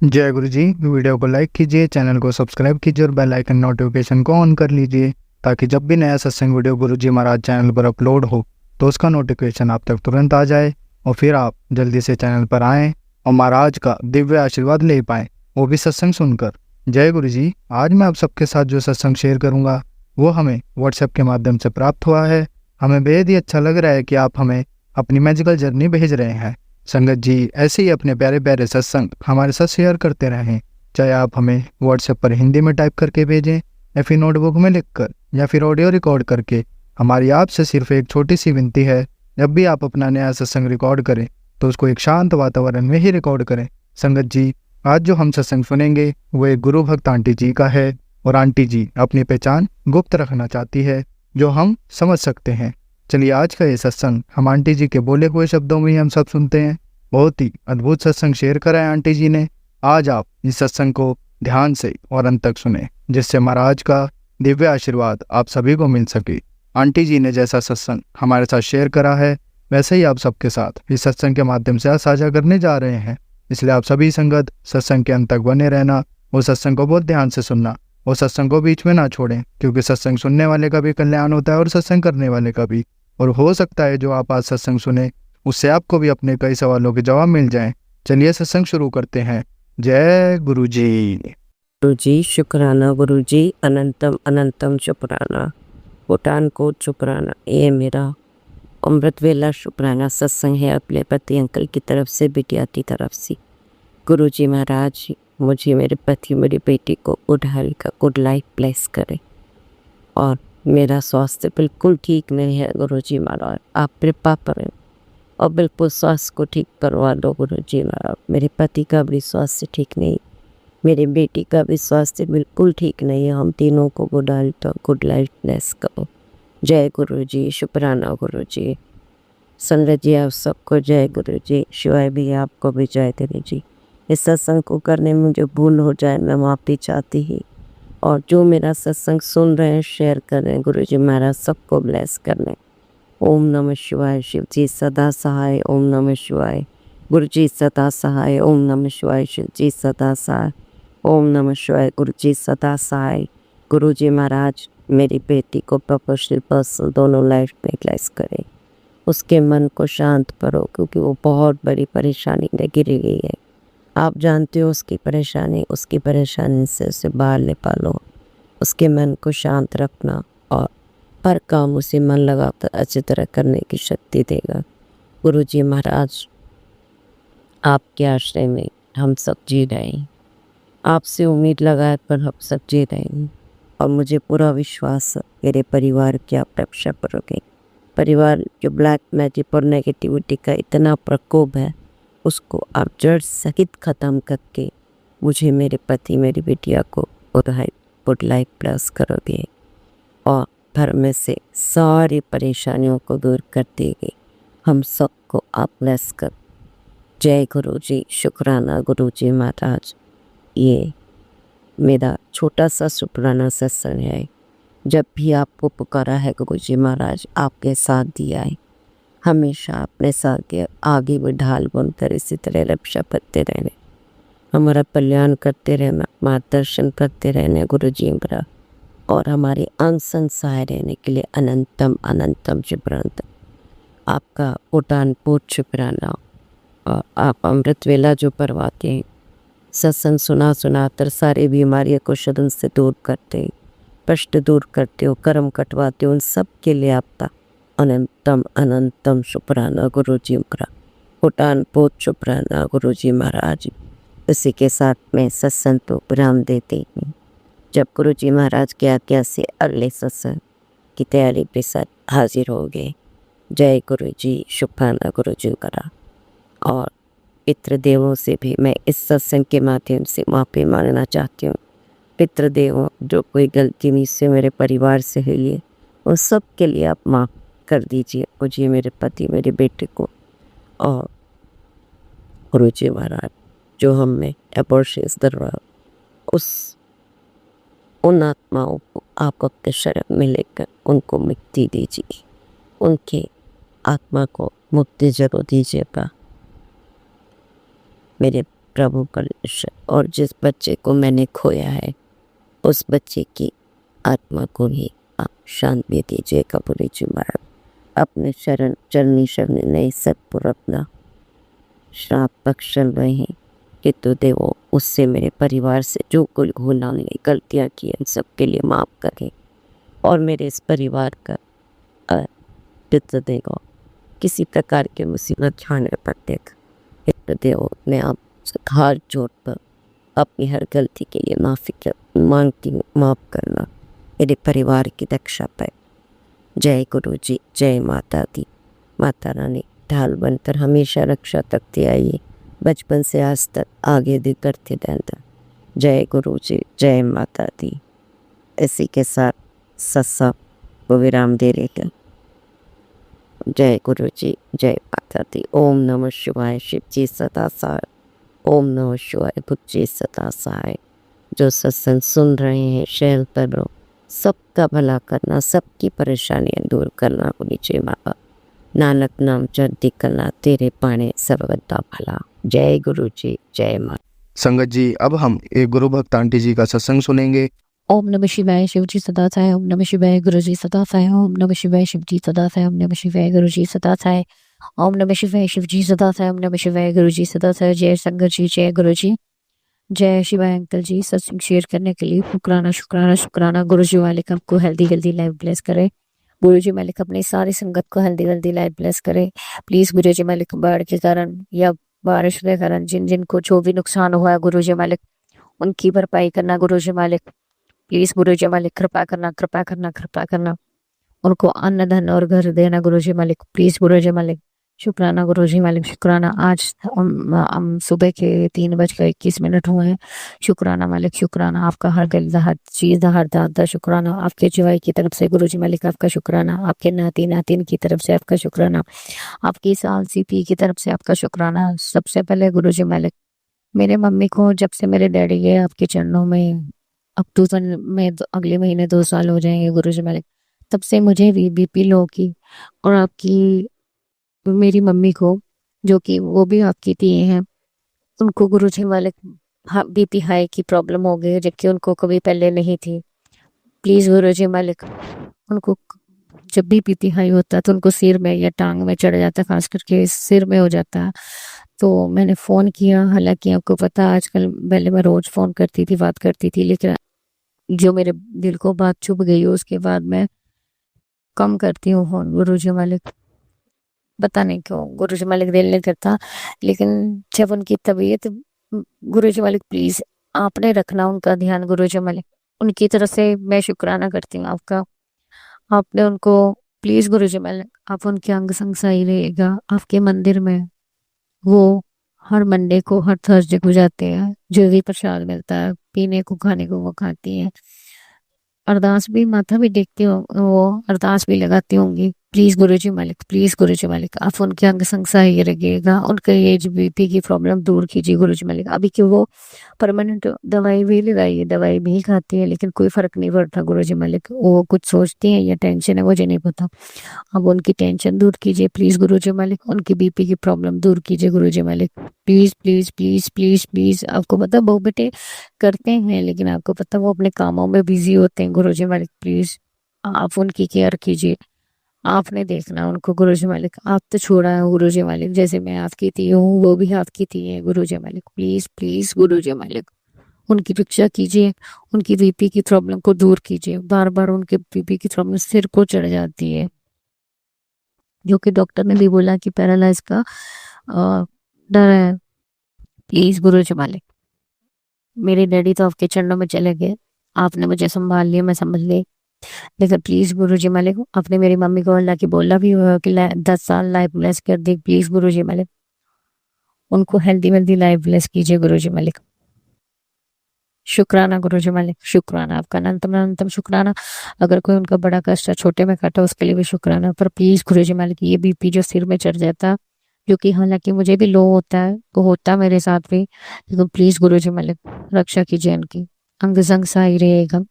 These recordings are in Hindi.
जय गुरु जी। वीडियो को लाइक कीजिए, चैनल को सब्सक्राइब कीजिए और बेल आइकन नोटिफिकेशन को ऑन कर लीजिए ताकि जब भी नया सत्संग वीडियो गुरु जी महाराज चैनल पर अपलोड हो तो उसका नोटिफिकेशन आप तक तुरंत आ जाए और फिर आप जल्दी से चैनल पर आएँ और महाराज का दिव्य आशीर्वाद ले पाएँ, वो भी सत्संग सुनकर। जय गुरु जी। आज मैं आप सबके साथ जो सत्संग शेयर करूँगा वो हमें व्हाट्सएप के माध्यम से प्राप्त हुआ है। हमें बेहद ही अच्छा लग रहा है कि आप हमें अपनी मैजिकल जर्नी भेज रहे हैं। संगत जी ऐसे ही अपने प्यारे प्यारे सत्संग हमारे साथ शेयर करते रहें, चाहे आप हमें व्हाट्सएप पर हिंदी में टाइप करके भेजें या फिर नोटबुक में लिखकर या फिर ऑडियो रिकॉर्ड करके। हमारी आपसे सिर्फ एक छोटी सी विनती है, जब भी आप अपना नया सत्संग रिकॉर्ड करें तो उसको एक शांत वातावरण में ही रिकॉर्ड करें। संगत जी आज जो हम सत्संग सुनेंगे वो एक गुरु भक्त आंटी जी का है और आंटी जी अपनी पहचान गुप्त रखना चाहती है जो हम समझ सकते हैं। चलिए आज का ये सत्संग हम आंटी जी के बोले हुए शब्दों में ही हम सब सुनते हैं। बहुत ही अद्भुत सत्संग शेयर करा है आंटी जी ने। आज आप इस सत्संग को ध्यान से और अंत तक सुने जिससे महाराज का दिव्य आशीर्वाद आप सभी को मिल सके। आंटी जी ने जैसा सत्संग हमारे साथ शेयर करा है वैसे ही आप सबके साथ इस सत्संग के माध्यम से साझा करने जा रहे हैं। इसलिए आप सभी संगत सत्संग के अंत तक बने रहना, वो सत्संग को बहुत ध्यान से सुनना, वो सत्संग को बीच में ना छोड़ें, क्योंकि सत्संग सुनने वाले का भी कल्याण होता है और सत्संग करने वाले का भी। और हो सकता है जो आप आज सत्संग सुने उससे आपको भी अपने कई सवालों के जवाब मिल जाएं। चलिए सत्संग शुरू करते हैं। जय गुरु जी। गुरु जी शुक्राना, गुरु जी अनंतम अनंतम शुक्राना, भूटान को शुक्राना। ये मेरा अमृत वेला शुक्राना सत्संग है अपने पति अंकल की तरफ से, बिटिया की तरफ से। गुरु जी महाराज मुझे, मेरे पति, मेरी बेटी को गुड हेल्थ का, गुड लाइफ ब्लेस करें। और मेरा स्वास्थ्य बिल्कुल ठीक नहीं है गुरु जी महाराज, आप कृपा करें और बिल्कुल स्वास्थ्य को ठीक करवा दो गुरु जी महाराज। मेरे पति का भी स्वास्थ्य ठीक नहीं, मेरी बेटी का भी स्वास्थ्य बिल्कुल ठीक नहीं है। हम तीनों को गुड हेल्थ और गुड लाइफ ब्लेस करो। जय गुरु जी, शुक्राना गुरु जी। संजय जी आप सबको जय गुरु जी। शिवाय भी आपको भी जय गुरु जी। इस सत्संग को करने में मुझे भूल हो जाए मैं माफ़ी चाहती ही, और जो मेरा सत्संग सुन रहे हैं शेयर कर रहे हैं गुरु जी महाराज सबको ब्लेस कर लें। ओम नमः शिवाय। शिव जी सदा सहाय। ओम नमः शिवाय। गुरु जी सदा सहाय। ओम नमः शिवाय। शिव जी सदा सहाय। ओम नमः शिवाय। गुरु जी सदा सहाय। गुरु जी महाराज मेरी बेटी को प्रोफेशनल पर्सनल दोनों लाइफ में ब्लेस करें, उसके मन को शांत करो, क्योंकि वो बहुत बड़ी परेशानी में गिरी गई है। आप जानते हो उसकी परेशानी से उसे बाहर निकालो, उसके मन को शांत रखना और हर काम उसे मन लगाकर अच्छी तरह करने की शक्ति देगा। गुरु जी महाराज आपके आश्रय में हम सब जी रहे हैं, आपसे उम्मीद लगाए पर हम सब जी रहे हैं, और मुझे पूरा विश्वास है मेरे परिवार की आप रक्षा करोगे। परिवार जो ब्लैक मैजिक और नेगेटिविटी का इतना प्रकोप है उसको आप जड़ सहित ख़त्म करके मुझे, मेरे पति, मेरी बिटिया को गुड लाइफ प्लस करोगे और घर में से सारी परेशानियों को दूर कर देंगे। हम सबको आप ब्लेस कर। जय गुरु जी, शुक्राना गुरु जी महाराज। ये मेरा छोटा सा शुक्राना सत्संग है। जब भी आपको पुकारा है गुरु जी महाराज आपके साथ दिया है, हमेशा अपने साथ के आगे भी ढाल बनकर इसी तरह रक्षा करते रहने, हमारा कल्याण करते रहना, मार्गदर्शन करते रहने गुरु जी महाराज, और हमारे अनसन सहाय रहने के लिए अनंतम अनंतम शुक्राना। आपका उठान पोट शुक्राना। और आप अमृत वेला जो परवाते हैं, सत्संग सुनाकर सारी बीमारियों को शरण से दूर करते, कष्ट दूर करते हो, कर्म कटवाते हो, उन सब के लिए आपका अनंतम अनंतम शुक्राना गुरु जी महाराज। उठान पोत शुक्राना गुरु जी महाराज। इसी के साथ में सत्संग को विराम देते हैं। जब गुरु जी महाराज के आज्ञा से अगले सत्संग की तैयारी के साथ हाजिर हो गए। जय गुरु जी, शुक्राना गुरु जी महाराज। और पितृदेवों से भी मैं इस सत्संग के माध्यम से माफ़ी मांगना चाहती हूँ। पितृदेवों जो कोई गलती मुझसे, मेरे परिवार से हुई है, उन सब के लिए आप माफ़ कर दीजिए मुझे, मेरे पति, मेरे बेटे को। और गुरु जी महाराज जो हम में अबॉर्शंस दरबार, उन आत्माओं को आप अपने शरण में लेकर उनको मुक्ति दीजिए, उनके आत्मा को मुक्ति जरूर दीजिएगा। मेरे प्रभु परमेश्वर, और जिस बच्चे को मैंने खोया है उस बच्चे की आत्मा को भी आप शांति दीजिए कपूरी जी महाराज। अपने चरनी शरण नहीं सतपुर अपना श्राप बख्शल रहे हैं कि तो देवो उससे मेरे परिवार से जो कुल भूला नहीं गलतियाँ की इन सब के लिए माफ़ करें, और मेरे इस परिवार का पिता देगा किसी प्रकार की मुसीबत झाने पर देख देव। मैं आप हाथ जोड़ पर अपनी हर गलती के लिए माफ़ी मांगती हूँ, माफ़ करना, मेरे परिवार की रक्षा पर। जय गुरु जी, जय माता दी। माता रानी ढाल बनकर हमेशा रक्षा करती आई, बचपन से आज तक आगे भी करते रहना। जय गुरु जी, जय माता दी। इसी के साथ सत्संग को विराम दे रहेगा। जय गुरु जी, जय माता दी। ओम नमः शिवाय। शिव जी सदा सहाय। ओम नमः शिवाय। बुद्ध जी सदा सहाय। जो सत्संग सुन रहे हैं शेयर करो, सबका भला करना, सबकी परेशानियां दूर करना। बोली जय बाबा नानक नाम चढ़ती कला, तेरे पाने सर्वदा भला। जय गुरु जी, जय माता। संगत जी, अब हम एक गुरु भक्त आंटी जी का सत्संग सुनेंगे। ओम नमः शिवाय। शिव जी सदा सहाय। ओम नमः शिवाय। गुरु जी सदा सहाय। ओम नमः शिवाय। शिव जी सदा सहाय। ओम नमः शिवाय। गुरु जी सदा सहाय। ओम नमः शिवाय। शिव जी सदा सहाय। ओम नमः शिवाय। गुरु जी सदा सहाय। जय संगत जी, जय गुरु जी, जय शिवाय। अंकल जी सत्संग शेयर करने के लिए शुक्राना शुक्राना शुक्राना। गुरु जी मालिक हमको हेल्दी लाइफ ब्लेस करे। गुरु जी मालिक अपनी सारी संगत को हेल्दी लाइफ ब्लेस करे। प्लीज गुरु जी मालिक बाढ़ के कारण या बारिश के कारण जिन जिन को जो भी नुकसान हुआ है गुरु जी मालिक उनकी भरपाई करना। गुरु जी मालिक प्लीज गुरु जी मालिक कृपा करना, कृपा करना, कृपा करना। उनको अन्न धन और घर देना गुरु जी मालिक। प्लीज गुरु जी मालिक शुक्राना। गुरु जी मालिक शुक्राना। आज हम सुबह के 3:21 हुए हैं। शुक्राना मालिक, शुक्राना आपका। हर गल हर चीज हर दादा शुक्राना आपके जीवाई की तरफ से गुरु जी मालिक आपका शुक्राना। आपके नाती नातिन की तरफ से आपका शुक्राना। आपकी साल सीपी की तरफ से आपका शुक्राना। सबसे पहले गुरु जी मालिक मेरे मम्मी को जब से मेरे डैडी गए आपके चरणों में, अक्टूबर में अगले महीने 2 साल हो जाएंगे गुरु जी मालिक, तब से मुझे भी बीपी लो की और आपकी मेरी मम्मी को जो कि वो भी आपकी थी हैं, उनको गुरु जी मालिक बीपी हाई की प्रॉब्लम हो गई जबकि उनको कभी पहले नहीं थी। प्लीज गुरु जी मालिक उनको जब भी बीपी हाई होता है तो उनको सिर में या टांग में चढ़ जाता है, खास करके सिर में हो जाता है। तो मैंने फ़ोन किया, हालांकि आपको पता आजकल, पहले मैं रोज फ़ोन करती थी, बात करती थी, लेकिन जो मेरे दिल को बात चुभ गई उसके बाद मैं कम करती हूँ फ़ोन। गुरु जी मालिक पता नहीं क्यों गुरु जी मालिक दिल नहीं करता, लेकिन जब उनकी तबीयत, गुरु जी मालिक प्लीज आपने रखना उनका ध्यान। गुरु जी मालिक उनकी तरफ से मैं शुक्राना करती हूँ आपका। आपने उनको प्लीज गुरु जी मालिक आप उनके अंग संग सही रहेगा। आपके मंदिर में वो हर मंडे को हर थर्सडे को जाते हैं, जो भी प्रसाद मिलता है पीने को खाने को वो खाती हैं। अरदास भी माथा भी टेकती हो, वो अरदास भी लगाती होंगी। प्लीज गुरु जी मालिक, प्लीज गुरु जी मालिक आप उनके अंग संग सही रखिएगा। उनके एज बीपी की प्रॉब्लम दूर कीजिए गुरु जी मालिक। अभी कि वो परमानेंट दवाई भी लगाई है, दवाई भी खाती है, लेकिन कोई फर्क नहीं पड़ता गुरु जी मालिक। वो कुछ सोचती हैं या टेंशन है मुझे नहीं पता। अब उनकी टेंशन दूर कीजिए प्लीज गुरु जी मालिक। उनकी बीपी की प्रॉब्लम दूर कीजिए गुरु जी मालिक। Please please please please please. आपको पता बहु बेटे करते हैं, लेकिन आपको पता वो अपने कामों में बिजी होते हैं गुरु जी मालिक। प्लीज आप उनकी केयर कीजिए। आपने देखना उनको गुरु जी मालिक। आप तो छोड़ा है गुरु जी मालिक, जैसे मैं आपकी थी हूँ वो भी आपकी थी है गुरु जी मालिक। प्लीज प्लीज गुरु जी मालिक उनकी रक्षा कीजिए। उनकी बीपी की प्रॉब्लम को दूर कीजिए। बार बार उनके बीपी की प्रॉब्लम सिर को चढ़ जाती है, जो कि डॉक्टर ने भी बोला कि पैरालाइज का डर है। प्लीज गुरु जी मालिक मेरे डैडी तो आपके चरणों में चले गए, आपने मुझे संभाल लिया, मैं समझ गई, लेकिन प्लीज गुरु जी मालिक आपने मेरी मम्मी को अल्लाह की बोला भी हुआ कि 10 साल लाइफ ब्लेस कर दी। प्लीज गुरु जी मालिक उनको हेल्दी लाइफ ब्लेस कीजिए गुरु जी मालिक। शुक्राना गुरु जी मालिक, शुक्राना आपका अनंतम शुक्राना। अगर कोई उनका बड़ा कष्ट है छोटे में काटा उसके लिए भी शुक्राना, पर प्लीज गुरु जी मालिक ये बीपी जो सिर में चढ़ जाता, जो कि हालांकि मुझे भी लो होता है, वो होता मेरे साथ भी, लेकिन प्लीज गुरु जी मालिक रक्षा कीजिए उनकी। अंग संग सही रहेगा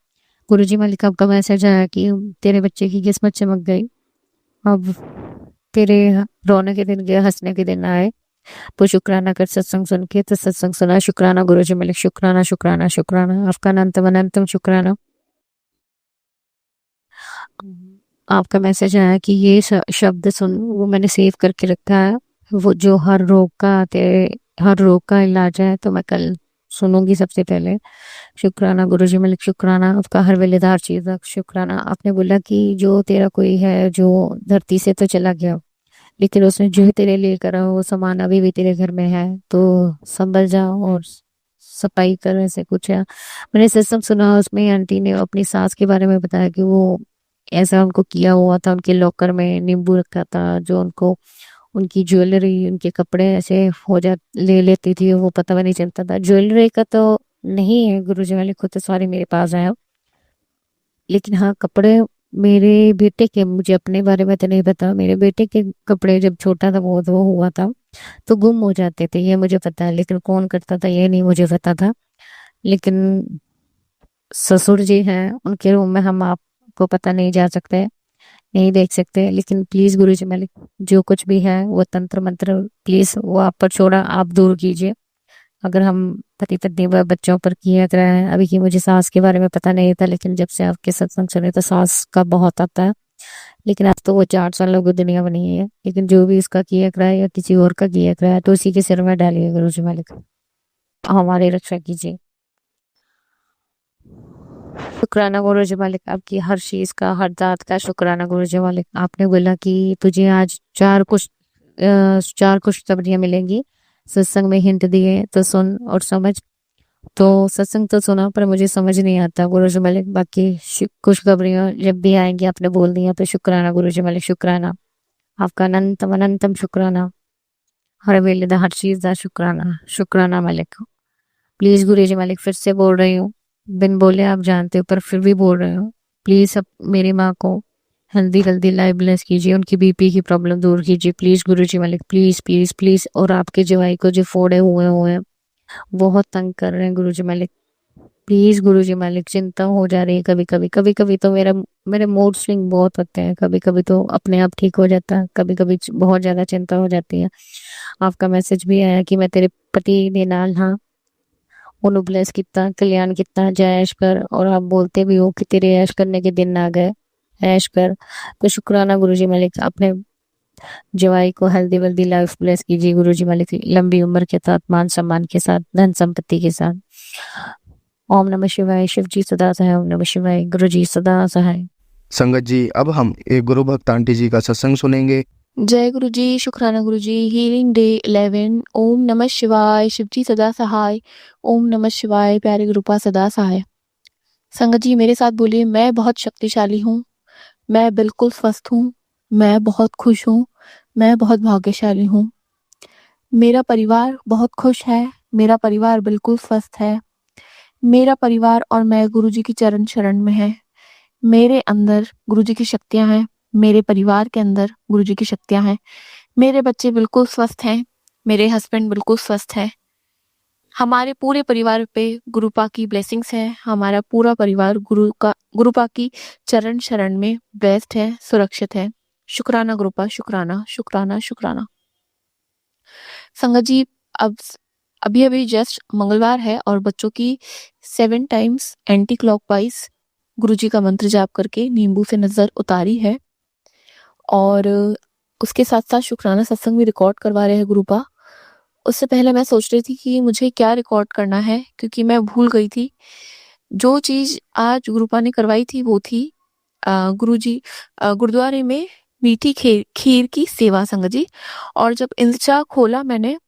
गुरु जी मालिक। आपका मैसेज आया कि तेरे बच्चे की किस्मत चमक गई, अब तेरे रोने के दिन गए, हंसने के दिन आए। तो शुक्राना कर सत्संग सुन के, तो सत्संग सुना, शुक्राना गुरुजी मलिक, शुक्राना शुक्राना शुक्राना, आपका अनंतम अनंतम शुक्राना। आपका मैसेज आया कि ये शब्द सुन, वो मैंने सेव करके रखा है। वो जो हर रोग का इलाज है, तो मैं कल सुनूंगी सबसे पहले। शुक्राना गुरुजी मलिक, शुक्राना आपका हर वेलेदार चीज का शुक्राना। आपने बोला कि जो तेरा कोई है जो धरती से तो चला गया, लेकिन उसने जो तेरे लिए करा वो सामान अभी भी तेरे घर में है, तो संभल जा और सफाई कर, ऐसे कुछ है। मैंने सत्संग सुना, उसमें आंटी ने अपनी सास के बारे में बताया कि वो ऐसा उनको किया हुआ था, उनके लॉकर में नींबू रखा था, जो उनको उनकी ज्वेलरी, उनके कपड़े ऐसे हो जा ले लेती थी, वो पता भी नहीं चलता था। ज्वेलरी का तो नहीं है गुरुजी वाले, खुद तो सॉरी मेरे पास आया, लेकिन हाँ कपड़े मेरे बेटे के, मुझे अपने बारे में तो नहीं पता, मेरे बेटे के कपड़े जब छोटा था वो हुआ था तो गुम हो जाते थे, ये मुझे पता है, लेकिन कौन करता था ये नहीं मुझे पता था। लेकिन ससुर जी हैं, उनके रूम में हम आपको पता नहीं जा सकते, नहीं देख सकते, लेकिन प्लीज गुरुजी मालिक, जो कुछ भी है वो तंत्र मंत्र प्लीज वो आप पर छोड़ा, आप दूर कीजिए। अगर हम पति पत्नी व बच्चों पर किया रहे हैं, अभी की मुझे सास के बारे में पता नहीं था, लेकिन जब से आपके सत्संग सुने तो सास का बहुत आता है, लेकिन अब तो वो 4 साल की दुनिया बनी है। लेकिन जो भी उसका किया करा है या किसी और का किया करा है, तो उसी के सिर में डालिए गुरुजी मालिक, हमारी रक्षा कीजिए। शुक्राना गुरुजी मालिक, आपकी हर चीज का, हर दात का शुक्राना गुरुजी मालिक। आपने बोला कि तुझे आज चार खुशखबरियां मिलेंगी, सत्संग में हिंट दिए तो सुन और समझ। तो सत्संग तो सुना पर मुझे समझ नहीं आता गुरुजी मालिक, बाकी खुशखबरियां जब भी आएंगी आपने बोल दिया, तो शुक्राना गुरुजी मालिक, शुक्राना आपका अनंतम अनंतम शुक्राना, हर वेले दा हर चीज दा शुक्राना, शुक्राना मालिक। प्लीज गुरुजी मालिक, फिर से बोल रही हूँ, बिन बोले आप जानते हो पर फिर भी बोल रही हूँ, प्लीज अब मेरी माँ को हेल्दी हेल्दी लाइफ ब्लेस कीजिए, उनकी बीपी की प्रॉब्लम दूर कीजिए प्लीज गुरुजी मालिक, प्लीज प्लीज प्लीज। और आपके जवाई को जो फोड़े हुए हैं बहुत तंग कर रहे हैं गुरुजी मालिक, प्लीज गुरुजी मालिक, चिंता हो जा रही है कभी कभी तो मेरे मूड स्विंग बहुत होते हैं, कभी कभी तो अपने आप ठीक हो जाता है, कभी कभी बहुत ज्यादा चिंता हो जाती है। आपका मैसेज भी आया कि मैं तेरे पति दे नाल हाँ, ਉਹਨੂੰ ब्लेस कितना कल्याण कितना जय ऐश कर, और आप बोलते भी हो कि तेरे ऐश करने के दिन आ गए, ऐश कर। तो शुक्राना गुरुजी मालिक, आपने जवाई को हेल्दी वेल्दी लाइफ ब्लेस कीजिए गुरुजी मालिक, लंबी उम्र के साथ, मान सम्मान के साथ, धन संपत्ति के साथ। ओम नमः शिवाय, शिव जी सदा सहाय, ओम नमः शिवाय, गुरु जी सदा सहाय। संगत जी, अब हम एक गुरु भक्त आंटी जी का सत्संग सुनेंगे। जय गुरु जी, शुक्राना गुरु जी। Healing day 11। ओम नमः शिवाय, शिवजी सदा सहाय। ओम नमः शिवाय, प्यारे गुरुपा सदा सहाय। संगत जी मेरे साथ बोलिए, मैं बहुत शक्तिशाली हूँ, मैं बिल्कुल स्वस्थ हूँ, मैं बहुत खुश हूँ, मैं बहुत भाग्यशाली हूँ। मेरा परिवार बहुत खुश है, मेरा परिवार बिल्कुल स्वस्थ है, मेरा परिवार और मैं गुरु जी की चरण शरण में है। मेरे अंदर गुरु जी की शक्तियाँ हैं, मेरे परिवार के अंदर गुरु जी की शक्तियाँ हैं। मेरे बच्चे बिल्कुल स्वस्थ हैं, मेरे हस्बैंड बिल्कुल स्वस्थ है। हमारे पूरे परिवार पे गुरुपा की ब्लेसिंग्स है। हमारा पूरा परिवार गुरुपा की चरण शरण में ब्लेस्ड है, सुरक्षित है। शुक्राना गुरुपा, शुक्राना शुक्राना शुक्राना। संगत जी, अभी अभी जस्ट मंगलवार है और बच्चों की 7 टाइम्स एंटी क्लॉकवाइज गुरुजी का मंत्र जाप करके नींबू से नजर उतारी है, और उसके साथ साथ शुक्राना सत्संग भी रिकॉर्ड करवा रहे हैं गुरुपा। उससे पहले मैं सोच रही थी कि मुझे क्या रिकॉर्ड करना है, क्योंकि मैं भूल गई थी। जो चीज आज गुरुपा ने करवाई थी वो थी गुरुजी गुरुद्वारे में मीठी खीर की सेवा संगत जी। और जब इंस्टा खोला मैंने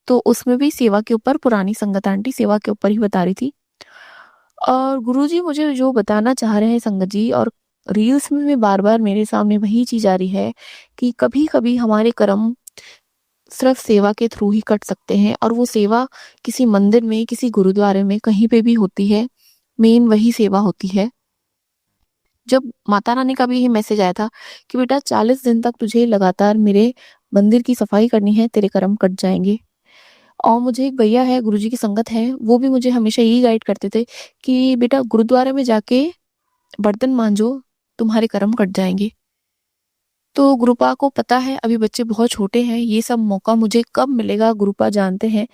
तो उसमें भी सेवा के ऊपर, पुरानी संगत आंटी सेवा के ऊपर ही बता रही थी। और गुरुजी मुझे जो बताना चाह रहे हैं संगत जी, और रील्स में भी बार बार मेरे सामने वही चीज आ रही है कि कभी कभी हमारे कर्म सिर्फ सेवा के थ्रू ही कट सकते हैं, और वो सेवा किसी मंदिर में, किसी गुरुद्वारे में, कहीं पे भी होती है, मेन वही सेवा होती है। जब माता रानी का भी ये मैसेज आया था कि बेटा 40 दिन तक तुझे लगातार मेरे मंदिर की सफाई करनी है, तेरे कर्म कट जाएंगे। और मुझे एक भैया है, गुरुजी की संगत है, वो भी मुझे हमेशा यही गाइड करते थे कि बेटा गुरुद्वारे में जाके बर्तन मांजो, तुम्हारे कर्म कट जाएंगे। तो गुरुपा को पता है अभी बच्चे बहुत छोटे हैं, ये सब मौका मुझे कब मिलेगा गुरुपा जानते हैं।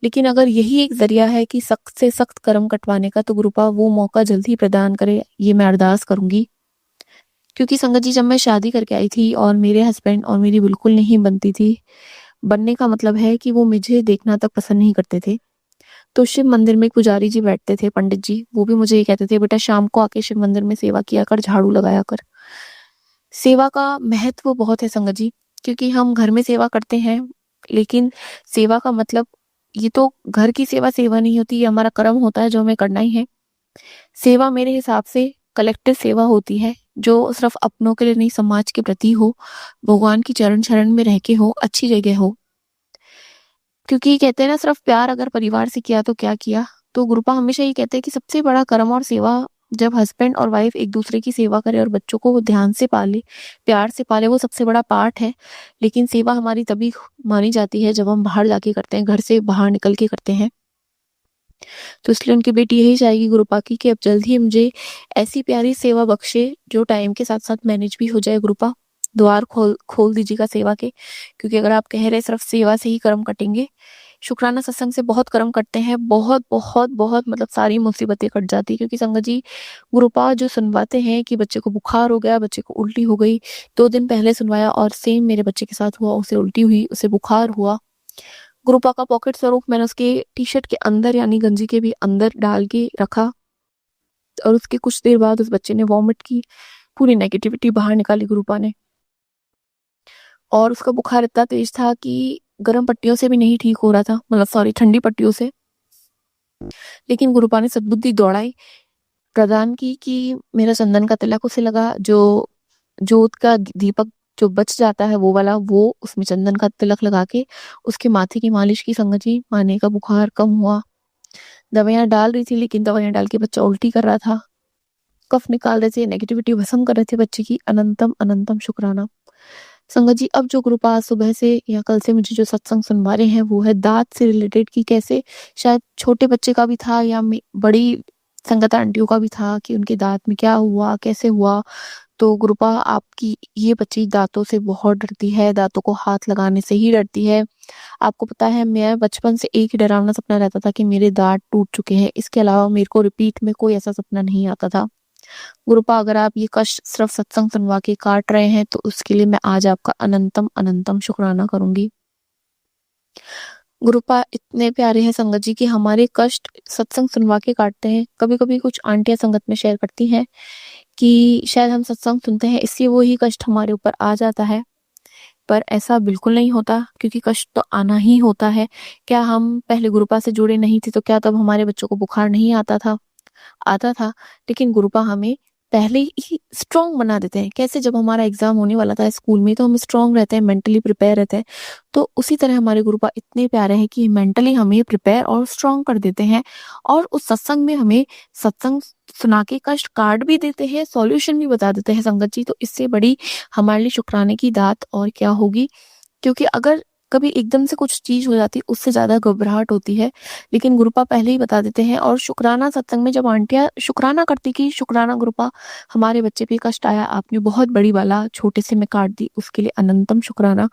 लेकिन अगर यही एक ज़रिया है कि सख्त से सख्त कर्म कटवाने का, तो गुरुपा वो मौका जल्द ही प्रदान करे, ये मैं अरदास करूँगी। क्योंकि संगत जी, जब मैं शादी करके आई थी और मेरे हस्बैंड और मेरी बिल्कुल नहीं बनती थी, बनने का मतलब है कि वो मुझे देखना तक पसंद नहीं करते थे। तो शिव मंदिर में पुजारी जी बैठते थे, पंडित जी, वो भी मुझे ये कहते थे, बेटा शाम को आके शिव मंदिर में सेवा किया कर, झाड़ू लगाया कर। सेवा का महत्व बहुत है संगत जी, क्योंकि हम घर में सेवा करते हैं, लेकिन सेवा का मतलब ये तो घर की सेवा नहीं होती, ये हमारा कर्म होता है जो हमें करना ही है। सेवा मेरे हिसाब से कलेक्टिव सेवा होती है, जो सिर्फ अपनों के लिए नहीं, समाज के प्रति हो, भगवान की चरण शरण में रह के हो, अच्छी जगह हो। क्योंकि कहते हैं ना, सिर्फ प्यार अगर परिवार से किया तो क्या किया। तो गुरुपा हमेशा ये कहते हैं कि सबसे बड़ा कर्म और सेवा, जब हस्बैंड और वाइफ एक दूसरे की सेवा करे और बच्चों को वो ध्यान से पाले, प्यार से पाले, वो सबसे बड़ा पार्ट है। लेकिन सेवा हमारी तभी मानी जाती है जब हम बाहर जाके करते हैं, घर से बाहर निकल के करते हैं। तो इसलिए उनकी बेटी यही चाहेगी गुरुपा की कि अब जल्द ही मुझे ऐसी प्यारी सेवा बख्शे जो टाइम के साथ साथ मैनेज भी हो जाए। गुरुपा, द्वार खोल खोल दीजिएगा सेवा के, क्योंकि अगर आप कह रहे सिर्फ सेवा से ही कर्म कटेंगे, शुक्राना सत्संग से बहुत कर्म कटते हैं, बहुत बहुत बहुत, मतलब सारी मुसीबतें कट जाती है। क्योंकि संगत जी, गुरुपा जो सुनवाते हैं कि बच्चे को बुखार हो गया, बच्चे को उल्टी हो गई, 2 दिन पहले सुनवाया और सेम मेरे बच्चे के साथ हुआ, उसे उल्टी हुई, उसे बुखार हुआ। गुरुपा का पॉकेट स्वरूप मैंने उसके टी-शर्ट के अंदर, यानी गंजी के भी अंदर डाल के रखा, और उसके कुछ देर बाद उस बच्चे ने वॉमिट की, पूरी नेगेटिविटी बाहर निकाली गुरुपा ने। और उसका बुखार इतना तेज था कि गर्म पट्टियों से भी नहीं ठीक हो रहा था, मतलब सॉरी, ठंडी पट्टियों से। लेकिन गुरुपा ने सद्बुद्धि दौड़ाई, प्रदान की कि मेरा चंदन का तिलक उसे लगा, जो जोत का दीपक जो बच जाता है वो वाला, वो उसमें चंदन का तिलक लगा के उसके माथे की मालिश की। संगत जी, माने का बुखार कम हुआ। दवाइयाँ डाल रही थी, लेकिन दवाइयाँ डाल के बच्चा उल्टी कर रहा था, कफ निकाल रहे थे, नेगेटिविटी भस्म कर रहे थे बच्चे की। अनंतम अनंतम शुक्राना। संगत जी, अब जो गुरुपा सुबह से या कल से मुझे जो सत्संग सुनवा रहे हैं, वो है दांत से रिलेटेड, कि कैसे शायद छोटे बच्चे का भी था या बड़ी संगत आंटियों का भी था कि उनके दांत में क्या हुआ, कैसे हुआ। तो गुरुपा, आपकी ये बच्ची दांतों से बहुत डरती है, दांतों को हाथ लगाने से ही डरती है। आपको पता है, मैं बचपन से एक ही डरावना सपना रहता था कि मेरे दांत टूट चुके हैं, इसके अलावा मेरे को रिपीट में कोई ऐसा सपना नहीं आता था। गुरुपा, अगर आप ये कष्ट सिर्फ सत्संग सुनवा के काट रहे हैं, तो उसके लिए मैं आज आपका अनंतम अनंतम शुक्राना करूंगी। गुरुपा इतने प्यारे हैं संगत जी कि हमारे कष्ट सत्संग सुनवा के काटते हैं। कभी कभी कुछ आंटियां संगत में शेयर करती हैं कि शायद हम सत्संग सुनते हैं, इसलिए वो ही कष्ट हमारे ऊपर आ जाता है, पर ऐसा बिल्कुल नहीं होता, क्योंकि कष्ट तो आना ही होता है। क्या हम पहले गुरुपा से जुड़े नहीं थे, तो क्या तब हमारे बच्चों को बुखार नहीं आता था? आता था। लेकिन गुरुपा हमें पहले ही स्ट्रॉन्ग बना देते हैं। कैसे, जब हमारा एग्जाम होने वाला था स्कूल में, तो हम स्ट्रॉन्ग रहते हैं, मेंटली प्रिपेयर रहते हैं। तो उसी तरह हमारे गुरुपा इतने प्यारे हैं कि मेंटली हमें प्रिपेयर और स्ट्रॉन्ग कर देते हैं, और उस सत्संग में हमें सत्संग सुना के कष्ट काट भी देते हैं, सॉल्यूशन भी बता देते हैं संगत जी। तो इससे बड़ी हमारे लिए शुक्राने की दात और क्या होगी। क्योंकि अगर कभी एकदम से कुछ चीज हो जाती, उससे ज्यादा घबराहट होती है, लेकिन गुरुपा पहले ही बता देते हैं। और शुक्राना सत्संग में जब आंटियां शुक्राना करती कि शुक्राना गुरुपा, हमारे बच्चे पे कष्ट आया, आपने बहुत बड़ी बाला छोटे से में काट दी, उसके लिए अनंतम शुक्राना।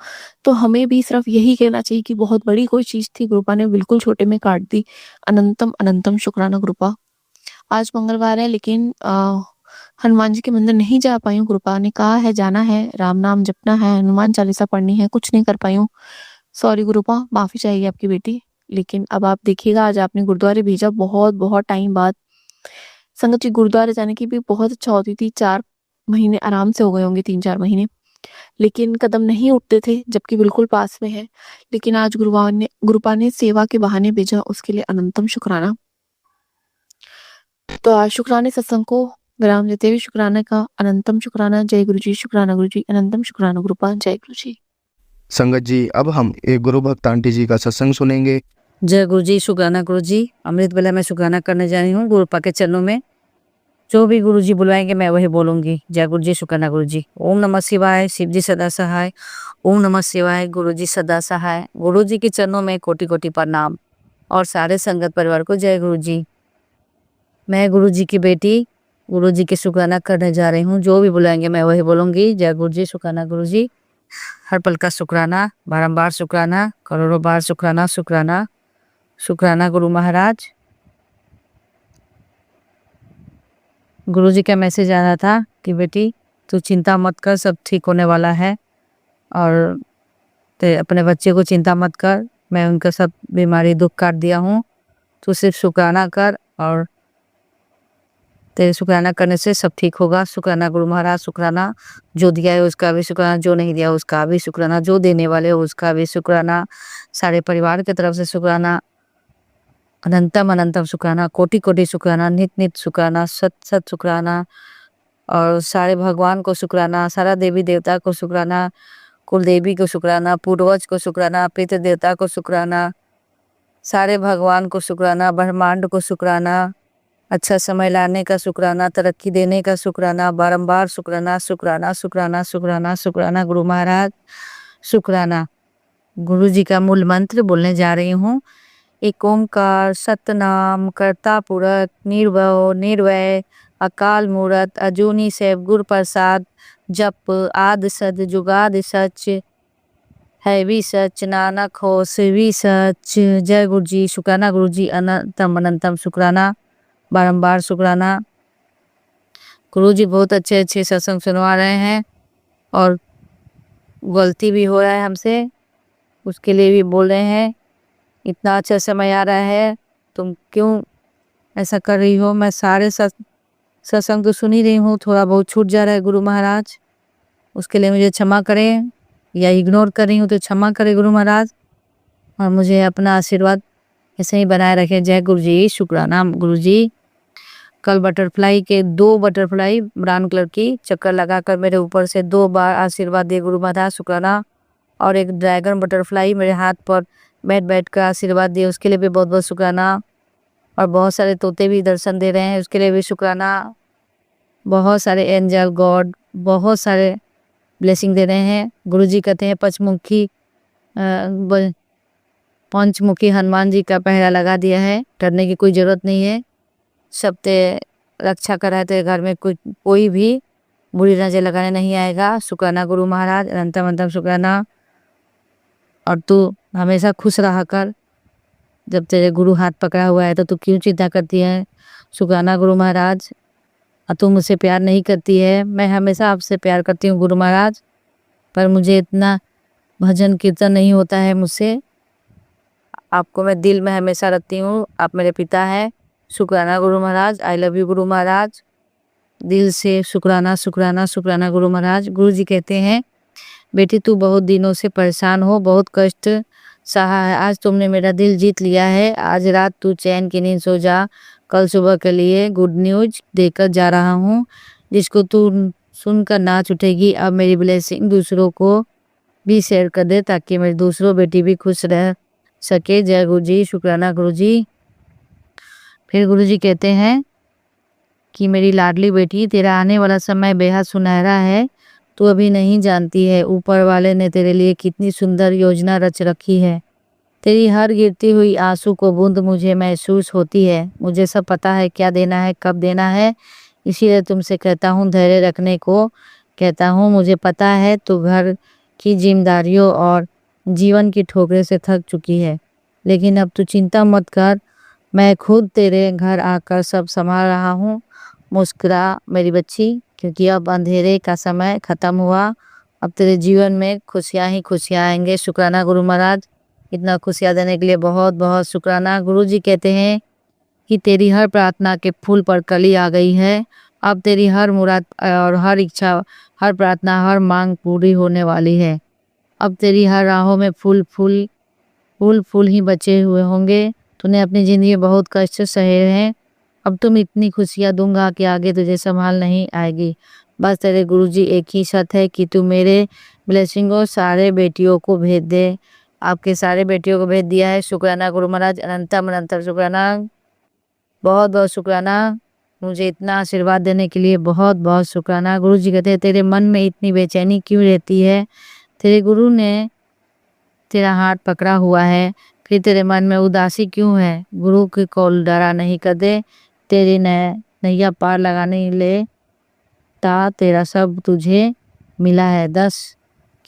तो हमें भी सिर्फ यही कहना चाहिए कि बहुत बड़ी कोई चीज थी, गुरुपा ने बिल्कुल छोटे में काट दी। अनंतम अनंतम शुक्राना गुरुपा। आज मंगलवार है, लेकिन हनुमान जी के मंदिर नहीं जा पाई हूँ। गुरुपा ने कहा है जाना है, राम नाम जपना है, हनुमान चालीसा पढ़नी है, कुछ नहीं कर पाई हूँ। सॉरी गुरुपा, माफी चाहिए आपकी बेटी। लेकिन अब आप देखिएगा, आज आपने गुरुद्वारे भेजा बहुत बहुत टाइम बाद। संगत जी, गुरुद्वारे जाने की भी बहुत इच्छा होती थी, 4 महीने आराम से हो गए होंगे, 3-4 महीने, लेकिन कदम नहीं उठते थे, जबकि बिल्कुल पास में है। लेकिन आज गुरुपा ने सेवा के बहाने भेजा, उसके लिए अनंतम शुक्राना। तो आज शुक्राने सत्संग को विराम देते हुए शुक्राना का अनंतम शुक्राना। जय गुरु जी, शुक्राना गुरु जी, अनंतम शुक्राना गुरुपा, जय गुरु जी। संगत जी, अब हम एक गुरु भक्त आंटी जी का सत्संग सुनेंगे। जय गुरु जी, शुक्राना गुरु जी। अमृत बेला में शुक्राना करने जा रही हूँ गुरुपा के चरणों में। जो भी गुरु जी बुलाएंगे मैं वही बोलूंगी। जय गुरु जी, शुक्राना गुरु जी। ओम नमः शिवाय, शिव जी सदा सहाय। ओम नमः शिवाय, गुरु जी सदा सहाय। गुरु जी के चरणों में कोटि कोटि प्रणाम, और सारे संगत परिवार को जय गुरु जी। मैं गुरु जी की बेटी गुरु जी के शुक्राना करने जा रही हूँ। जो भी बुलाएंगे मैं वही बोलूँगी। जय गुरु जी, शुक्राना गुरु जी। हर पल का शुक्राना, बारंबार शुक्राना, करोड़ों बार शुक्राना, शुक्राना, शुक्राना गुरु महाराज। गुरु जी का मैसेज आ रहा था कि बेटी तू चिंता मत कर, सब ठीक होने वाला है, और ते अपने बच्चे को चिंता मत कर, मैं उनका सब बीमारी दुख काट दिया हूँ, तू सिर्फ शुक्राना कर और तेरे शुक्राना करने से सब ठीक होगा। शुक्राना गुरु महाराज, शुक्राना। जो दिया है उसका भी शुक्राना, जो नहीं दिया उसका भी शुक्राना, जो देने वाले हो उसका भी शुक्राना, सारे परिवार की तरफ से शुक्राना, अनंतम अनंतम शुक्राना, कोटि कोटि शुक्राना, नित नित शुक्राना, सत सत शुक्राना, और सारे भगवान को शुक्राना, सारा देवी देवता को शुक्राना, कुल देवी को शुक्राना, पूर्वज को शुक्राना, पितृ देवता को शुक्राना, सारे भगवान को शुक्राना, ब्रह्मांड को शुक्राना, अच्छा समय लाने का शुक्राना, तरक्की देने का शुक्राना, बारंबार शुक्राना, शुक्राना शुक्राना शुक्राना शुक्राना गुरु महाराज, शुक्राना। गुरु जी का मूल मंत्र बोलने जा रही हूँ। एक ओंकार सतनाम करता पुरख निर्भव निर्वय अकाल मूरत अजूनी सैव गुर प्रसाद जप आद सद जुगाद सच है भी सच नानक हो से भी सच। जय गुरु जी, शुक्राना गुरु जी, अनंतम अनंतम शुक्राना, बारंबार शुक्राना। गुरु जी बहुत अच्छे अच्छे सत्संग सुनवा रहे हैं, और गलती भी हो रहा है हमसे, उसके लिए भी बोल रहे हैं। इतना अच्छा समय आ रहा है, तुम क्यों ऐसा कर रही हो? मैं सारे सत्संग तो सुन ही रही हूँ, थोड़ा बहुत छूट जा रहा है गुरु महाराज, उसके लिए मुझे क्षमा करें, या इग्नोर कर रही हूँ तो क्षमा करें गुरु महाराज, और मुझे अपना आशीर्वाद ऐसे ही बनाए रखें। जय गुरु जी, शुक्राना गुरु जी। कल बटरफ्लाई के 2 बटरफ्लाई ब्राउन कलर की चक्कर लगाकर मेरे ऊपर से 2 बार आशीर्वाद दिए गुरु महाराज, शुक्राना। और एक ड्रैगन बटरफ्लाई मेरे हाथ पर बैठ बैठ कर आशीर्वाद दिए, उसके लिए भी बहुत बहुत शुक्राना। और बहुत सारे तोते भी दर्शन दे रहे हैं, उसके लिए भी शुक्राना। बहुत सारे एंजल गॉड बहुत सारे ब्लेसिंग दे रहे हैं। गुरु जी कहते हैं पंचमुखी हनुमान जी का पहरा लगा दिया है, डरने की कोई ज़रूरत नहीं है, सब ते रक्षा कर रहे थे, घर में कोई भी बुरी नज़र लगाने नहीं आएगा। शुक्राना गुरु महाराज, अनंतम अनंतम शुक्राना। और तू हमेशा खुश रहा कर, जब तेरे गुरु हाथ पकड़ा हुआ है तो तू क्यों चिंता करती है? शुक्राना गुरु महाराज। और तू मुझसे प्यार नहीं करती है, मैं हमेशा आपसे प्यार करती हूँ गुरु महाराज, पर मुझे इतना भजन कीर्तन नहीं होता है मुझसे। आपको मैं दिल में हमेशा रखती हूँ, आप मेरे पिता हैं। शुक्राना Guru Maharaj, I love you Guru Maharaj, दिल से शुक्राना शुक्राना शुक्राना गुरु महाराज। गुरु जी कहते हैं बेटी तू बहुत दिनों से परेशान हो, बहुत कष्ट सहा है, आज तुमने मेरा दिल जीत लिया है, आज रात तू चैन की नींद सो जा, कल सुबह के लिए गुड न्यूज देकर जा रहा हूँ, जिसको तू सुनकर नाच उठेगी। अब मेरी ब्लेसिंग दूसरों को भी शेयर कर दे, ताकि मेरी दूसरों बेटी भी खुश रह सके। जय गुरु जी, शुक्राना गुरु जी। फिर गुरु जी कहते हैं कि मेरी लाडली बेटी, तेरा आने वाला समय बेहद सुनहरा है, तू अभी नहीं जानती है ऊपर वाले ने तेरे लिए कितनी सुंदर योजना रच रखी है। तेरी हर गिरती हुई आंसू को बूंद मुझे महसूस होती है, मुझे सब पता है क्या देना है कब देना है, इसीलिए तुमसे कहता हूँ धैर्य रखने को कहता हूँ। मुझे पता है तू घर की जिम्मेदारियों और जीवन की ठोकरें से थक चुकी है, लेकिन अब तू चिंता मत कर, मैं खुद तेरे घर आकर सब संभाल रहा हूँ। मुस्कुरा मेरी बच्ची, क्योंकि अब अंधेरे का समय ख़त्म हुआ, अब तेरे जीवन में खुशियाँ ही खुशियाँ आएंगे। शुक्राना गुरु महाराज, इतना खुशियाँ देने के लिए बहुत बहुत शुक्राना। गुरु जी कहते हैं कि तेरी हर प्रार्थना के फूल पर कली आ गई है, अब तेरी हर मुराद और हर इच्छा, हर प्रार्थना, हर मांग पूरी होने वाली है। अब तेरी हर राहों में फूल फूल फूल फूल ही बचे हुए होंगे। तूने अपनी ज़िंदगी में बहुत कष्ट सहे हैं, अब तुम इतनी खुशियाँ दूंगा कि आगे तुझे संभाल नहीं आएगी। बस तेरे गुरुजी एक ही शर्त है कि तू मेरे ब्लेसिंगों सारे बेटियों को भेज दे। आपके सारे बेटियों को भेज दिया है। शुक्राना गुरु महाराज, अनंतम अनंतम शुक्राना, बहुत बहुत शुक्राना। मुझे इतना आशीर्वाद देने के लिए बहुत बहुत शुक्राना। गुरु जी कहते हैं तेरे मन में इतनी बेचैनी क्यों रहती है? तेरे गुरु ने तेरा हाथ पकड़ा हुआ है, फिर तेरे मन में उदासी क्यों है? गुरु की कॉल डरा नहीं कर दे, तेरी नैया पार लगाने ले ता तेरा सब तुझे मिला है। 10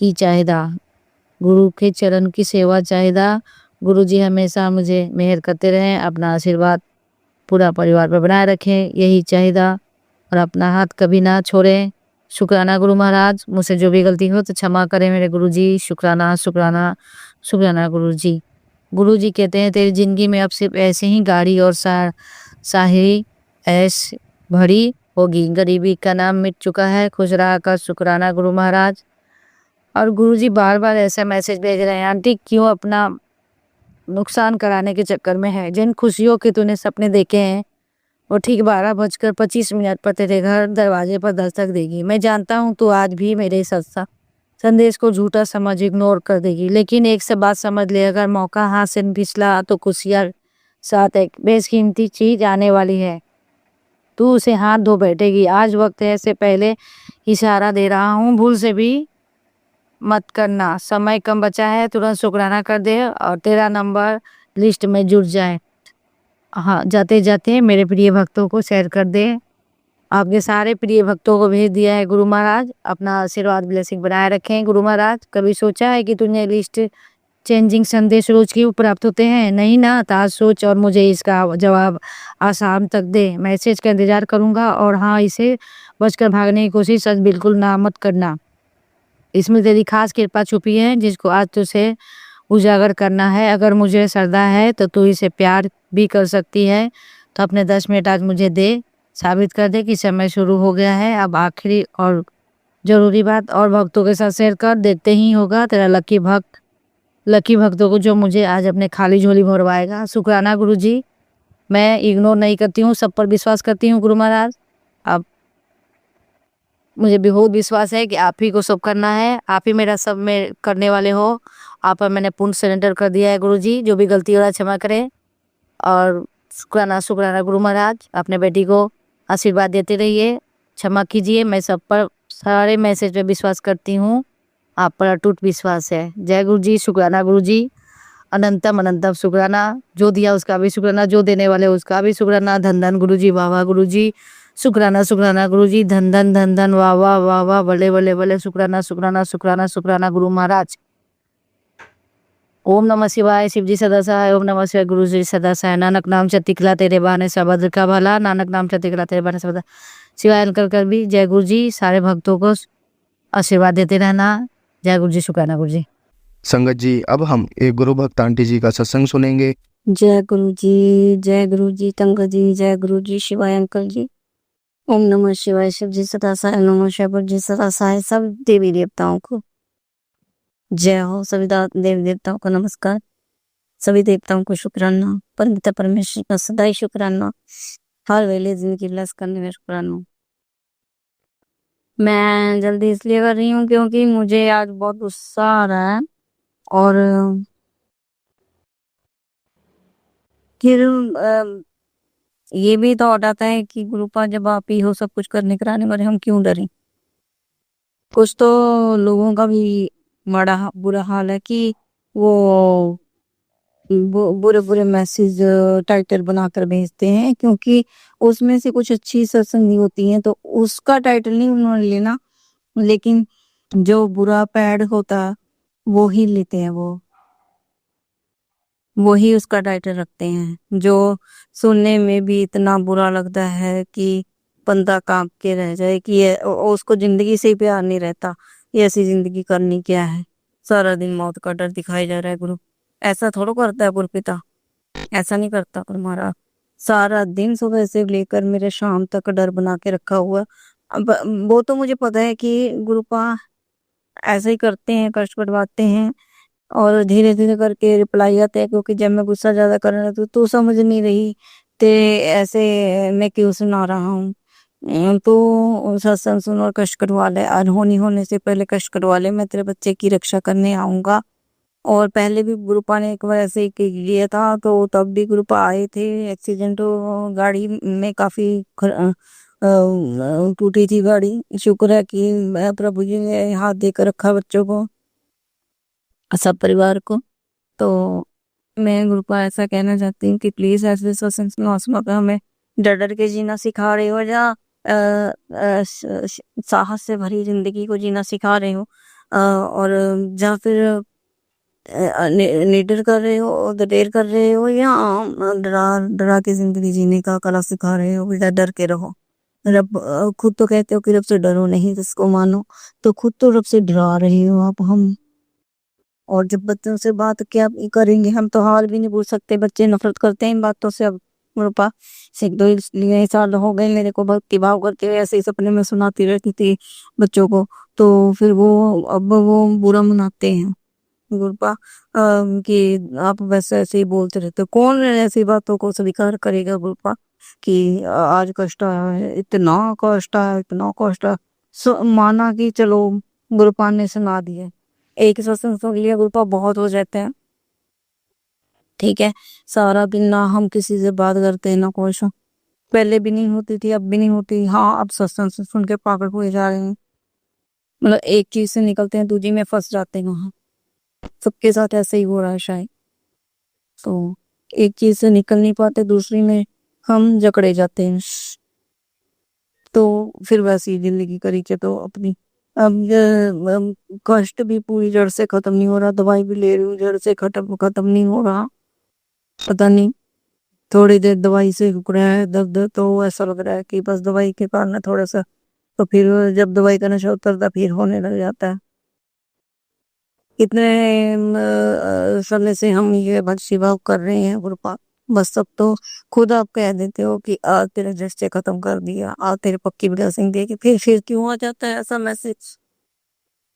की चाहिदा, गुरु के चरण की सेवा चाहिदा। गुरु जी हमेशा मुझे मेहर करते रहें, अपना आशीर्वाद पूरा परिवार पर बनाए रखें, यही चाहिदा। और अपना हाथ कभी ना छोड़ें। शुक्राना गुरु महाराज, मुझसे जो भी गलती हो तो क्षमा करें मेरे गुरु जी। शुक्राना शुक्राना शुक्राना गुरु जी। गुरु जी कहते हैं तेरी जिंदगी में अब सिर्फ ऐसे ही गाड़ी और साहिरी ऐश भरी होगी। गरीबी का नाम मिट चुका है, खुश रहा कर। शुक्राना गुरु महाराज। और गुरु जी बार बार ऐसा मैसेज भेज रहे हैं, आंटी क्यों अपना नुकसान कराने के चक्कर में है। जिन खुशियों के तूने सपने देखे हैं वो ठीक 12:25 पर तेरे घर दरवाजे पर दस्तक देगी। मैं जानता हूँ तू आज भी मेरे संदेश को झूठा समझ इग्नोर कर देगी, लेकिन एक से बात समझ ले, अगर मौका हाथ से फिसला तो खुशियाँ साथ एक बेशकीमती चीज आने वाली है, तू उसे हाथ धो बैठेगी। आज वक्त है, से पहले इशारा दे रहा हूँ, भूल से भी मत करना। समय कम बचा है, तुरंत शुक्राना कर दे और तेरा नंबर लिस्ट में जुड़ जाए। हाँ, जाते जाते मेरे प्रिय भक्तों को शेयर कर दे। आपके सारे प्रिय भक्तों को भेज दिया है गुरु महाराज। अपना आशीर्वाद ब्लेसिंग बनाए रखें गुरु महाराज। कभी सोचा है कि तुझे लिस्ट चेंजिंग संदेश रोज क्यों प्राप्त होते हैं? नहीं ना, तो आज सोच और मुझे इसका जवाब आज शाम तक दे। मैसेज का इंतजार करूंगा। और हाँ, इसे बचकर भागने की कोशिश आज बिल्कुल ना मत करना। इसमें तेरी खास कृपा छुपी है जिसको आज तुझे उजागर करना है। अगर मुझे श्रद्धा है तो तू इसे प्यार भी कर सकती है। तो अपने 10 मिनट आज मुझे दे, साबित कर दे कि समय शुरू हो गया है। अब आखिरी और जरूरी बात और भक्तों के साथ शेयर कर, देखते ही होगा तेरा लकी भक्तों को जो मुझे आज अपने खाली झोली भरवाएगा। शुक्राना गुरु जी। मैं इग्नोर नहीं करती हूँ, सब पर विश्वास करती हूँ गुरु महाराज। अब मुझे बहुत विश्वास है कि आप ही को सब करना है, आप ही मेरा सब में करने वाले हो। आप पर मैंने पूर्ण सरेंडर कर दिया है गुरु जी। जो भी गलती हो रहा है क्षमा करें। और शुक्राना शुक्राना गुरु महाराज। अपने बेटी को आशीर्वाद देते रहिए, क्षमा कीजिए। मैं सब पर सारे मैसेज पे विश्वास करती हूँ, आप पर अटूट विश्वास है। जय गुरु जी। शुक्राना गुरु जी। अनंतम अनंतम शुक्राना। जो दिया उसका भी शुक्राना, जो देने वाले उसका भी शुक्राना। धन धन गुरु जी, वाह वाह गुरु जी। शुक्राना शुक्राना गुरु जी। धन धन धन धन, वाह वाह वाह वाह, बले बले बले। शुक्राना शुक्राना शुक्राना शुक्राना गुरु महाराज। ओम नमः शिवाय, शिव जी सदा सहाय। ओम नमः शिवाय, गुरु जी सदा सहाय। नानक नाम चतिकला तेरे बहाने सबद्र का भला। नानक नाम चतिकला तेरे बहाने सबद्र शिवाय कर भी। जय गुरु जी। सारे भक्तों को आशीर्वाद देते रहना। जय गुरु जी। शुक्राना गुरु जी। संगत जी, अब हम एक गुरु भक्त आंटी जी का सत्संग सुनेंगे। जय गुरु जी, जय गुरु जी। तंग जी, जय गुरु जी। शिवाय अंकल जी। ओम नमः शिवाय, शिव जी सदा सहाय। ओम नमः शिवाय, गुरु जी सदा सहाय। सब देवी देवताओं को जय हो। सभी देवी देवताओं को नमस्कार। सभी देवताओं को शुक्राना। परमपिता परमेश्वर का सदा ही शुक्राना। हर वेले जिंदगी लस करने में शुक्राना। मैं जल्दी इसलिए कर रही हूँ क्योंकि मुझे आज बहुत गुस्सा आ रहा है। और फिर ये भी थॉट आता है कि गुरुपा जब आप ही हो सब कुछ करने कराने वाले, हम क्यों डरें। कुछ तो लोगों का भी बड़ा बुरा हाल है कि वो बुरे बुरे मैसेज टाइटल बनाकर भेजते हैं, क्योंकि उसमें से कुछ अच्छी सत्संगी होती हैं तो उसका टाइटल नहीं उन्होंने लेना, लेकिन जो बुरा पैड होता वो ही लेते हैं। वो ही उसका टाइटल रखते हैं, जो सुनने में भी इतना बुरा लगता है कि बंदा कांप के रह जाए कि ये उसको जिंदगी से ही प्यार नहीं रहता। ये ऐसी जिंदगी करनी क्या है। सारा दिन मौत का डर दिखाई जा रहा है गुरु। ऐसा थोड़ा करता है गुरुपिता, ऐसा नहीं करता तुम्हारा। सारा दिन सुबह से लेकर मेरे शाम तक डर बना के रखा हुआ। अब वो तो मुझे पता है कि गुरुपा ऐसे ही करते हैं, कष्ट कटवाते हैं और धीरे धीरे करके रिप्लाई आते हैं। क्योंकि जब मैं गुस्सा ज्यादा कर रहा तो तू समझ नहीं रही ते ऐसे मैं क्यों सुना रहा हूँ। तो सत्संग सुन और कष्ट कटवा ले। अनहोनी होने से पहले कष्ट कटवा ले, मैं तेरे बच्चे की रक्षा करने आऊंगा। और पहले भी गुरुपा ने एक बार ऐसे ही किया था, तो तब भी गुरुपा आए थे। एक्सीडेंट गाड़ी में काफी टूटी थी गाड़ी। शुक्र है कि प्रभु जी ने हाथ देकर रखा बच्चों को, सब परिवार को। तो मैं गुरुपा ऐसा कहना चाहती हूँ कि प्लीज ऐसे सत्संग पे हमें डर डर के जीना सिखा रहे हो या साहस से भरी जिंदगी को जीना सिखा रहे हो, और या फिर निडर कर रहे हो और दलेर कर रहे हो, या डरा डरा के जिंदगी जीने का कला सिखा रहे हो, बेटा डर के रहो। रब खुद तो कहते हो कि रब से डरो नहीं, जिसको मानो, तो खुद तो रब से डरा रहे हो आप हम। और जब बच्चों से बात क्या करेंगे, हम तो हाल भी नहीं पूछ सकते, बच्चे नफरत करते हैं इन बातों से। अब रूपा सीख दो, इसलिए साल हो गए मेरे को भक्ति भाव करते हुए, ऐसे ही सपने में सुनाती रहती थी बच्चों को, तो फिर वो अब वो बुरा मनाते हैं रूपा, कि आप वैसे ऐसे ही बोलते रहते हो। कौन ऐसी बातों को स्वीकार करेगा रूपा कि आज कष्ट आया है, इतना कष्ट आया, इतना कष्ट आया। माना कि चलो गुरुपा ने सुना दिए, एक सत्संग सुन लिया गुरुपा, बहुत हो जाते हैं, ठीक है। सारा दिन ना हम किसी से बात करते हैं ना कुछ, पहले भी नहीं होती थी, अब भी नहीं होती। हाँ, अब सत्संग सुन के पागल हुए जा रहे हैं, मतलब एक चीज से निकलते हैं दूसरी में फंस जाते हैं। वहां सबके साथ ऐसे ही हो रहा है शायद, तो एक चीज से निकल नहीं पाते, दूसरी में हम जकड़े जाते हैं, तो फिर वैसी जिंदगी करी तो अपनी। अब कष्ट भी पूरी जड़ से खत्म नहीं हो रहा, दवाई भी ले रही हूँ, जड़ से खत्म नहीं हो रहा, पता नहीं। थोड़ी देर दवाई से रुक रहा है दर्द, तो ऐसा लग रहा है कि बस दवाई के कारण है थोड़ा सा, तो फिर जब दवाई का नशा उतरता फिर होने लग जाता है। इतने समय से हम ये भक्ति भाव कर रहे हैं गुरुपा, बस सब तो खुद आप कह देते हो कि आ तेरे रिश्ते खत्म कर दिया, आ तेरे पक्की ब्लेसिंग दे के, फिर क्यों आ जाता है ऐसा मैसेज?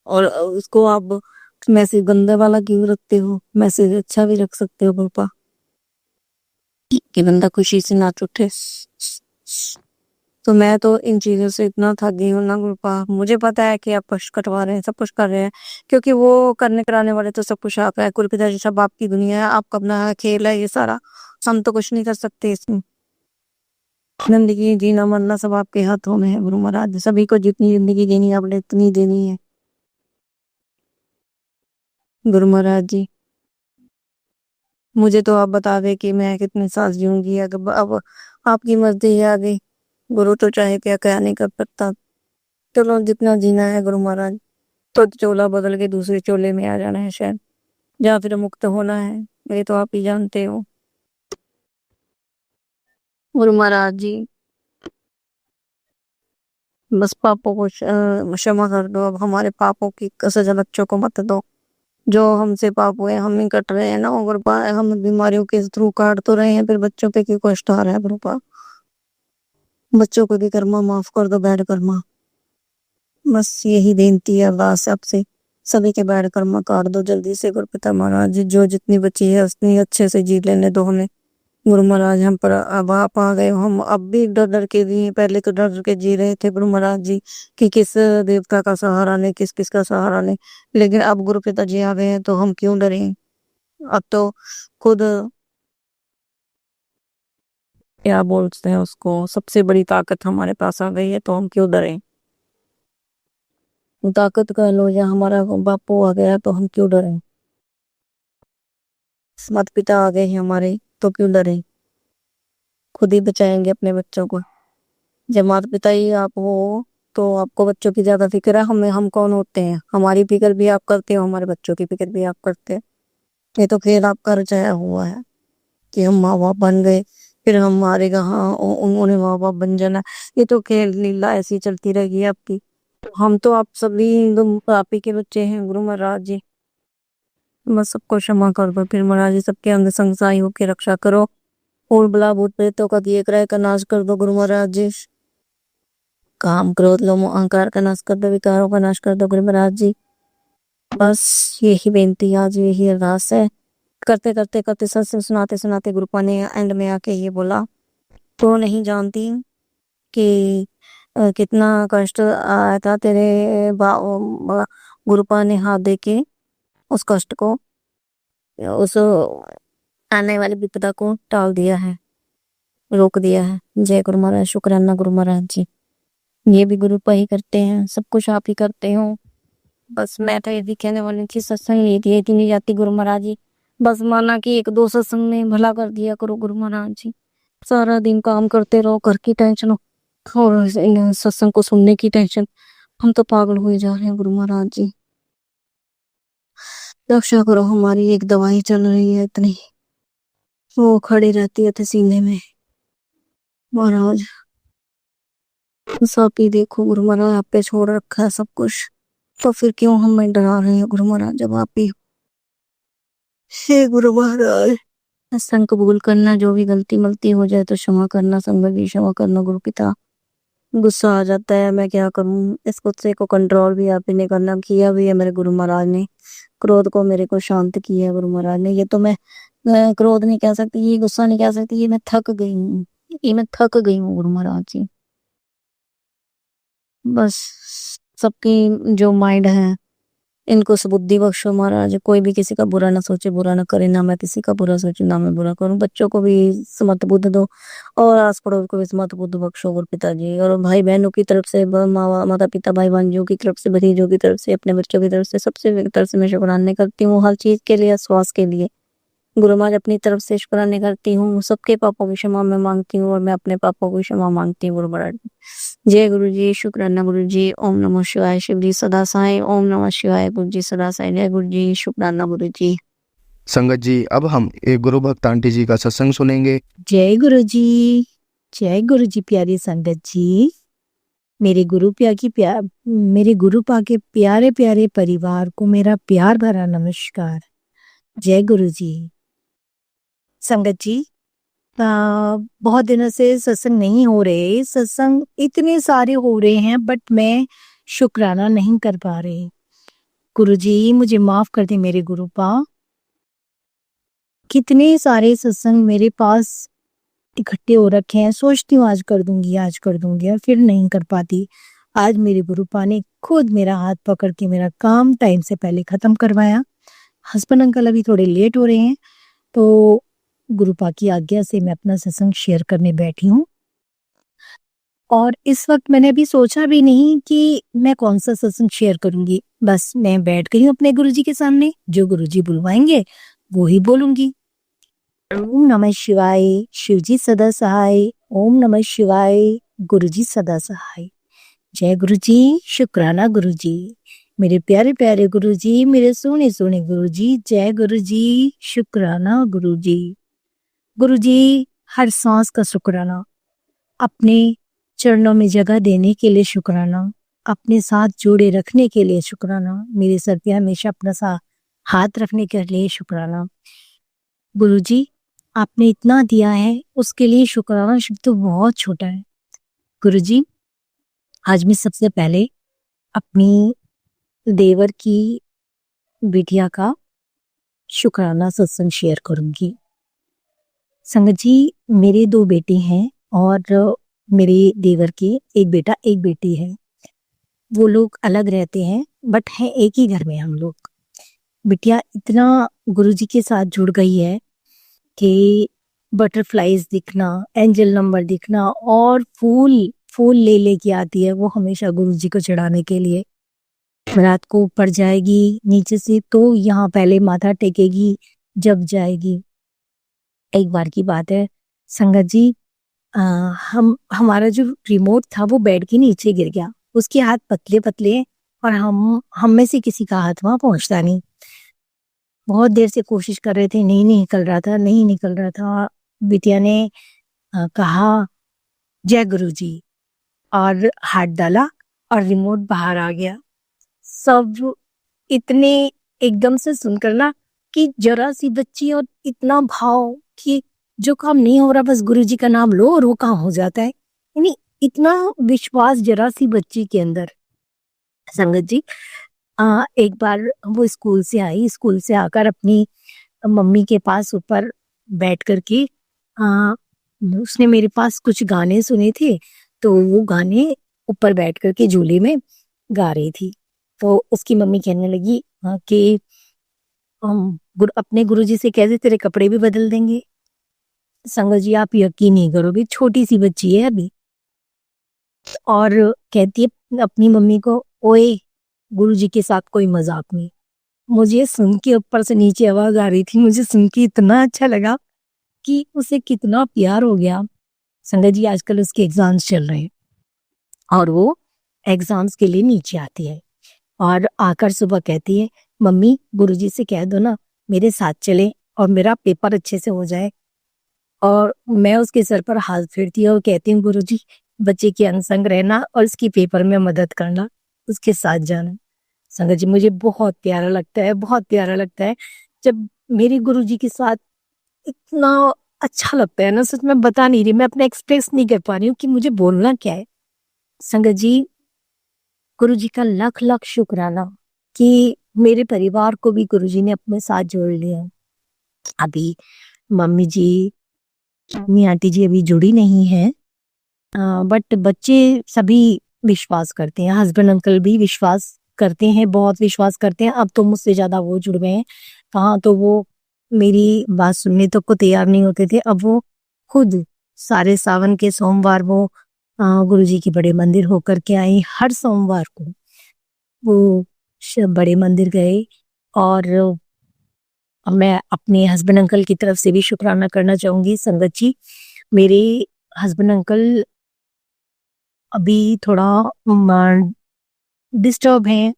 और उसको आप मैसेज गंदे वाला क्यों रखते हो? मैसेज अच्छा भी रख सकते हो गुरुपा, कि बंदा खुशी से नाच उठे। तो मैं तो इन चीजों से इतना थक गई हूँ ना गुरुपा, मुझे पता है कि आप कष्ट कटवा रहे हैं, सब कुछ कर रहे हैं, क्योंकि वो करने कराने वाले तो सब कुछ आप है, कुल पिताजी सब आपकी दुनिया है, आपका अपना खेल है ये सारा, हम तो कुछ नहीं कर सकते इसमें। जिंदगी जीना मरना सब आपके हाथों में है गुरु महाराज, सभी को जितनी जिंदगी देनी है आपने इतनी देनी है गुरु महाराज जी। मुझे तो आप बता दे कि मैं कितने साल जीऊंगी, अब आपकी मर्जी है आगे, गुरु तो चाहे क्या क्या नहीं कर सकता। चलो जितना जीना है गुरु महाराज, तो चोला बदल के दूसरे चोले में आ जाना है शायद, या फिर मुक्त होना है, ये तो आप ही जानते हो गुरु महाराज जी। बस पापों को क्षमा कर दो, अब हमारे पापों की सजा बच्चों को मत दो, जो हमसे पाप हुए हम ही कट रहे हैं ना, और हम बीमारियों के थ्रू काट तो रहे हैं, फिर बच्चों पे क्यों कष्ट आ रहा है गुरुपा? बच्चों को भी कर्मा माफ कर दो, बैड कर्मा, बस यही बेनती है अरदास है आपसे, सभी के बैड कर्मा काट दो जल्दी से गुरुपिता महाराज जी, जो जितनी बची है उतनी अच्छे से जी लेने दो हमें गुरु महाराज। हम पर अब आप आ गए हो, हम अब भी डर डर के जी, पहले तो डर डर के जी रहे थे गुरु महाराज जी, कि किस देवता का सहारा लें, किस किस का सहारा लें, लेकिन अब गुरु पिता जी आ गए हैं तो हम क्यों डरें? अब तो खुद क्या बोलते हैं उसको, सबसे बड़ी ताकत हमारे पास आ गई है, तो हम क्यों डरें? ताकत कह लो या हमारा बापू आ गया तो हम क्यों डरें? माता पिता आ गए हैं हमारे तो क्यों डरें? खुद ही बचाएंगे अपने बच्चों को। जब माता पिता ही आप हो तो आपको बच्चों की ज्यादा फिक्र है, हमें हम कौन होते हैं? हमारी फिक्र भी आप करते हो, हमारे बच्चों की फिक्र भी आप करते हैं। ये तो खेल आपका रचाया हुआ है कि हम माँ बाप बन गए, फिर हम हमारे हाँ उन्होंने माँ बाप बन जाना, ये तो खेल लीला ऐसी चलती रहेगी आपकी। हम तो आप सभी आप ही के बच्चे हैं गुरु महाराज जी, बस सबको क्षमा कर दो फिर महाराज जी, सबके अंग संगसाई होके रक्षा करो, और बला भूत प्रेतों का दिए क्रय का नाश कर दो गुरु महाराज जी, काम क्रोध लोभ मोह अहंकार का नाश कर दो, विकारों का नाश कर दो गुरु महाराज जी। बस यही बेनती आज, यही अरदास है, करते करते करते सत्संग सुनाते सुनाते गुरुपा ने एंड में आके ये बोला, तो नहीं जानती कि कितना कष्ट आया था तेरे गुरुपा ने हाथ दे के उस कष्ट को, उस आने वाली विपदा को टाल दिया है, रोक दिया है। जय गुरु महाराज, शुक्राना गुरु महाराज जी। ये भी गुरुपा ही करते हैं, सब कुछ आप ही करते हो, बस मैं तो यही कहने वाली थी, सत्संग ये थी नहीं जाती गुरु महाराज जी, बस माना कि एक दो सत्संग में भला कर दिया करो गुरु महाराज जी, सारा दिन काम करते रहो, घर की टेंशन और इन सत्संग को सुनने की टेंशन। हम तो पागल हुए जा रहे हैं गुरु महाराज जी। रक्षा करो हमारी। एक दवाई चल रही है इतनी, वो खड़ी रहती है सीने में। महाराज सब ही देखो गुरु महाराज, आप पे छोड़ रखा है सब कुछ, तो फिर क्यों हमें डरा रहे हैं गुरु महाराज, जब आप ही। हे गुरु महाराज, सत्संग कबूल करना, जो भी गलती मलती हो जाए तो क्षमा करना, संगत भी क्षमा करना गुरु पिता। गुस्सा आ जाता है, मैं क्या करूं, इस गुस्से को कंट्रोल भी आप ही ने करना, किया भी है मेरे गुरु महाराज ने। क्रोध को मेरे को शांत किया है गुरु महाराज ने। ये तो मैं क्रोध नहीं कह सकती, ये गुस्सा नहीं कह सकती, ये मैं थक गई हूँ, ये मैं थक गई हूँ गुरु महाराज जी। बस सबकी जो माइंड है इनको सुबुद्धि बख्शो महाराज। कोई भी किसी का बुरा ना सोचे, बुरा ना करे, ना मैं किसी का बुरा सोचूं, ना मैं बुरा करूं। बच्चों को भी समत बुद्ध दो और आस पड़ोस को भी समत बुद्ध बख्शो गुरु पिताजी। और भाई बहनों की तरफ से, माता पिता भाई भांजियों की तरफ से, भतीजों की तरफ से, अपने बच्चों की तरफ से, सबसे तरफ से मैं शुक्राने करती हूँ हर चीज के लिए, स्वास्थ्य के लिए। गुरु महाराज अपनी तरफ से शुक्राने करती हूँ, सबके पापों की क्षमा मैं मांगती हूँ और मैं अपने पापों की क्षमा मांगती हूँ गुरु महाराज। जय गुरु जी, शुक्राना गुरु जी। ओम नमः शिवाय, शिव जी सदा साई। ओम नमः शिवाय, गुरु जी सदा साई। जय गुरु जी, शुक्राना गुरु जी। संगत जी, अब हम एक गुरु भक्त आंटी जी का सत्संग सुनेंगे। जय गुरु जी, जय गुरु जी। प्यारी संगत जी, मेरे गुरु पा के प्यारे प्यारे परिवार को मेरा प्यार भरा नमस्कार। जय गुरु जी। संगत जी, बहुत दिनों से सत्संग नहीं हो रहे, सत्संग इतने सारे हो रहे हैं बट मैं शुक्राना नहीं कर पा रही। गुरु जी मुझे माफ कर दे मेरे गुरु पा। कितने सारे सत्संग मेरे पास इकट्ठे हो रखे हैं, सोचती हूँ आज कर दूंगी और फिर नहीं कर पाती। आज मेरे गुरु पा ने खुद मेरा हाथ पकड़ के मेरा काम टाइम से पहले खत्म करवाया। हस्बैंड अंकल अभी थोड़े लेट हो रहे हैं, तो गुरुपा की आज्ञा से मैं अपना सत्संग शेयर करने बैठी हूँ। और इस वक्त मैंने अभी सोचा भी नहीं कि मैं कौन सा सत्संग शेयर करूंगी, बस मैं बैठ गई हूँ अपने गुरुजी के सामने, जो गुरुजी बुलवाएंगे वो ही बोलूंगी। ओम नमः शिवाय, शिवजी सदा सहाय। ओम नमः शिवाय, गुरुजी सदा सहाय। जय गुरुजी, शुक्राना गुरुजी। मेरे प्यारे प्यारे गुरुजी, मेरे सोने सोने गुरुजी। जय गुरुजी, शुक्राना गुरुजी। गुरुजी, हर सांस का शुक्राना, अपने चरणों में जगह देने के लिए शुक्राना, अपने साथ जोड़े रखने के लिए शुक्राना, मेरे सर पे हमेशा अपना सा हाथ रखने के लिए शुक्राना। गुरुजी, आपने इतना दिया है उसके लिए शुक्राना शब्द तो बहुत छोटा है। गुरुजी, आज मैं सबसे पहले अपनी देवर की बिटिया का शुक्राना सत्संग शेयर करूंगी। संगत जी, मेरे 2 बेटे हैं और मेरे देवर के एक बेटा एक बेटी है। वो लोग अलग रहते हैं बट हैं एक ही घर में हम लोग। बिटिया इतना गुरुजी के साथ जुड़ गई है कि बटरफ्लाईज दिखना, एंजल नंबर दिखना और फूल ले लेके आती है वो हमेशा गुरुजी को चढ़ाने के लिए। रात को ऊपर जाएगी नीचे से तो यहाँ पहले माथा टेकेगी जब जाएगी। एक बार की बात है संगत जी, हमारा जो रिमोट था वो बेड के नीचे गिर गया। उसके हाथ पतले पतले हैं और हम में से किसी का हाथ वहां पहुंचता नहीं। बहुत देर से कोशिश कर रहे थे, नहीं निकल रहा था। बिटिया ने कहा जय गुरुजी और हाथ डाला और रिमोट बाहर आ गया। सब इतने एकदम से सुनकर ना कि जरा सी बच्ची और इतना भाव कि जो काम नहीं हो रहा बस गुरुजी का नाम लो और वो काम हो जाता है, यानी इतना विश्वास जरा सी बच्ची के अंदर। संगत जी, एक बार वो स्कूल से आई, स्कूल से आकर अपनी मम्मी के पास ऊपर बैठ करके उसने मेरे पास कुछ गाने सुने थे, तो वो गाने ऊपर बैठ करके झूले में गा रही थी। तो उसकी मम्मी कहने लगी कि अपने गुरुजी से कह दे तेरे कपड़े भी बदल देंगे। संगत जी, आप यकीन नहीं करोगे, छोटी सी बच्ची है अभी, और कहती है अपनी मम्मी को, ओए गुरुजी के साथ कोई मजाक नहीं। मुझे सुन के ऊपर से नीचे आवाज आ रही थी, मुझे सुन के इतना अच्छा लगा कि उसे कितना प्यार हो गया संगत जी आजकल उसके एग्जाम्स चल रहे हैं और वो एग्जाम्स के लिए नीचे आती है और आकर सुबह कहती है, मम्मी गुरुजी से कह दो ना मेरे साथ चले और मेरा पेपर अच्छे से हो जाए। और मैं उसके सर पर हाथ फेरती हूँ और कहती हूँ, गुरुजी बच्चे की अनसंग रहना और उसकी पेपर में मदद करना, उसके साथ जाना। संगत जी मुझे बहुत प्यारा लगता है, बहुत प्यारा लगता है जब मेरे गुरुजी के साथ इतना अच्छा लगता है ना, सच में बता नहीं रही, मैं अपने एक्सप्रेस नहीं कर पा रही हूँ कि मुझे बोलना क्या है। संगत जी गुरुजी का लख लख शुक्राना कि मेरे परिवार को भी गुरुजी ने अपने साथ जोड़ लिया। अभी मम्मी जी, मम्मी आंटी जी अभी जुड़ी नहीं है, बट बच्चे सभी विश्वास करते हैं, हस्बैंड अंकल भी विश्वास करते हैं, बहुत विश्वास करते हैं। अब तो मुझसे ज्यादा वो जुड़ गए हैं, कहाँ तो वो मेरी बात सुनने तक को तैयार नहीं होते थे, अब वो खुद सारे सावन के सोमवार वो गुरुजी के बड़े मंदिर होकर के आई। हर सोमवार को वो बड़े मंदिर गए और मैं अपने हस्बैंड अंकल की तरफ से भी शुक्राना करना चाहूंगी। संगत जी मेरे हस्बैंड अंकल अभी थोड़ा डिस्टर्ब हैं,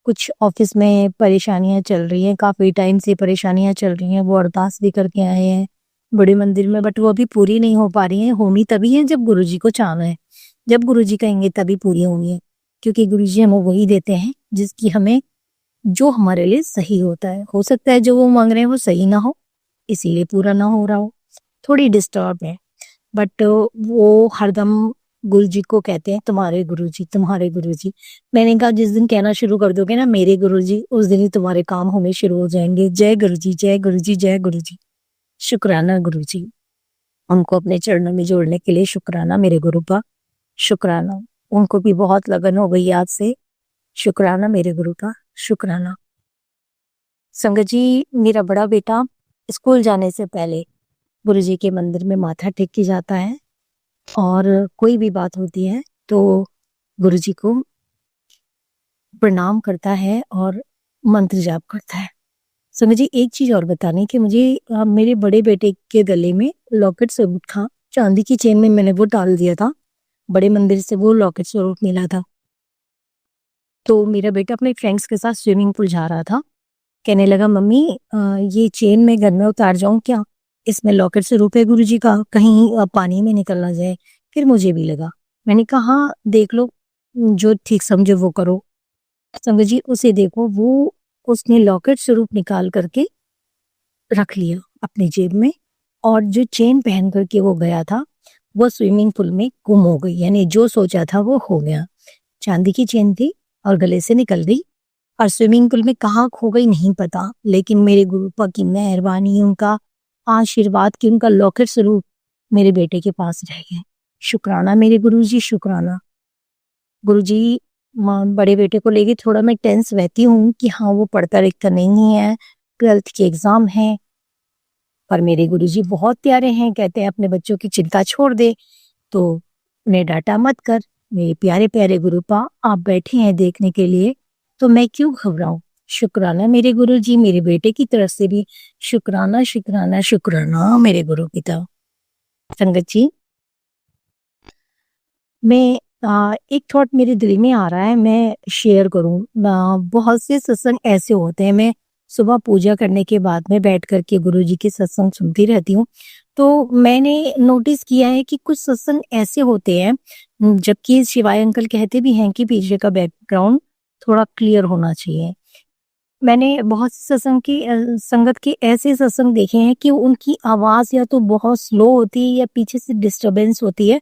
कुछ ऑफिस में परेशानियां चल रही हैं, काफी टाइम से परेशानियां चल रही हैं। वो अरदास भी करके आए हैं बड़े मंदिर में, बट वो अभी पूरी नहीं हो पा रही हैं। होनी तभी है जब गुरुजी को चाहना है, जब गुरुजी कहेंगे तभी पूरी होनी है, क्योंकि गुरुजी हमें वही देते हैं जिसकी हमें, जो हमारे लिए सही होता है। हो सकता है जो वो मांग रहे हैं वो सही ना हो, इसीलिए पूरा ना हो रहा हो, थोड़ी डिस्टर्ब है। बट वो हरदम गुरुजी को कहते हैं तुम्हारे गुरुजी, तुम्हारे गुरुजी। मैंने कहा जिस दिन कहना शुरू कर दोगे ना मेरे गुरुजी, उस दिन ही तुम्हारे काम होने शुरू हो जाएंगे। जय गुरुजी, जय गुरुजी, जय गुरुजी। शुक्राना गुरुजी, उनको अपने चरणों में जोड़ने के लिए शुक्राना मेरे गुरु का, शुक्राना। उनको भी बहुत लगन हो गई आज से, शुक्राना मेरे गुरु का, शुक्राना। संगत जी मेरा बड़ा बेटा स्कूल जाने से पहले गुरुजी के मंदिर में माथा टेक के जाता है और कोई भी बात होती है तो गुरुजी को प्रणाम करता है और मंत्र जाप करता है। संगत जी एक चीज और बतानी कि मुझे मेरे बड़े बेटे के गले में लॉकेट स्वरूप था, चांदी की चेन में मैंने वो डाल दिया था, बड़े मंदिर से वो लॉकेट स्वरूप मिला था। तो मेरा बेटा अपने फ्रेंड्स के साथ स्विमिंग पूल जा रहा था, कहने लगा मम्मी ये चेन मैं घर में उतार जाऊं क्या, इसमें लॉकेट स्वरूप है गुरुजी का, कहीं पानी में निकल ना जाए। फिर मुझे भी लगा, मैंने कहा हाँ देख लो, जो ठीक समझो वो करो। संगत जी उसे देखो, वो उसने लॉकेट स्वरूप निकाल करके रख लिया अपनी जेब में, और जो चेन पहन करके वो गया था वो स्विमिंग पूल में गुम हो गई, यानी जो सोचा था वो हो गया। चांदी की चेन थी और गले से निकल गई और स्विमिंग पूल में कहाँ खो गई नहीं पता, लेकिन मेरे गुरुपा की मेहरबानी, उनका आशीर्वाद की, उनका लॉकेट स्वरूप मेरे बेटे के पास रह गया। शुक्राना मेरे गुरुजी, शुक्राना। गुरुजी बड़े बेटे को लेके थोड़ा मैं टेंस रहती हूँ कि हाँ वो पढ़ता लिखता नहीं है, 12th के एग्जाम है, पर मेरे गुरुजी बहुत प्यारे हैं, कहते हैं अपने बच्चों की चिंता छोड़ दे, तो उन्हें डांटा मत कर। मेरे प्यारे प्यारे गुरुपा आप बैठे हैं देखने के लिए, तो मैं क्यों घबराऊं। शुक्राना मेरे गुरुजी, मेरे बेटे की तरफ से भी शुक्राना, शुक्राना, शुक्राना मेरे गुरु पिता। संगत जी मैं एक थॉट मेरे दिल में आ रहा है, मैं शेयर करूं। बहुत से सत्संग ऐसे होते हैं, मैं सुबह पूजा करने के बाद में बैठ करके गुरुजी के सत्संग सुनती रहती हूँ, तो मैंने नोटिस किया है कि कुछ सत्संग ऐसे होते हैं, जबकि शिवाय अंकल कहते भी हैं कि पीछे का बैकग्राउंड थोड़ा क्लियर होना चाहिए। मैंने बहुत से सत्संग की संगत के ऐसे सत्संग देखे हैं कि उनकी आवाज या तो बहुत स्लो होती है या पीछे से डिस्टरबेंस होती है।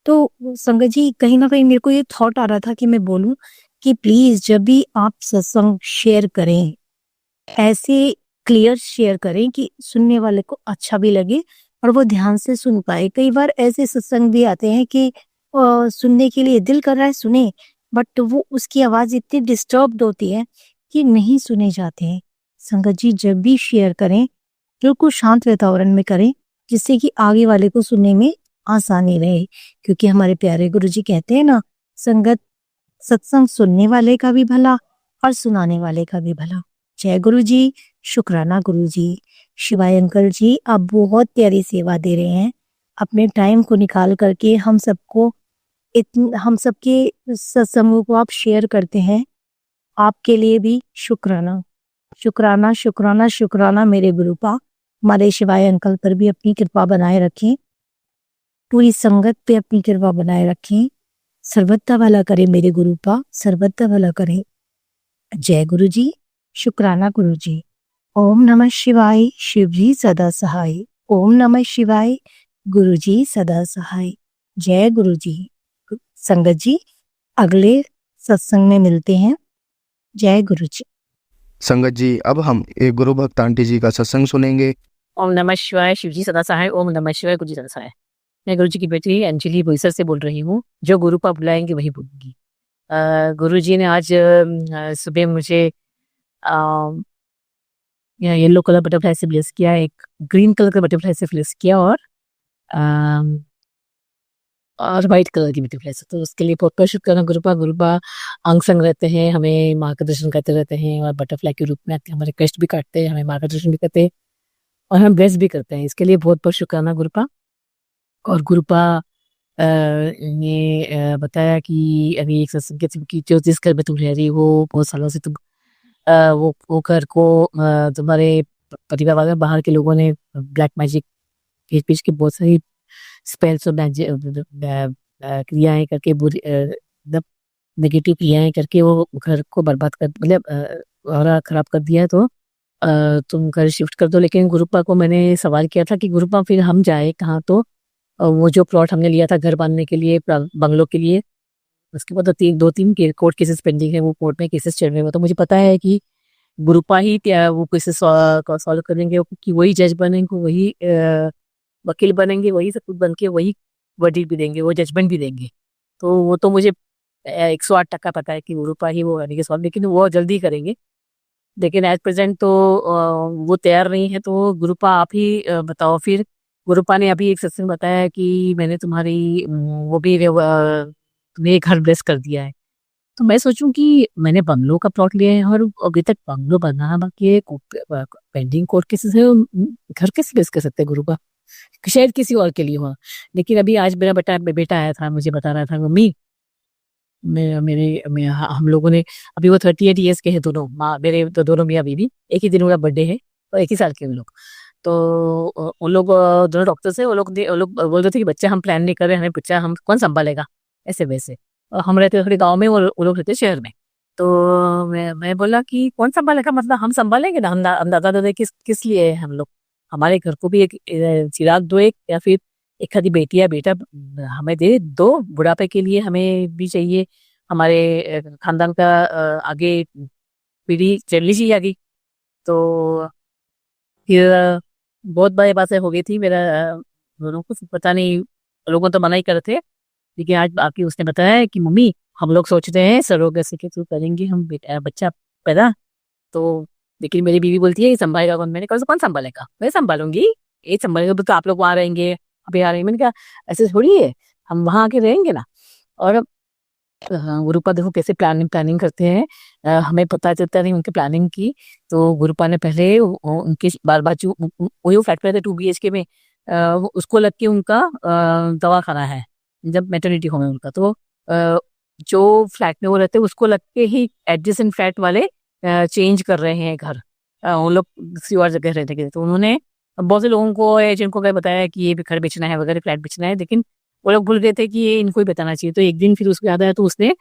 तो संगत जी कहीं ना कहीं मेरे को ये थॉट आ रहा था कि मैं बोलूं कि प्लीज जब भी आप सत्संग शेयर करें, ऐसे क्लियर शेयर करें कि सुनने वाले को अच्छा भी लगे और वो ध्यान से सुन पाए। कई बार ऐसे सत्संग भी आते हैं कि सुनने के लिए दिल कर रहा है सुने, बट वो उसकी आवाज इतनी डिस्टर्ब होती है कि नहीं सुने जाते हैं। संगत जी जब भी शेयर करें बिल्कुल शांत वातावरण में करें, जिससे कि आगे वाले को सुनने में आसानी रहे, क्योंकि हमारे प्यारे गुरुजी कहते हैं ना, संगत सत्संग सुनने वाले का भी भला और सुनाने वाले का भी भला। जय गुरुजी, शुक्राना गुरुजी। शिवाय अंकल जी आप बहुत प्यारी सेवा दे रहे हैं, अपने टाइम को निकाल करके हम सबके सत्संगों को आप शेयर करते हैं। आपके लिए भी शुक्राना, शुक्राना, शुक्राना, शुक्राना मेरे गुरुपा। हमारे शिवाय अंकल पर भी अपनी कृपा बनाए रखें, पूरी संगत पे अपनी कृपा बनाए रखें। सर्वथा भला करे मेरे गुरुपा, सर्वथा भला करे। जय गुरु जी, शुक्राना गुरु जी। ओम नमः शिवाय, शिव जी सदा सहाय। ओम नमः शिवाय, गुरु जी सदा सहाय। जय गुरु जी। संगत जी, अगले सत्संग में मिलते हैं। जय गुरु जी। संगत जी, अब हम एक गुरु भक्त आंटी जी का सत्संग सुनेंगे। ओम नमः शिवाय, शिव जी सदा सहाय। ओम नमः शिवाय, गुरु जी सदा सहाय। मैं गुरु जी की बेटी अंजलि बोईसर से बोल रही हूँ। जो गुरु पा बुलाएंगे वही बोलूंगी। गुरु जी ने आज सुबह मुझे येलो कलर बटरफ्लाई से ब्लेस किया, एक ग्रीन कलर का बटरफ्लाई से ब्लेस किया और वाइट कलर की बटरफ्लाई से। तो उसके लिए बहुत बहुत शुक्राना गुरुपा अंग संग रहते हैं, हमें मार्गदर्शन करते रहते हैं और बटरफ्लाई के रूप में आके हमारे कष्ट भी काटते हैं, हमें मार्गदर्शन भी करते हैं और हम ब्लेस भी करते हैं। इसके लिए बहुत बहुत शुक्राना गुरुपा। और गुरुपा ने बताया कि अभी एक सत्संग की जो जिस घर में तुम रह रही हो बहुत सालों से तुम वो घर को तुम्हारे परिवार वाले बाहर के लोगों ने ब्लैक मैजिक भेज भेज के बहुत सारी स्पेल्स और क्रियाएं करके बुरी नेगेटिव क्रियाएं करके वो घर को बर्बाद कर मतलब और खराब कर दिया है। तो तुम घर शिफ्ट कर दो। लेकिन गुरुपा को मैंने सवाल किया था कि गुरुपा फिर हम जाए कहाँ। तो वो जो प्लॉट हमने लिया था घर बांधने के लिए बंगलों के लिए, उसके बाद दो तीन कोर्ट केसेस पेंडिंग है, वो कोर्ट में केसेस चल रहे हैं। तो मुझे पता है कि गुरुपा ही वो केसेस सॉल्व करेंगे, कि वही जज बनेंगे, वही वकील बनेंगे, वही सब कुछ बन के वही वर्डिक्ट भी देंगे, वो जजमेंट भी देंगे। तो वो तो मुझे 108% पता है कि गुरुपा ही वो करेंगे सॉल्व, लेकिन वो जल्दी करेंगे। लेकिन एज प्रेजेंट तो वो तैयार नहीं है। तो गुरुपा आप ही बताओ फिर। गुरुपा ने अभी एक सत्संग बताया कि मैंने तुम्हारी वो भी तुम्हें घर ब्लेस कर दिया है। तो मैं सोचूं कि मैंने बंगलो का प्लॉट लिया है और अभी तक बंगलो बनाना बाकी है, पेंडिंग कोर्ट केसेस है, घर कैसे ब्लेस कर सकते हैं गुरुपा? शायद किसी और के लिए हुआ। लेकिन अभी आज मेरा बेटा आया था, मुझे बता रहा था मम्मी हम लोगों ने अभी वो 38 ईयर्स के हैं दोनों, माँ मेरे तो दोनों मियाँ बीवी, एक ही दिन उनका बर्थडे है और एक ही साल के उन लोग। तो उन लोग दोनों डॉक्टर से वो लोग बोल रहे थे कि बच्चा हम प्लान नहीं कर रहे, हमें बच्चा हम कौन संभालेगा ऐसे वैसे। और हम रहते थोड़े गाँव में, वो लोग रहते शहर में। तो मैं बोला कि कौन संभालेगा, मतलब हम संभालेंगे ना। हम दादा दादा किस लिए है हम लोग? हमारे घर को भी एक चिराग दो, एक या फिर एक आधी बेटी या बेटा हमें दे दो, बुढ़ापे के लिए हमें भी चाहिए। हमारे खानदान का आगे पीढ़ी चलनी चाहिए आगे। तो फिर बहुत बड़ी बातें हो गई थी मेरा दोनों को, पता नहीं लोगों तो मना ही कर रहे थे। लेकिन आज आके उसने बताया कि मम्मी हम लोग सोचते हैं सरोगेसी के थ्रू करेंगे हम बच्चा पैदा। तो लेकिन मेरी बीवी बोलती है संभालेगा कौन? मैंने कहा कौन संभालेगा? मैं संभालूंगी, ये संभालेगा तो आप लोग वहाँ रहेंगे, अभी आ रहे हैं। मैंने कहा ऐसे थोड़ी है, हम वहाँ आके रहेंगे ना। और गुरुपा देखो कैसे प्लानिंग करते हैं, हमें पता चलता नहीं उनके प्लानिंग की। तो गुरुपा ने पहले उनके बार बाजू वही फ्लैट पे रहते 2 BHK में, उसको लग के उनका दवाखाना है, जब मैटरनिटी होम है उनका। तो जो फ्लैट में वो रहते हैं उसको लग के ही एडजेसेंट फ्लैट वाले चेंज कर रहे हैं घर, वो लोग किसी और जगह रहते हैं। तो उन्होंने बहुत से लोगों को एजेंट को बताया कि ये घर बेचना है वगैरह, फ्लैट बेचना है, लेकिन वो लोग भूल गए थे कि ये इनको ही बताना चाहिए। तो एक दिन फिर उसको याद आया, तो उसने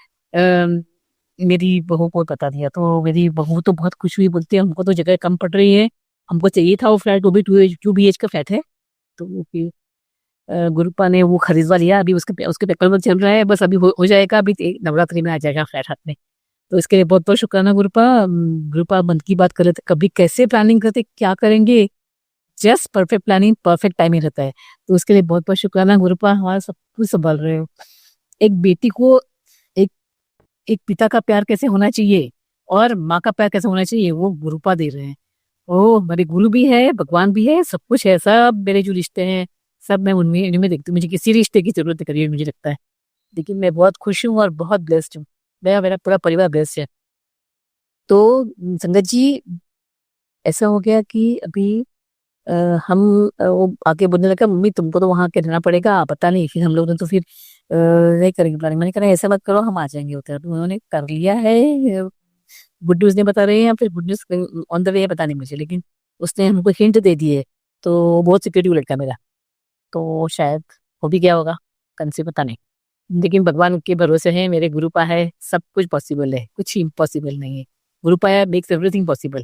मेरी बहू को बता दिया। तो मेरी बहू तो बहुत खुश हुई, बोलती है हमको तो जगह कम पड़ रही है, हमको चाहिए था वो फ्लैट, वो भी 2 BH का फ्लैट है। तो फिर गुरुपा ने वो खरीदवा लिया। अभी उसके पेपर वर्क चल रहा है, बस अभी हो जाएगा, अभी नवरात्रि में आ जाएगा फ्लैट हाथ में। तो इसके लिए बहुत बहुत शुक्राना गुरुपा मन की बात कर रहे थे, कभी कैसे प्लानिंग करते क्या करेंगे, just perfect planning perfect timing रहता है। तो उसके लिए बहुत बहुत शुक्राना गुरुपा, हमारा सब कुछ संभाल रहे हो। एक बेटी को एक पिता का प्यार कैसे होना चाहिए और माँ का प्यार कैसे होना चाहिए, वो गुरुपा दे रहे हैं। ओ मेरे गुरु भी है, भगवान भी है, सब कुछ है। सब मेरे जो रिश्ते हैं सब मैं इनमें देखती हूँ। मुझे किसी रिश्ते की जरूरत है करियर मुझे लगता है, लेकिन मैं बहुत खुश हूँ और बहुत ब्लेस्ड हूँ। मेरा पूरा परिवार ब्लेस्ड है। तो संगत जी ऐसा हो गया कि अभी हम वो आके बोलने लगा मम्मी तुमको तो वहाँ के रहना पड़ेगा, पता नहीं। फिर हम लोग ने तो फिर नहीं करेंगे प्लानिंग। मैंने कहा ऐसा मत करो, हम आ जाएंगे उधर। तो उन्होंने कर लिया है। गुड न्यूज़ नहीं बता रहे हैं या फिर good news on the way है, पता नहीं मुझे, लेकिन उसने हमको हिंट दे दी है। तो बहुत सिक्योरिटी लड़का मेरा, तो शायद हो भी गया होगा कंसीव, पता नहीं। लेकिन भगवान के भरोसे है, मेरे गुरुपा है, सब कुछ पॉसिबल है, कुछ इम्पॉसिबल नहीं है। गुरुपा मेक्स एवरीथिंग पॉसिबल।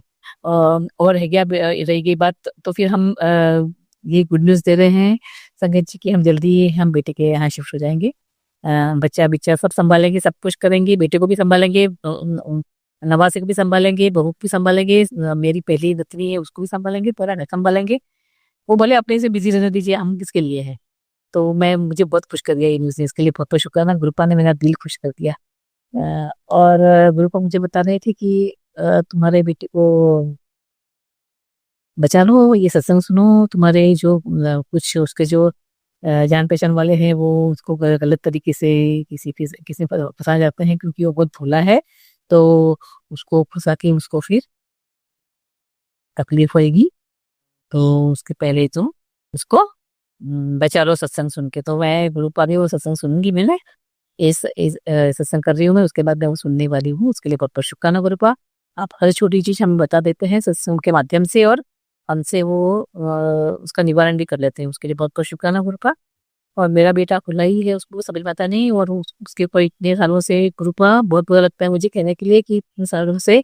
और है क्या, रही गई बात, तो फिर हम ये गुड न्यूज़ दे रहे हैं संगत जी की हम जल्दी हम बेटे के यहाँ शिफ्ट हो जाएंगे। बच्चा बिच्चा सब संभालेंगे, सब कुछ करेंगे, बेटे को भी संभालेंगे, नवासे को भी संभालेंगे, बहू को भी संभालेंगे, मेरी पहली नतनी है उसको भी संभालेंगे, पूरा घर संभालेंगे। वो भले अपने से बिजी रहने दीजिए, हम किसके लिए है। तो मैं मुझे बहुत खुश कर दिया ये न्यूज़ ने, इसके लिए बहुत बहुत शुक्राना। गुरुपा ने मेरा दिल खुश कर दिया। और गुरुपा मुझे बता रहे थे कि तुम्हारे बेटे को बचा लो, ये सत्संग सुनो। तुम्हारे जो कुछ उसके जो जान पहचान वाले हैं वो उसको गलत तरीके से किसी फंसा जाते हैं, क्योंकि वो बहुत भोला है। तो उसको फंसा के उसको फिर तकलीफ होएगी। तो उसके पहले तो उसको बचा लो सत्संग सुन के। तो मैं गुरुपा भी वो सत्संग सुनूंगी। मैंने इस सत्संग कर रही हूँ मैं, उसके बाद मैं वो सुनने वाली हूँ। उसके लिए बहुत बहुत शुक्राना गुरुपा। आप हर छोटी चीज हमें बता देते हैं सत्संग के माध्यम से, और हमसे वो उसका निवारण भी कर लेते हैं। उसके लिए बहुत बहुत शुक्राना गुरुपा। और मेरा बेटा खुला ही है, उसको समझ में आता नहीं, और उसके ऊपर इतने सालों से गुरुपा बहुत बुरा लगता है मुझे कहने के लिए कि इतने सालों से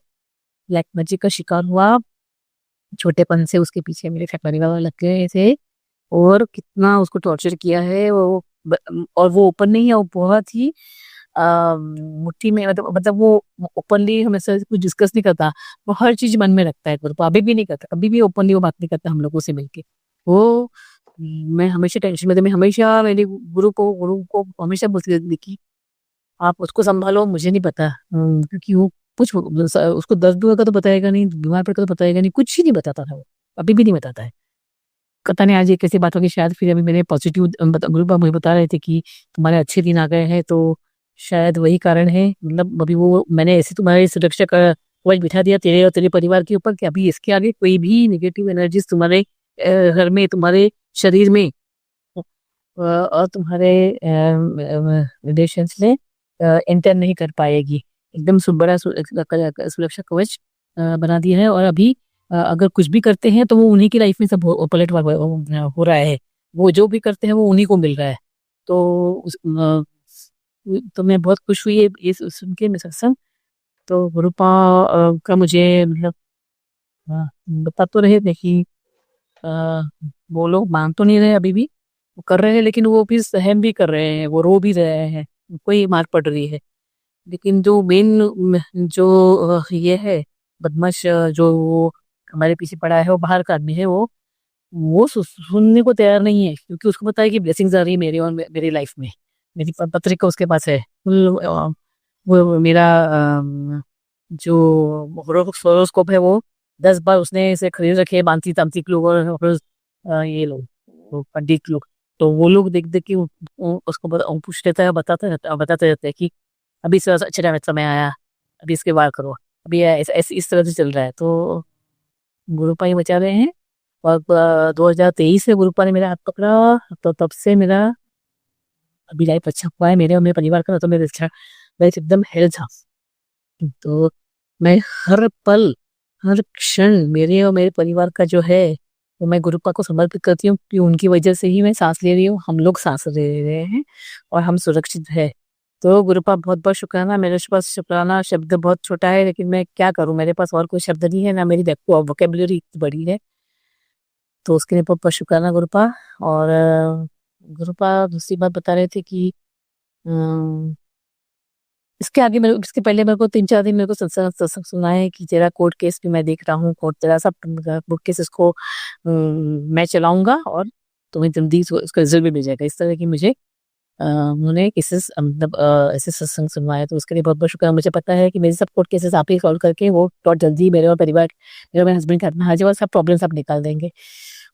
ब्लैक मैजिक का शिकार हुआ। छोटेपन से उसके पीछे मेरे फैमिली वाले लग गए थे, और कितना उसको टॉर्चर किया है वो। और वो ओपन नहीं है, वो बहुत ही मुट्ठी में, मतलब वो ओपनली हमेशा कुछ डिस्कस नहीं करता। वो हर चीज मन में रखता है, गुरु अभी भी नहीं करता, कभी भी ओपनली वो बात नहीं करता हम लोगों से मिलके। वो मैं हमेशा टेंशन में थी, मैं हमेशा मेरे गुरु को हमेशा बोलती रहती थी कि आप उसको संभालो, मुझे नहीं पता। क्योंकि वो कुछ उसको दर्द होगा तो बताएगा नहीं, बीमार पड़ेगा तो बताएगा नहीं, कुछ ही नहीं बताता था वो, अभी भी नहीं बताता है। पता नहीं आज ये कैसी बात होगी, शायद फिर अभी मैंने पॉजिटिव गुरु मुझे बता रहे थे कि तुम्हारे अच्छे दिन आ गए हैं, तो शायद वही कारण है। मतलब अभी वो मैंने ऐसे तुम्हारी सुरक्षा का कवच बिठा दिया तेरे और तेरे परिवार के ऊपर कि अभी इसके आगे कोई भी नेगेटिव एनर्जीज तुम्हारे घर में, तुम्हारे शरीर में और तुम्हारे रिलेशंस में एंटर नहीं कर पाएगी। एकदम बड़ा सुरक्षा कवच बना दिया है। और अभी अगर कुछ भी करते हैं तो वो उन्हीं की लाइफ में सब पलट हो रहा है। वो जो भी करते हैं वो उन्हीं को मिल रहा है। तो तो मैं बहुत खुश हुई ये सुन के मैं सत्संग। तो गुरुपा का मुझे मतलब बता तो रहे थे कि वो लोग मान तो नहीं रहे अभी भी, वो कर रहे हैं, लेकिन वो भी सहम भी कर रहे हैं, वो रो भी रहे हैं, उनको ही मार पड़ रही है। लेकिन जो मेन जो ये है बदमाश, जो वो हमारे पीछे पड़ा है, वो बाहर का आदमी है। वो सुनने को तैयार नहीं है, क्योंकि उसको पता है कि ब्लेसिंग्स आ रही है मेरी और मेरी लाइफ में। मेरी पत्रिका उसके पास है। वो मेरा जो होरोस्कोप है वो 10 बार उसने इसे खरीद रखे, मानती तांत्रिक लोग और ये लोग, वो पंडित लोग। तो वो लोग देख देख के उसको पूछ लेता है, बताते रहते हैं कि अभी अच्छा समय आया, अभी इसके वार करो, अभी इस तरह से चल रहा है। तो गुरुपा ही बचा रहे हैं। और 2023 में गुरुपा ने मेरा हाथ पकड़ा, तो तब से मेरा अभी लाइफ अच्छा हुआ है मेरे और मेरे परिवार का। तो मेरे अच्छा, मैं एकदम हेल्थ था। तो मैं हर पल हर क्षण मेरे और मेरे परिवार का जो है वो मैं गुरुपा को समर्पित करती हूँ, कि उनकी वजह से ही मैं सांस ले रही हूँ, हम लोग सांस ले रहे हैं और हम सुरक्षित है। तो गुरुपा बहुत बहुत शुक्राना। मेरे पास शुक्राना शब्द बहुत छोटा है, लेकिन मैं क्या करूँ, मेरे पास और कोई शब्द नहीं है, ना मेरी वोकेबुलरी इतनी बड़ी है। तो उसके लिए बहुत बहुत शुक्राना गुरुपा। और गुरुपा दूसरी बात बता रहे थे कि अम, इसके पहले मेरे को 3-4 दिन मेरे को सत्संग सुना है कि तेरा कोर्ट केस भी मैं देख रहा हूँ, कोर्ट तेरा सब बुक केसेस को मैं चलाऊंगा और तुम्हें जल्दी उसका रिजल्ट भी मिल जाएगा। इस तरह की मुझे उन्होंने केसेस मतलब ऐसे सत्संग सुनवाए। तो उसके लिए बहुत बहुत शुक्र। मुझे पता है कि मेरे सब कोर्ट केसेस आप ही सॉल्व करके वो बहुत जल्दी मेरे और परिवार, मेरे और मेरे हस्बैंड के हाथ में हाजिर, और सब प्रॉब्लम्स आप निकाल देंगे।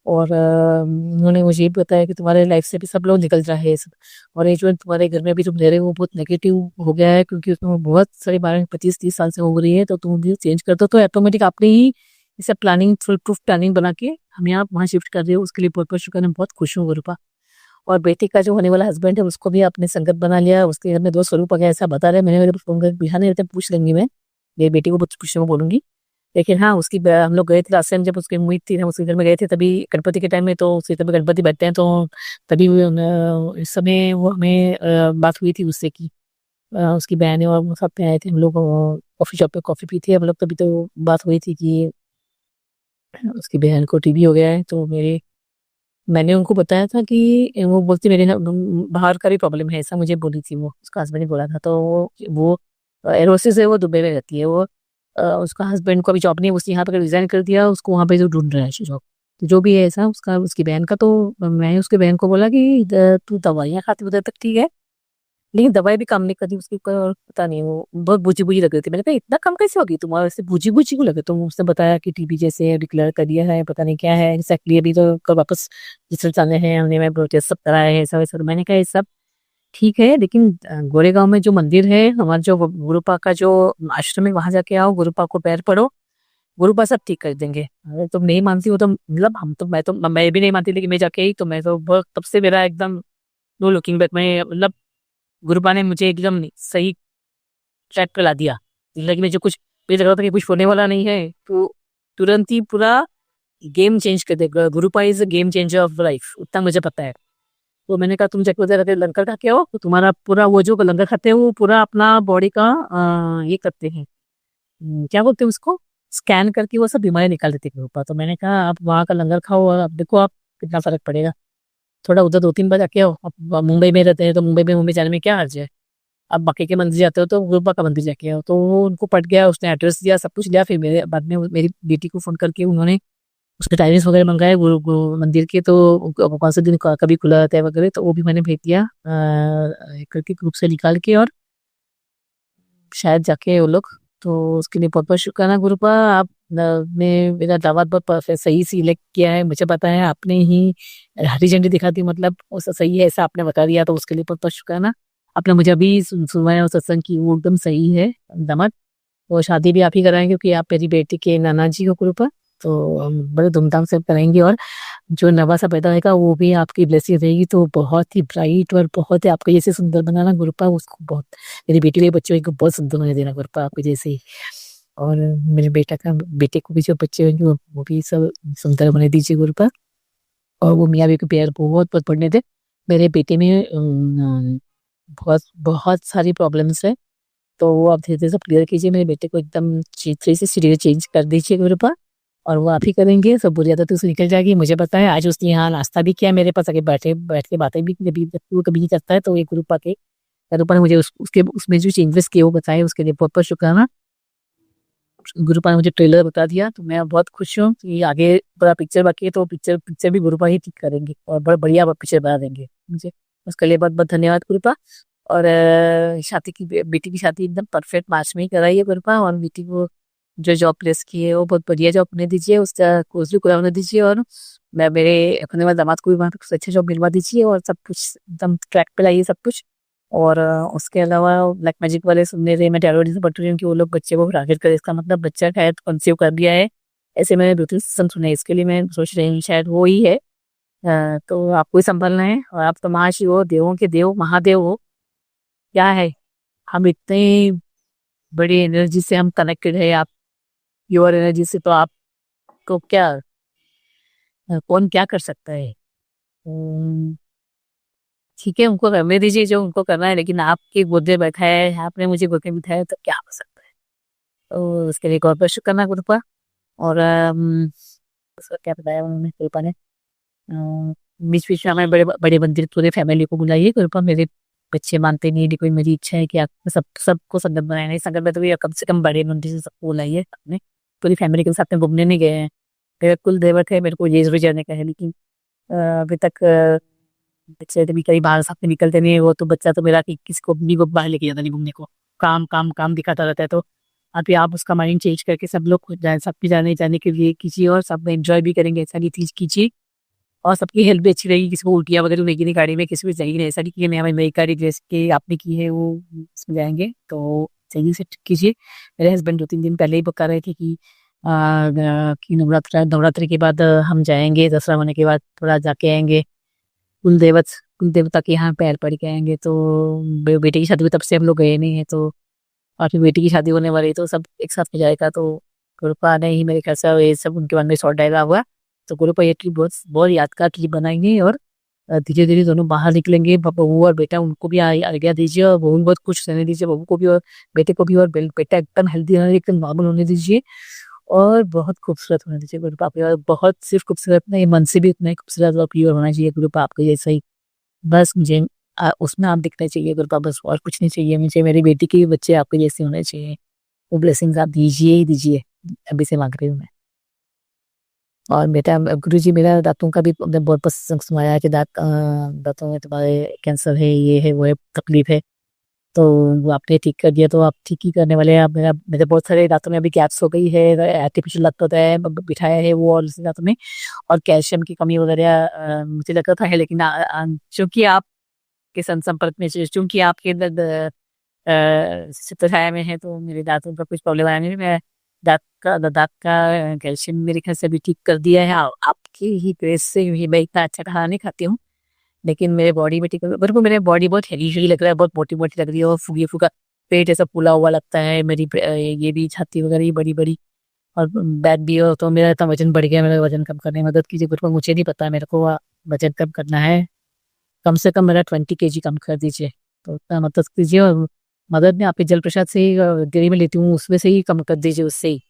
और उन्होंने मुझे ये भी बताया कि तुम्हारे लाइफ से भी सब लोग निकल रहा है सब। और ये जो तुम्हारे घर में भी तुम रह रहे हो वो बहुत नेगेटिव हो गया है, क्योंकि उसमें बहुत सारी बातें 25-30 साल से हो रही है। तो तुम भी चेंज कर दो तो ऑटोमेटिक आपने ही ये सब प्लानिंग फुल प्रूफ प्लानिंग बना के हम यहाँ वहाँ शिफ्ट कर रहे हो, उसके लिए बहुत बहुत शुक्र, मैं बहुत खुश हूँ गुरुपा। और बेटी का जो होने वाला हस्बैंड है उसको भी आपने संगत बना लिया, उसके घर में 2 स्वरूप आ गया ऐसा बता रहे, मैंने मेरे फोन कर बिहार रहते पूछ लेंगी मैं, मेरी बेटी को पूछने को बोलूंगी। लेकिन हाँ उसकी हम लोग गए थे लास्ट टाइम जब उसकी उम्मीद थी, हम उसके घर में गए थे तभी गणपति के टाइम में, तो उसके घर में गणपति बैठते हैं, तो तभी इस समय वो हमें बात हुई थी उससे कि उसकी बहन है और वो सब पे आए थे हम लोग, कॉफी शॉप पे कॉफी पी थे हम लोग, तभी तो बात हुई थी कि उसकी बहन को टीबी हो गया है। तो मैंने उनको बताया था कि वो बोलती मेरे बाहर का भी प्रॉब्लम है ऐसा मुझे बोली थी, वो उसका हस्बैंड ने बोला था। तो वो एरोसिस है, वो दुबई में रहती है, वो उसका हस्बैंड को अभी जॉब नहीं है, उसने यहाँ पर रिजाइन कर दिया, उसको वहाँ पे जो ढूंढ रहा है जॉब, तो जो भी है ऐसा उसका उसकी बहन का। तो मैं उसकी बहन को बोला कि तू दवाइयाँ खाती उधर तक ठीक है, लेकिन दवाई भी काम नहीं करती उसकी, और पता नहीं वो बहुत बुझी बुझी लग रही थी। मैंने कहा इतना कम कैसे होगी तुम्हारा, वैसे बुझी बुझी को लगे, तो उसने बताया कि टीबी जैसे डिक्लेयर कर दिया है, पता नहीं क्या है एक्जैक्टली, अभी तो कल वापस रिजल्ट आने हैं, हमने मैं प्रोटेस्ट सब कराया है ऐसा वैसा। तो मैंने कहा ये सब ठीक है, लेकिन गोरेगांव में जो मंदिर है हमारा, जो गुरुपा का जो आश्रम है, वहां जाके आओ, गुरुपा को पैर पड़ो, गुरुपा सब ठीक कर देंगे। अगर तुम नहीं मानती हो तो मतलब मैं भी नहीं मानती, लेकिन मैं जाके ही तो मैं तो तब से मेरा एकदम नो लुकिंग बैक, मैं मतलब गुरुपा ने मुझे एकदम सही ट्रैक पे ला दिया। जिंदगी में जो कुछ मुझे लग रहा था कि कुछ होने वाला नहीं है, तो तुरंत ही पूरा गेम चेंज कर देगा। Gurupa is a game changer of life, उतना मुझे पता है। तो मैंने कहा तुम जाके उधर लंगर खा के आओ, तो तुम्हारा पूरा वो जो लंगर खाते हैं वो पूरा अपना बॉडी का ये करते हैं, क्या बोलते हैं उसको, स्कैन करके वो सब बीमारी निकाल देते हैं गुरुपा। तो मैंने कहा आप वहाँ का लंगर खाओ और आप देखो आप कितना फर्क पड़ेगा। थोड़ा उधर 2-3 बार जाके आओ, आप मुंबई में रहते हैं तो मुंबई जाने में क्या हर्ज है, आप बाकी के मंदिर जाते हो तो गुरुपा का मंदिर जाके आओ। तो वो उनको पट गया, उसने एड्रेस दिया, सब कुछ लिया। फिर मेरे बाद में मेरी बेटी को फोन करके उन्होंने उसके टाइमिंग्स वगैरह मंगाए गुरु मंदिर के, तो कौन से दिन कभी खुला रहता है वगैरह, तो वो भी मैंने भेज दिया करके ग्रुप से निकाल के, और शायद जाके वो लोग। तो उसके लिए बहुत बहुत शुक्राना गुरुपा, आप ने मेरा दावत बहुत परफेक्ट सही सिलेक्ट किया है, मुझे पता है आपने ही हरी झंडी दिखा दी, मतलब वो सही है ऐसा आपने बता दिया, तो उसके लिए बहुत बहुत शुक्राना। आपने मुझे अभी सुनवाया सत्संग की, वो एकदम सही है दामाद। वो शादी भी आप ही कराएंगे क्योंकि आप मेरी बेटी के नाना जी हो गुरुपा, तो हम बड़े धूमधाम से कराएंगे। और जो नवा सा पैदा होगा वो भी आपकी ब्लेसिंग रहेगी, तो बहुत ही ब्राइट और बहुत ही आपको जैसे सुंदर बनाना गुरुपा, उसको बहुत, मेरी बेटी के बच्चों को बहुत सुंदर होने देना गुरुपा आपको जैसे ही। और मेरे बेटे को भी जो बच्चे होंगे वो भी सब सुंदर होने दीजिए गुरुपा। और वो मियाँ बीवी के प्यार बहुत बहुत बढ़ने दे। मेरे बेटे में बहुत बहुत सारी प्रॉब्लम्स है, तो वो आप धीरे धीरे सब क्लियर कीजिए, मेरे बेटे को एकदम 360 चेंज कर दीजिए गुरुपा। और वो आप ही करेंगे, सब बुरी आदत उससे निकल जाएगी, मुझे पता है। आज उसने यहाँ नाश्ता भी किया मेरे पास आके, बैठ के बातें भी, वो कभी नहीं करता है, तो ये गुरुपा के गुरुपा ने मुझे उसके उसमें जो चेंजेस किए वो बताए, उसके लिए बहुत बहुत शुक्राना। गुरुपा ने मुझे ट्रेलर बता दिया, तो मैं बहुत खुश हूँ कि आगे बड़ा पिक्चर बाकी है, तो पिक्चर भी गुरुपा ही ठीक करेंगे और बड़ा बढ़िया पिक्चर बना देंगे मुझे, उसके लिए बहुत बहुत धन्यवाद गुरुपा। और शादी की बेटी की शादी एकदम परफेक्ट मार्च में ही कराई है गुरुपा, और बेटी को जो जॉब प्लेस की है वो बहुत बढ़िया जॉब होने दीजिए, उसका कोर्स भी पूरा होने दीजिए, और मैं मेरे अपने वाले दामाद को भी वहाँ पे कुछ अच्छा जॉब मिलवा दीजिए, और सब कुछ एकदम ट्रैक पे लाइए सब कुछ। और उसके अलावा ब्लैक मैजिक वाले सुनने रहे, मैं टैरोरिज्म पढ़ रही हूँ कि वो लोग बच्चे को टारगेट करे, इसका मतलब बच्चा शायद कंसीव कर दिया है, ऐसे मैंने 2-3 सुने, इसके लिए मैं सोच रही हूँ शायद वो ही है। तो आपको ही संभलना है, और आप तो महाशिव हो, देवों के देव महादेव हो, क्या है, हम इतने बड़ी एनर्जी से हम कनेक्टेड है, आप प्योर एनर्जी से, तो आपको क्या कौन क्या कर सकता है। ठीक है, उनको करने दीजिए जो उनको करना है, लेकिन आपके गोदे बैठा है, आपने मुझे गोदे बिठाया, तो क्या हो सकता है। तो उसके लिए बहुत बहुत शुक्र करना गुरुपा। और उसका क्या बताया उन्होंने गुरुपा ने, बीच बीच में हमें बड़े बड़े मंदिर पूरे फैमिली को बुलाइए गुरुपा, मेरे बच्चे मानते नहीं, लेकिन मेरी इच्छा है कि आप सबको संगत बनाए, नहीं संगत में तो भी कम से कम बड़े मंदिर से सबको बुलाइए, अपने पूरी फैमिली के साथ में घूमने नहीं गए हैं। मेरा कुल देवक है, मेरे को ये जाने का है, लेकिन अभी तक बच्चे कभी कई बाहर साथ में निकलते नहीं है, वो तो बच्चा तो मेरा किसी को भी बाहर लेके जाता नहीं घूमने को, काम काम काम दिखाता रहता है। तो अभी आप उसका माइंड चेंज करके सब लोग सबके जाने के लिए कीजिए, और सब एंजॉय भी करेंगे, ऐसा नहीं चीज कीजिए, और सबकी हेल्थ भी अच्छी रहेगी, किसी को उल्टियाँ वगैरह नहीं की गाड़ी में, किसी भी चाहिए नहीं, ऐसा नहीं कि मैं हमें नई गाड़ी जैसे आपने की है वो इसमें जाएंगे, तो सही से कीजिए। मेरे हस्बैंड 2-3 दिन पहले ही बता रहे थे कि कि नवरात्रि के बाद हम जाएंगे, दसरा होने के बाद थोड़ा जाके आएंगे, कुल देवता के यहाँ पैर पड़ के आएंगे। तो बेटे की शादी हुई तब से हम लोग गए नहीं है, तो और फिर बेटी की शादी होने वाली है, तो सब एक साथ हो जाएगा। तो गुरुपा ने ही मेरे ख्याल से ये सब उनके मन में सॉर्ट डायलॉग हुआ। तो गुरुपा ये ट्रिप बहुत बहुत यादगार ट्रिप बनाएंगे, और धीरे धीरे दोनों बाहर निकलेंगे। बहू और बेटा, उनको भी आइडिया दीजिए, और बहू बहुत खुश रहने दीजिए, बहू को भी और बेटे को भी, और बेटा एकदम हेल्दी होने, एकदम नॉर्मल होने दीजिए, और बहुत खूबसूरत होने दीजिए गुरुपा आपके। और बहुत सिर्फ खूबसूरत नहीं, मन से भी उतना ही खूबसूरत और प्योर होना चाहिए गुरुपा आपके जैसा ही। बस मुझे उसमें आप दिखने चाहिए गुरुपा, बस और कुछ नहीं चाहिए मुझे। मेरी बेटी के भी बच्चे आपके जैसे होने चाहिए। वो ब्लेसिंग्स आप दीजिए ही दीजिए, अभी से मांग रही हूँ मैं। और बेटा, गुरुजी मेरा दांतों का भी बहुत पसंद सुनाया है कि दांतों में तुम्हारे कैंसर है, ये है, वो है, तकलीफ है। तो वो आपने ठीक कर दिया, तो आप ठीक ही करने वाले हैं। आप मेरे बहुत सारे दांतों में अभी गैप्स हो गई है, आर्टिफिशियल दांत होता है बिठाया है वो, और इसी दांतों में और कैल्शियम की कमी वगैरह मुझे लगा था है। लेकिन चूंकि आपके संपर्क में, चूंकि आपके छाया में है, तो मेरे दांतों का कुछ प्रॉब्लम आया नहीं। मैं दांत का कैल्शियम मेरे ख्याल से अभी ठीक कर दिया है, आपकी ही ग्रेस से ही। मैं इतना अच्छा खाना नहीं खाती हूँ, लेकिन मेरे बॉडी में ठीक, मेरे मेरे बॉडी बहुत हेवी लग रहा है, बहुत मोटी मोटी लग रही है, और फूगी फूगा पेट ऐसा फूला हुआ लगता है। मेरी ये भी छाती वगैरह ही बड़ी बड़ी, और बैक भी हो। तो मेरा इतना वजन बढ़ गया, मेरा वजन कम करने में मदद कीजिए गुरुपा। मुझे नहीं पता, मेरे को वजन कम करना है, कम से कम मेरा 20 kg कम कर दीजिए। तो उतना मदद कीजिए, और मदद में आपके जल प्रसाद से ही गिरी में लेती हूँ, उसमें से ही कम कर दीजिए, उससे ही।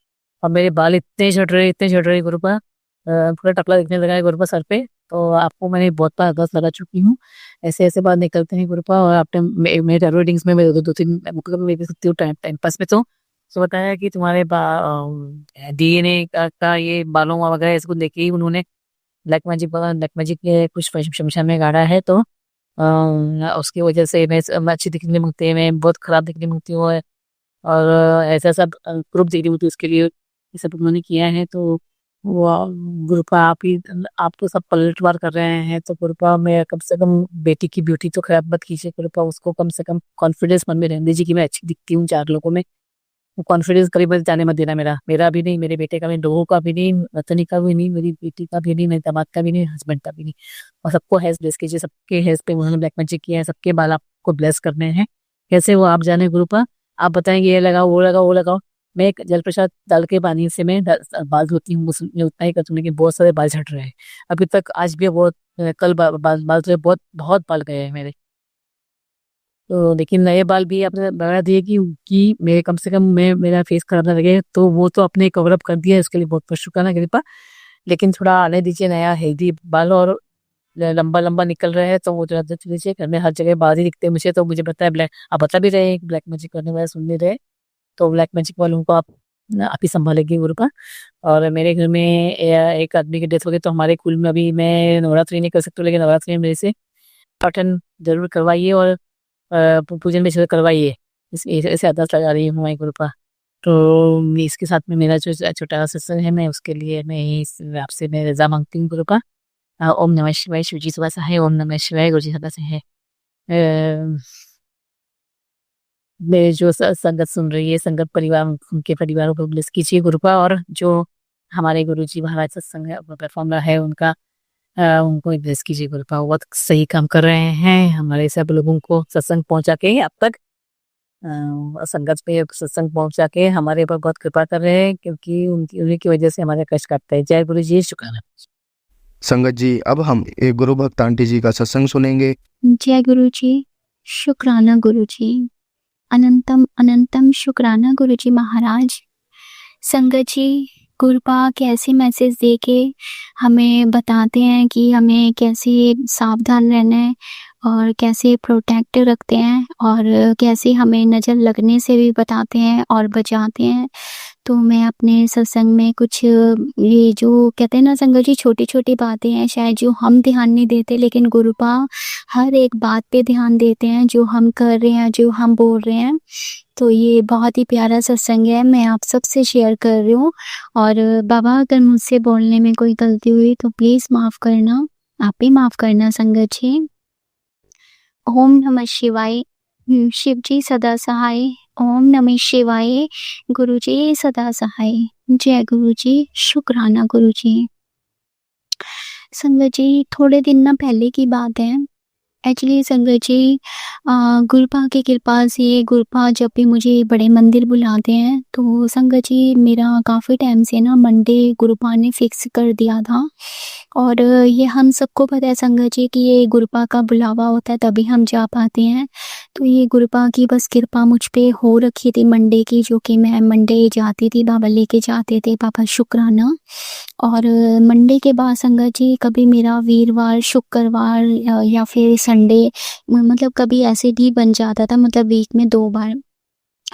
और मेरे बाल इतने झड़ रहे गुरुपा, पूरा टकला दिखने लगा है गुरुपा सर पे। तो आपको मैंने बहुत बार आगाज लगा चुकी हूँ, ऐसे ऐसे बात निकलते हैं गुरुपा। और आपने मेरे टैरो रीडिंग्स में मेरे दो तीन बुक में भी सकती हूँ टाइम टाइम पास में। तो बताया कि तुम्हारे DNA का ये बालों वगैरह इसको लेके ही उन्होंने ब्लैक मैजिक के कुछ शमशान में गाड़ा है। तो उसकी वजह से मैं अच्छी दिखने लगती है, मैं बहुत खराब दिखने लगती हूँ, और ऐसा सब ग्रुप दे रही हूँ। तो उसके लिए ये सब उन्होंने किया है। तो वो गुरुपा आप तो सब पलटवार कर रहे हैं। तो गुरुपा, मैं कम से कम बेटी की ब्यूटी तो खराब मत कीजिए गुरुपा, उसको कम से कम कॉन्फिडेंस मन में रहने दीजिए कि मैं अच्छी दिखती हूँ 4 लोगों में। वो कॉन्फिडेंस करीब जाने मत देना, मेरा भी नहीं, मेरे बेटे का भी, लोगों का भी नहीं, रतनी का भी नहीं, मेरी बेटी का भी नहीं, मेरे दामाद का भी नहीं, हस्बैंड का भी नहीं। और सबको हेल्थ ब्लेस कीजिए, सबके हेल्थ पे उन्होंने ब्लैक मैजिक किया है, सबके बाल आपको ब्लेस करने हैं। कैसे वो आप जाने गुरुपा, आप बताएंगे ये लगाओ, वो लगाओ, वो लगाओ। मैं एक जल प्रसाद डाल के पानी से मैं बाल धोती हूँ, मैं उतना ही करती हूँ, लेकिन बहुत सारे बाल झड़ रहे हैं अभी तक। आज भी बहुत, कल बाल तो बहुत बहुत बाल गए हैं मेरे। तो लेकिन नए बाल भी आपने बता दिए कि मेरे कम से कम मेरा फेस खराब ना लगे, तो वो तो आपने कवर अप कर दिया है, इसके लिए बहुत बहुत शुक्राना कृपा। लेकिन थोड़ा आने दीजिए नया हेल्दी बाल, और लंबा लंबा निकल रहा है, तो वो थोड़ा दे दीजिए। घर में हर जगह बाल ही दिखते हैं मुझे, तो मुझे पता है ब्लैक, आप बता भी रहे हैं ब्लैक मैजिक करने वाले सुन नहीं रहे, तो ब्लैक मैजिक वालों को आप ही संभालेंगे गुरुपा। और मेरे घर में एक आदमी की डेथ हो गई, तो हमारे कुल में अभी मैं नवरात्रि नहीं कर सकती, लेकिन नवरात्रि में मेरे से पाठन जरूर करवाइए, और पूजन भी जरूर करवाइए। ऐसे अरदास लगा रही हूँ मैं गुरुपा। तो इसके साथ में मेरा जो छोटा सत्संग है, मैं उसके लिए आपसे मैं रजा मांगती हूँ गुरुपा। ओम नमः शिवाय, शिवजी सुबह सहाय। ओम नमः शिवाय, गुरुजी सदा सहाय। मेरे जो संगत सुन रही है, संगत परिवार, उनके परिवारों को ब्लेस कीजिए गुरुपा। और जो हमारे गुरुजी महाराज सत्संग परफॉर्मर है, उनको ब्लेस कीजिए गुरुपा। वो बहुत सही काम कर रहे हैं, हमारे सब लोगों को सत्संग पहुंचा के अब तक संगत पे सत्संग पहुंचा के हमारे ऊपर बहुत कृपा कर रहे हैं, क्योंकि उन्हीं की वजह से हमारे कष्ट काटते हैं। जय गुरु जी, शुक्राना। संगत जी, अब हम एक गुरु भक्त आंटी जी का सत्संग सुनेंगे। जय गुरु जी, शुक्राना गुरु जी, अनंतम अनंतम शुक्राना गुरु जी महाराज। संगत जी, गुरुपा कैसे मैसेज दे के हमें बताते हैं कि हमें कैसे सावधान रहना है, और कैसे प्रोटेक्ट रखते हैं, और कैसे हमें नज़र लगने से भी बताते हैं और बचाते हैं। तो मैं अपने सत्संग में कुछ ये जो कहते हैं ना संगत जी, छोटी छोटी बातें हैं शायद जो हम ध्यान नहीं देते, लेकिन गुरुपा हर एक बात पे ध्यान देते हैं जो हम कर रहे हैं, जो हम बोल रहे हैं। तो ये बहुत ही प्यारा सत्संग है, मैं आप सबसे शेयर कर रही हूँ। और बाबा, अगर मुझसे बोलने में कोई गलती हुई तो प्लीज़ माफ़ करना, आप ही माफ़ करना संगत जी। ओम नमः शिवाय। शिव जी सदा सहाय। ओम नमः शिवाय। गुरु जी सदा सहाय। जय गुरु जी। शुक्राना गुरु जी। संगत जी, थोड़े दिन ना पहले की बात है। एक्चुअली संगत जी, गुरुपा की कृपा से गुरुपा जब भी मुझे बड़े मंदिर बुलाते हैं तो संगत जी मेरा काफ़ी टाइम से ना मंडे गुरुपा ने फिक्स कर दिया था। और ये हम सबको पता है संगत जी कि ये गुरुपा का बुलावा होता है तभी हम जा पाते हैं। तो ये गुरुपा की बस कृपा मुझ पे हो रखी थी मंडे की, जो कि मैं मंडे जाती थी, बाबा लेके जाते थे, बाबा शुक्राना। और मंडे के बाद संगत जी कभी मेरा वीरवार, शुक्रवार या फिर संडे, मतलब कभी ऐसे भी बन जाता था, मतलब वीक में 2 बार,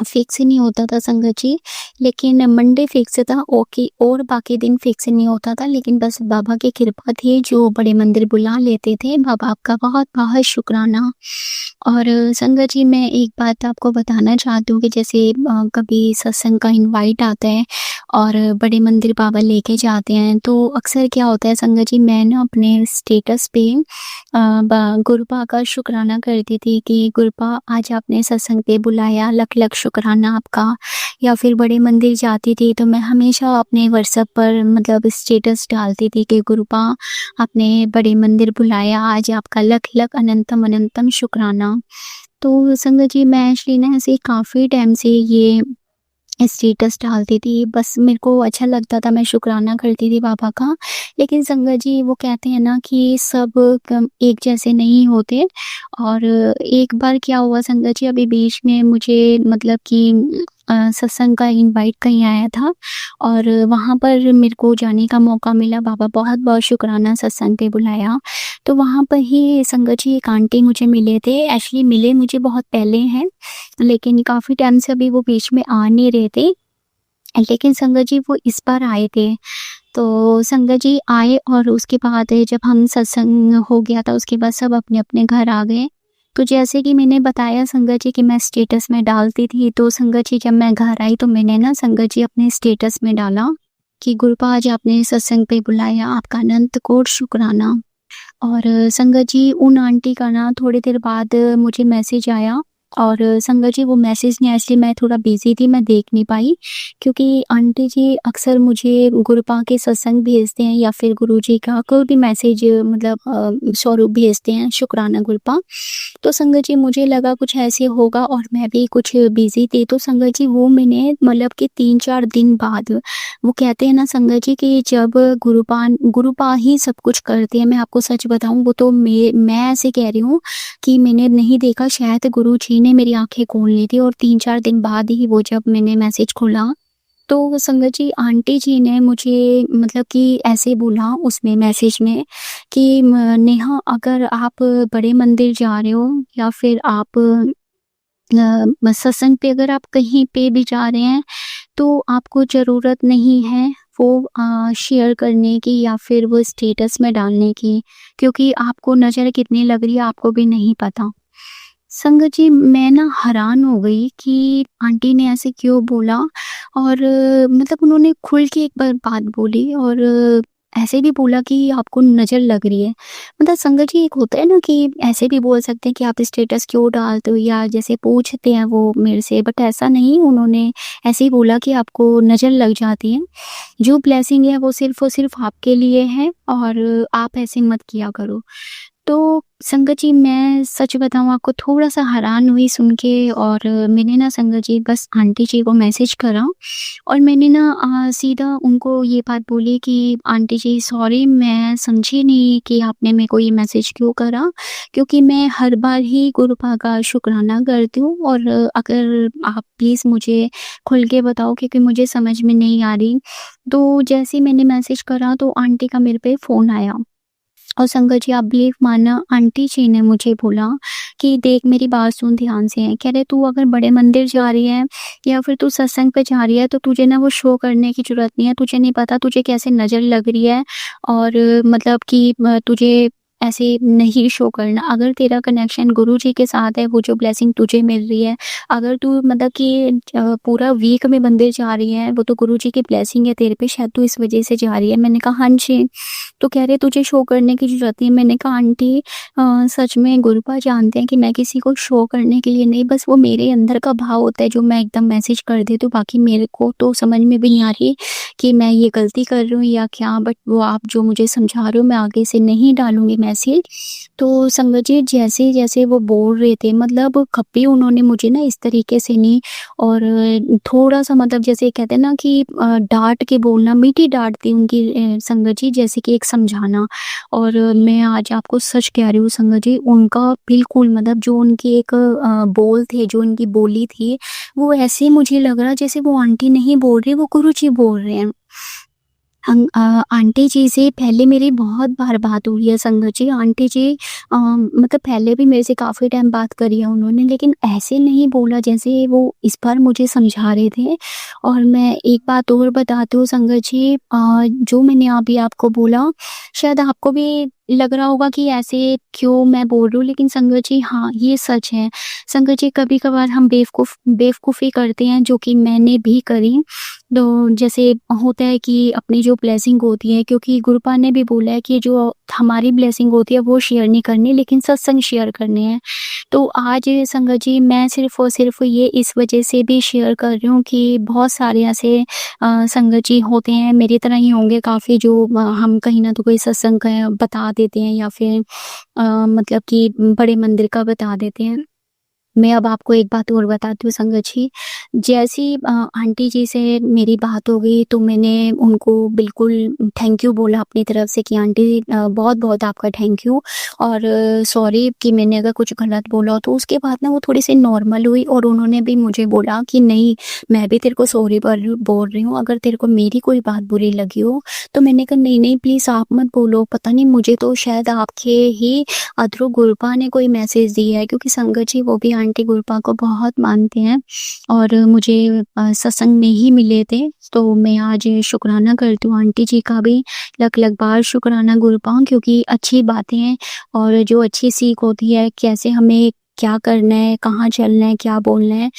फिक्स ही नहीं होता था संगत जी। लेकिन मंडे फिक्स था, ओके, और बाकी दिन फिक्स नहीं होता था। लेकिन बस बाबा की कृपा थी जो बड़े मंदिर बुला लेते थे। बाबा आपका बहुत बहुत शुक्राना। और संगत जी मैं एक बात आपको बताना चाहती हूँ कि जैसे कभी सत्संग का इनवाइट आता है और बड़े मंदिर बाबा लेके जाते हैं तो अक्सर क्या होता है संगत जी, मैं ना अपने स्टेटस पे गुरुपा का शुक्राना करती थी कि गुरुपा आज आपने सत्संग पे बुलाया, लख लख शुक्राना आपका। या फिर बड़े मंदिर जाती थी तो मैं हमेशा अपने व्हाट्सएप पर मतलब स्टेटस डालती थी कि गुरुपा आपने बड़े मंदिर बुलाया, आज आपका लख लख अनंतम अनंतम शुक्राना। तो संगत जी मैं एक्चुअली ना ऐसे काफ़ी टाइम से ये स्टेटस डालती थी, बस मेरे को अच्छा लगता था, मैं शुक्राना करती थी बाबा का। लेकिन संगत जी वो कहते हैं ना कि सब एक जैसे नहीं होते। और एक बार क्या हुआ संगत जी, अभी बीच में मुझे मतलब कि सत्संग का इनवाइट कहीं आया था और वहाँ पर मेरे को जाने का मौका मिला। बाबा बहुत बहुत शुक्राना सत्संग पे बुलाया। तो वहाँ पर ही संगत जी एक आंटी मुझे मिले थे। एक्चुअली मिले मुझे बहुत पहले हैं, लेकिन काफ़ी टाइम से अभी वो बीच में आ नहीं रहे थे। लेकिन संगत जी वो इस बार आए थे। तो संगत जी आए और उसके बाद जब हम सत्संग हो गया था उसके बाद सब अपने-अपने घर आ गए। तो जैसे कि मैंने बताया संगत जी कि मैं स्टेटस में डालती थी, तो संगत जी जब मैं घर आई तो मैंने ना संगत जी अपने स्टेटस में डाला कि गुरुपा आज आपने सत्संग पे बुलाया, आपका अनंत कोटि शुक्राना। और संगत जी उन आंटी का ना थोड़ी देर बाद मुझे मैसेज आया। और संगत जी वो मैसेज नहीं, एक्चुअली मैं थोड़ा बिजी थी, मैं देख नहीं पाई, क्योंकि आंटी जी अक्सर मुझे गुरुपा के सत्संग भेजते हैं या फिर गुरुजी का कोई भी मैसेज मतलब स्वरूप भेजते हैं, शुक्राना गुरुपा। तो संगत जी मुझे लगा कुछ ऐसे होगा और मैं भी कुछ बिजी थी। तो संगत जी वो मैंने मतलब कि 3-4 दिन बाद, वो कहते हैं ना संगत जी कि जब गुरुपा ही सब कुछ करते हैं। मैं आपको सच बताऊं, वो तो मैं ऐसे कह रही हूँ कि मैंने नहीं देखा, शायद गुरुजी ने मेरी आंखें खोल ली थी। और 3-4 दिन बाद ही वो जब मैंने मैसेज खोला तो संगत जी आंटी जी ने मुझे मतलब कि ऐसे बोला उसमें मैसेज में कि नेहा, अगर आप बड़े मंदिर जा रहे हो या फिर आप सत्संग पे अगर आप कहीं पे भी जा रहे हैं तो आपको ज़रूरत नहीं है वो शेयर करने की या फिर वो स्टेटस में डालने की, क्योंकि आपको नज़र कितनी लग रही है आपको भी नहीं पता। संगत जी मैं ना हैरान हो गई कि आंटी ने ऐसे क्यों बोला। और मतलब उन्होंने खुल के एक बार बात बोली और ऐसे भी बोला कि आपको नज़र लग रही है। मतलब संगत जी एक होता है ना कि ऐसे भी बोल सकते हैं कि आप स्टेटस क्यों डालते हो, या जैसे पूछते हैं वो मेरे से, बट ऐसा नहीं, उन्होंने ऐसे ही बोला कि आपको नज़र लग जाती है। जो ब्लेसिंग है वो सिर्फ़ और सिर्फ़ आपके लिए है और आप ऐसे मत किया करो। तो संगत जी मैं सच बताऊँ आपको, थोड़ा-सा हैरान हुई सुन के। और मैंने ना संगत जी बस आंटी जी को मैसेज करा और मैंने ना सीधा उनको ये बात बोली कि आंटी जी सॉरी, मैं समझी नहीं कि आपने मेरे को ये मैसेज क्यों करा, क्योंकि मैं हर बार ही गुरुपा का शुक्राना करती हूँ। और अगर आप प्लीज़ मुझे खुल के बताओ, क्योंकि मुझे समझ में नहीं आ रही। तो जैसे ही मैंने मैसेज करा तो आंटी का मेरे पे फ़ोन आया। और संगत जी आप बिलीव मानना, आंटी जी ने मुझे बोला कि देख मेरी बात सुन ध्यान से, कह रहे तू अगर बड़े मंदिर जा रही है या फिर तू सत्संग पे जा रही है तो तुझे ना वो शो करने की ज़रूरत नहीं है। तुझे नहीं पता तुझे कैसे नज़र लग रही है और मतलब कि तुझे ऐसे नहीं शो करना। अगर तेरा कनेक्शन गुरु जी के साथ है, वो जो ब्लेसिंग तुझे मिल रही है, अगर तू मतलब कि पूरा वीक में मंदिर जा रही है, वो तो गुरु जी की ब्लेसिंग है तेरे पे, शायद तू इस वजह से जा रही है। मैंने कहा हाँ जी। तो कह रहे तुझे शो करने की ज़रूरत नहीं है। मैंने कहा आंटी सच में गुरुपा जानते हैं कि मैं किसी को शो करने के लिए नहीं, बस वो मेरे अंदर का भाव होता है जो मैं एकदम मैसेज कर देती हूँ। बाकी मेरे को तो समझ में भी नहीं आ रही कि मैं ये गलती कर रही हूँ या क्या, बट वो आप जो मुझे समझा रहे हो, मैं आगे से नहीं डालूँगी मैसेज। तो संगत जी जैसे-जैसे वो बोल रहे थे, मतलब कभी उन्होंने मुझे ना इस तरीके से नहीं, और थोड़ा-सा मतलब जैसे कहते हैं ना कि डाँट के बोलना, मीठी डाँट थी उनकी संगत जी, जैसे कि एक समझाना। और मैं आज आपको सच कह रही हूँ संगत जी, उनका बिल्कुल मतलब जो उनकी एक बोल थे, जो उनकी बोली थी, वो ऐसे मुझे लग रहा जैसे वो आंटी नहीं बोल रही, वो गुरुजी बोल रहे हैं। आंटी जी से पहले मेरी बहुत बार बात हुई है संगत जी। आंटी जी मतलब पहले भी मेरे से काफ़ी टाइम बात करी है उन्होंने, लेकिन ऐसे नहीं बोला जैसे वो इस बार मुझे समझा रहे थे। और मैं एक बात और बताती हूँ संगत जी, जो मैंने अभी आपको बोला, शायद आपको भी लग रहा होगा कि ऐसे क्यों मैं बोल रही हूँ, लेकिन संगत जी हाँ, ये सच है। संगत जी कभी-कभार हम बेवकूफ़ी करते हैं, जो कि मैंने भी करी। तो जैसे होता है कि अपनी जो ब्लेसिंग होती है, क्योंकि गुरुपा ने भी बोला है कि जो हमारी ब्लेसिंग होती है वो शेयर नहीं करनी, लेकिन सत्संग शेयर करने हैं। तो आज संगत जी मैं सिर्फ़ और सिर्फ़ ये इस वजह से भी शेयर कर रही हूँ कि बहुत सारे ऐसे संगत जी होते हैं, मेरी तरह ही होंगे काफ़ी, जो हम कहीं न तो कोई सत्संग का बता देते हैं या फिर मतलब कि बड़े मंदिर का बता देते हैं। मैं अब आपको एक बात और बताती हूँ संगत जी, जैसी आंटी जी से मेरी बात हो गई, तो मैंने उनको बिल्कुल थैंक यू बोला अपनी तरफ से कि आंटी बहुत-बहुत आपका थैंक यू, और सॉरी कि मैंने अगर कुछ गलत बोला हो। तो उसके बाद ना वो थोड़ी-सी नॉर्मल हुई, और उन्होंने भी मुझे बोला कि नहीं, मैं भी तेरे को सॉरी बोल रही हूँ, अगर तेरे को मेरी कोई बात बुरी लगी हो। तो मैंने कहा नहीं-नहीं प्लीज़ आप मत बोलो, पता नहीं मुझे तो शायद आपके ही थ्रू गुरुपा ने कोई मैसेज दिया है, क्योंकि संगत जी वो भी आंटी गुरुपा को बहुत मानते हैं, और मुझे सत्संग में ही मिले थे। तो मैं आज शुक्राना करती हूँ आंटी जी का भी, लख-लख बार शुक्राना गुरुपा, क्योंकि अच्छी बातें हैं और जो अच्छी सीख होती है, कैसे हमें क्या करना है, कहाँ चलना है, क्या बोलना है,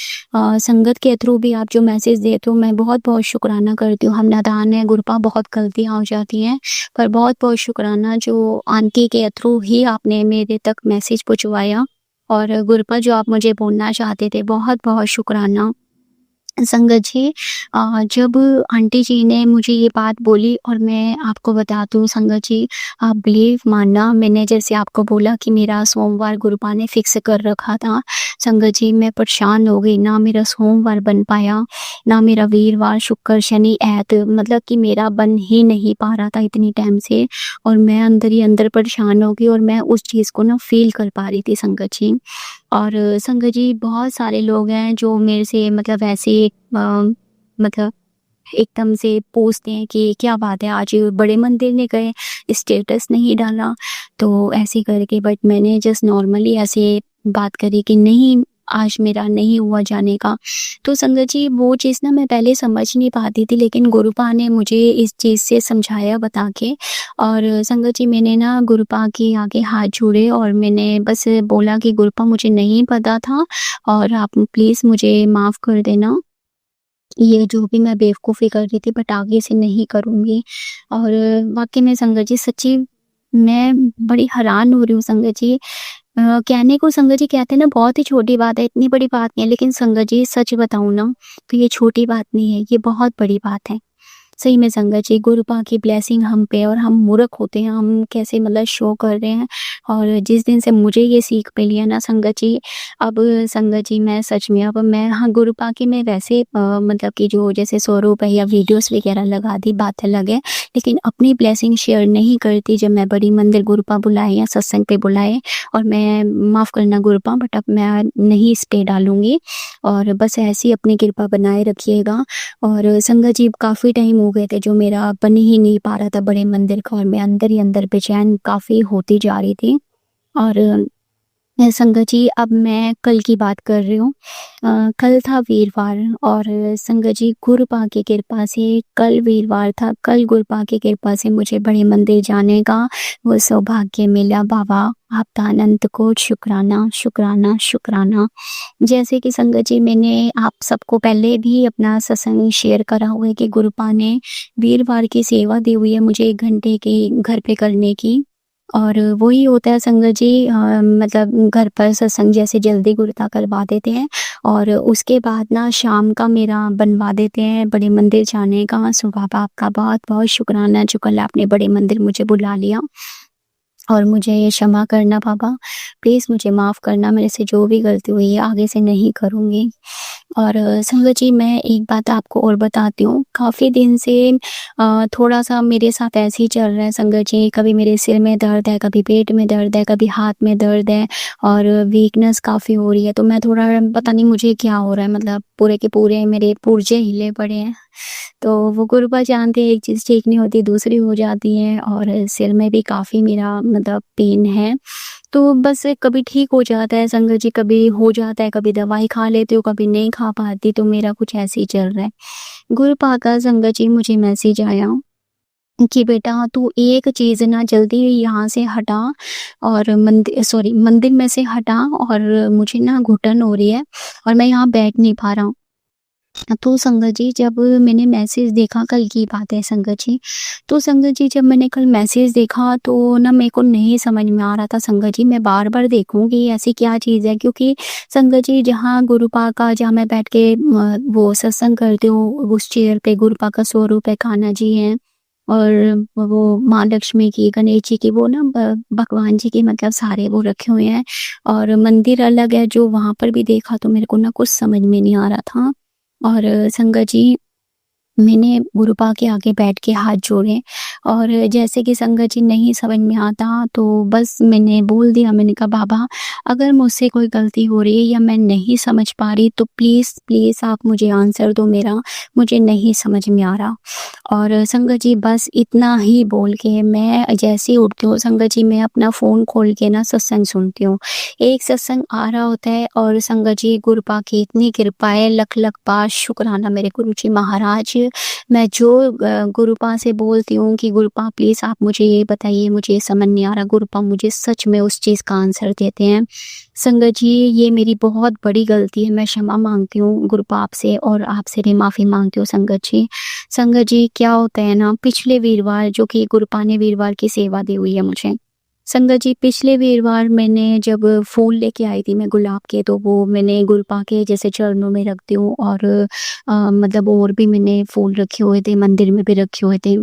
संगत के थ्रू भी आप जो मैसेज देते हो, मैं बहुत-बहुत शुक्राना करती हूँ। हम नादान हैं गुरुपा, बहुत गलतियाँ हो जाती हैं, पर बहुत-बहुत शुक्राना जो आंटी के थ्रू ही आपने मेरे तक मैसेज पहुँचवाया, और गुरुपा जो आप मुझे बोलना चाहते थे, बहुत-बहुत शुक्राना। संगत जी जब आंटी जी ने मुझे ये बात बोली, और मैं आपको बता दूँ संगत जी, आप बिलीव मानना, मैंने जैसे आपको बोला कि मेरा सोमवार गुरुपा ने फिक्स कर रखा था। संगत जी मैं परेशान हो गई, ना मेरा सोमवार बन पाया, ना मेरा वीरवार, शुक्र, शनि, ऐत, मतलब कि मेरा बन ही नहीं पा रहा था इतनी टाइम से, और मैं अंदर ही अंदर परेशान हो गई, और मैं उस चीज़ को ना फ़ील कर पा रही थी संगत जी। और संगत जी बहुत सारे लोग हैं जो मेरे से मतलब ऐसे मतलब एकदम से पूछते हैं कि क्या बात है, आज बड़े मंदिर नहीं गए, स्टेटस नहीं डाला, तो ऐसे करके, बट मैंने जस्ट नॉर्मली ऐसे बात करी कि नहीं, आज मेरा नहीं हुआ जाने का। तो संगत जी वो चीज़ ना मैं पहले समझ नहीं पाती थी, लेकिन गुरुपा ने मुझे इस चीज़ से समझाया बता के, और संगत जी मैंने ना गुरुपा के आगे हाथ जोड़े, और मैंने बस बोला कि गुरुपा मुझे नहीं पता था, और आप प्लीज़ मुझे माफ़ कर देना, ये जो भी मैं बेवकूफ़ी कर रही थी, बट आगे से नहीं करूँगी। और वाक़ई में संगत जी सच्ची मैं बड़ी हैरान हो रही हूँ संगत जी। कहने को संगत जी कहते हैं ना बहुत ही छोटी बात है, इतनी बड़ी बात नहीं है, लेकिन संगत जी सच बताऊँ ना, तो ये छोटी बात नहीं है, ये बहुत बड़ी बात है। सही में संगत जी गुरुपा की ब्लेसिंग हम पे, और हम मूर्ख होते हैं, हम कैसे मतलब शो कर रहे हैं। और जिस दिन से मुझे ये सीख मिली है ना संगत जी, अब संगत जी मैं सच में, अब मैं हाँ गुरुपा की मैं वैसे मतलब कि जो जैसे स्वरूप है या वीडियोस वगैरह लगा दी, बात अलग है, लेकिन अपनी ब्लेसिंग शेयर नहीं करती। जब मैं बड़ी मंदिर गुरुपा बुलाए या सत्संग पे बुलाए, और मैं माफ़ करना गुरुपा, बट अब मैं नहीं इस पे डालूँगी, और बस ऐसी अपनी कृपा बनाए रखिएगा। और संगत जी काफ़ी टाइम हो गए थे जो मेरा बन ही नहीं पा रहा था बड़े मंदिर का, और मैं अंदर ही अंदर बेचैन काफ़ी होती जा रही थी। और संगत जी, अब मैं कल की बात कर रही हूँ। कल था वीरवार और संगत जी गुरुपा की कृपा से कल वीरवार था। कल गुरुपा की कृपा से मुझे बड़े मंदिर जाने का वो सौभाग्य मिला। बाबा आपका अनंत कोटि शुक्राना, शुक्राना, शुक्राना। जैसे कि संगत जी मैंने आप सबको पहले भी अपना सत्संग शेयर करा हुआ है कि गुरुपा ने वीरवार की सेवा दी हुई है मुझे 1 घंटे की घर पे करने की। और वही होता है संगत जी, मतलब घर पर सत्संग जैसे जल्दी गुरुता करवा देते हैं और उसके बाद ना शाम का मेरा बनवा देते हैं बड़े मंदिर जाने का। सो बाबा आपका बहुत बहुत शुक्राना जो कल आपने बड़े मंदिर मुझे बुला लिया। और मुझे ये क्षमा करना बाबा, प्लीज़ मुझे माफ़ करना, मेरे से जो भी गलती हुई है आगे से नहीं करूँगी। और संगत जी मैं एक बात आपको और बताती हूँ, काफ़ी दिन से थोड़ा-सा मेरे साथ ऐसे ही चल रहा है संगत जी। कभी मेरे सिर में दर्द है, कभी पेट में दर्द है, कभी हाथ में दर्द है और वीकनेस काफ़ी हो रही है। तो मैं थोड़ा पता नहीं मुझे क्या हो रहा है, मतलब पूरे के पूरे मेरे पुर्जे हिले पड़े हैं। तो वो गुरुपा जानते हैं एक चीज़ ठीक नहीं होती दूसरी हो जाती है और सिर में भी काफ़ी मेरा मतलब पेन है। तो बस कभी ठीक हो जाता है संगत जी, कभी हो जाता है, कभी दवाई खा लेती हूँ, कभी नहीं खा पाती, तो मेरा कुछ ऐसे ही चल रहा है। गुरुपा का संगत जी मुझे मैसेज आया कि बेटा तू एक चीज़ ना जल्दी यहाँ से हटा और मंदिर में से हटा और मुझे ना घुटन हो रही है और मैं यहाँ बैठ नहीं पा रहा हूँ। तो संगत जी जब मैंने मैसेज देखा, कल की बात है संगत जी, तो संगत जी जब मैंने कल मैसेज देखा तो ना मेरे को नहीं समझ में आ रहा था संगत जी। मैं बार-बार देखूँ कि ऐसी क्या चीज़ है, क्योंकि संगत जी जहाँ गुरुपा का जहाँ मैं बैठ के वो सत्संग करती हूँ उस चेयर पे गुरुपा का स्वरूप है, कान्हा जी हैं और वो माँ लक्ष्मी की, गणेश जी की, वो ना भगवान जी की, मतलब सारे वो रखे हुए हैं और मंदिर अलग है। जो वहाँ पर भी देखा तो मेरे को ना कुछ समझ में नहीं आ रहा था। और संगत जी मैंने गुरुपा के आगे बैठ के हाथ जोड़े और जैसे कि संगत जी नहीं समझ में आता तो बस मैंने बोल दिया, मैंने कहा बाबा अगर मुझसे कोई गलती हो रही है या मैं नहीं समझ पा रही तो प्लीज़ प्लीज़ आप मुझे आंसर दो, मेरा मुझे नहीं समझ में आ रहा। और संगत जी बस इतना ही बोल के मैं जैसे ही उठती हूँ संगत जी, मैं अपना फ़ोन खोल के ना सत्संग सुनती हूँ। एक सत्संग आ रहा होता है और संगत जी गुरुपा की इतनी कृपा है, लख लख बार शुक्राना मेरे गुरु जी महाराज। मैं जो गुरुपा से बोलती हूँ कि गुरुपा प्लीज़ आप मुझे ये बताइए, मुझे ये समझ नहीं आ रहा, गुरुपा मुझे सच में उस चीज़ का आंसर देते हैं। संगत जी ये मेरी बहुत बड़ी गलती है, मैं क्षमा मांगती हूँ गुरुपा आपसे और आपसे भी माफ़ी मांगती हूँ संगत जी। संगत जी क्या होता है ना, पिछले वीरवार जो कि गुरुपा ने वीरवार की सेवा दी हुई है मुझे, संगत जी पिछले वीरवार मैंने जब फूल लेके आई थी मैं गुलाब के, तो वो मैंने गुरुपा के जैसे चरणों में रखती हूँ और मतलब और भी मैंने फूल रखे हुए थे, मंदिर में भी रखे हुए थे।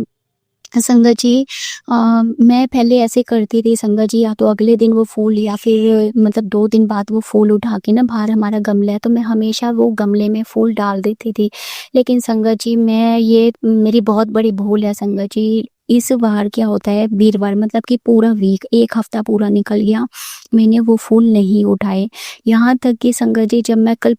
संगत जी मैं पहले ऐसे करती थी संगत जी, या तो अगले दिन वो फूल या फिर मतलब 2 दिन बाद वो फूल उठा के ना, बाहर हमारा गमला है तो मैं हमेशा वो गमले में फूल डाल देती थी। लेकिन संगत जी मैं ये मेरी बहुत बड़ी भूल है संगत जी। इस बार क्या होता है, वीरवार मतलब कि पूरा वीक 1 हफ्ता पूरा निकल गया, मैंने वो फूल नहीं उठाए। यहाँ तक कि संगत जी जब मैं कल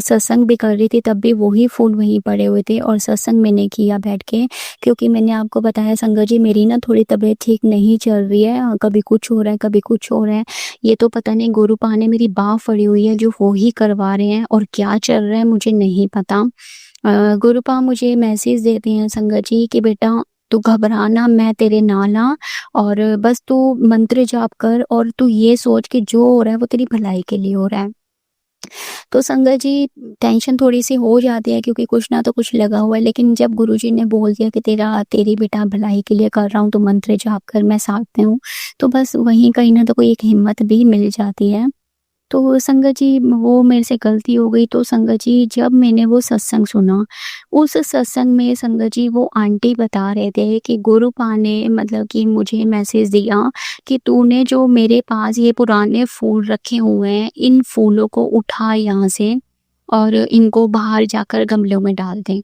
सत्संग भी कर रही थी तब भी वही फूल वहीं पड़े हुए थे और सत्संग मैंने किया बैठ के, क्योंकि मैंने आपको बताया संगत जी मेरी ना थोड़ी तबीयत ठीक नहीं चल रही है, कभी कुछ हो रहा है, कभी कुछ हो रहा है। ये तो पता नहीं गुरुपा ने मेरी बाँह फड़ी हुई है जो वो ही करवा रहे हैं और क्या चल रहा है मुझे नहीं पता। गुरुपा मुझे मैसेज देते हैं संगत जी कि बेटा तू घबराना, मैं तेरे नाल हाँ और बस तू मंत्र जाप कर और तू ये सोच कि जो हो रहा है वो तेरी भलाई के लिए हो रहा है। तो संगत जी टेंशन थोड़ी-सी हो जाती है क्योंकि कुछ ना तो कुछ लगा हुआ है, लेकिन जब गुरुजी ने बोल दिया कि तेरी बेटा भलाई के लिए कर रहा हूँ, तो मंत्र जाप कर, मैं साथ में हूँ, तो बस वहीं कहीं न तो कोई एक हिम्मत भी मिल जाती है। तो संगत जी वो मेरे से गलती हो गई, तो संगत जी जब मैंने वो सत्संग सुना, उस सत्संग में संगत जी वो आंटी बता रहे थे कि गुरुपा ने मतलब कि मुझे मैसेज दिया कि तूने जो मेरे पास ये पुराने फूल रखे हुए हैं, इन फूलों को उठा यहाँ से और इनको बाहर जाकर गमलों में डाल दे।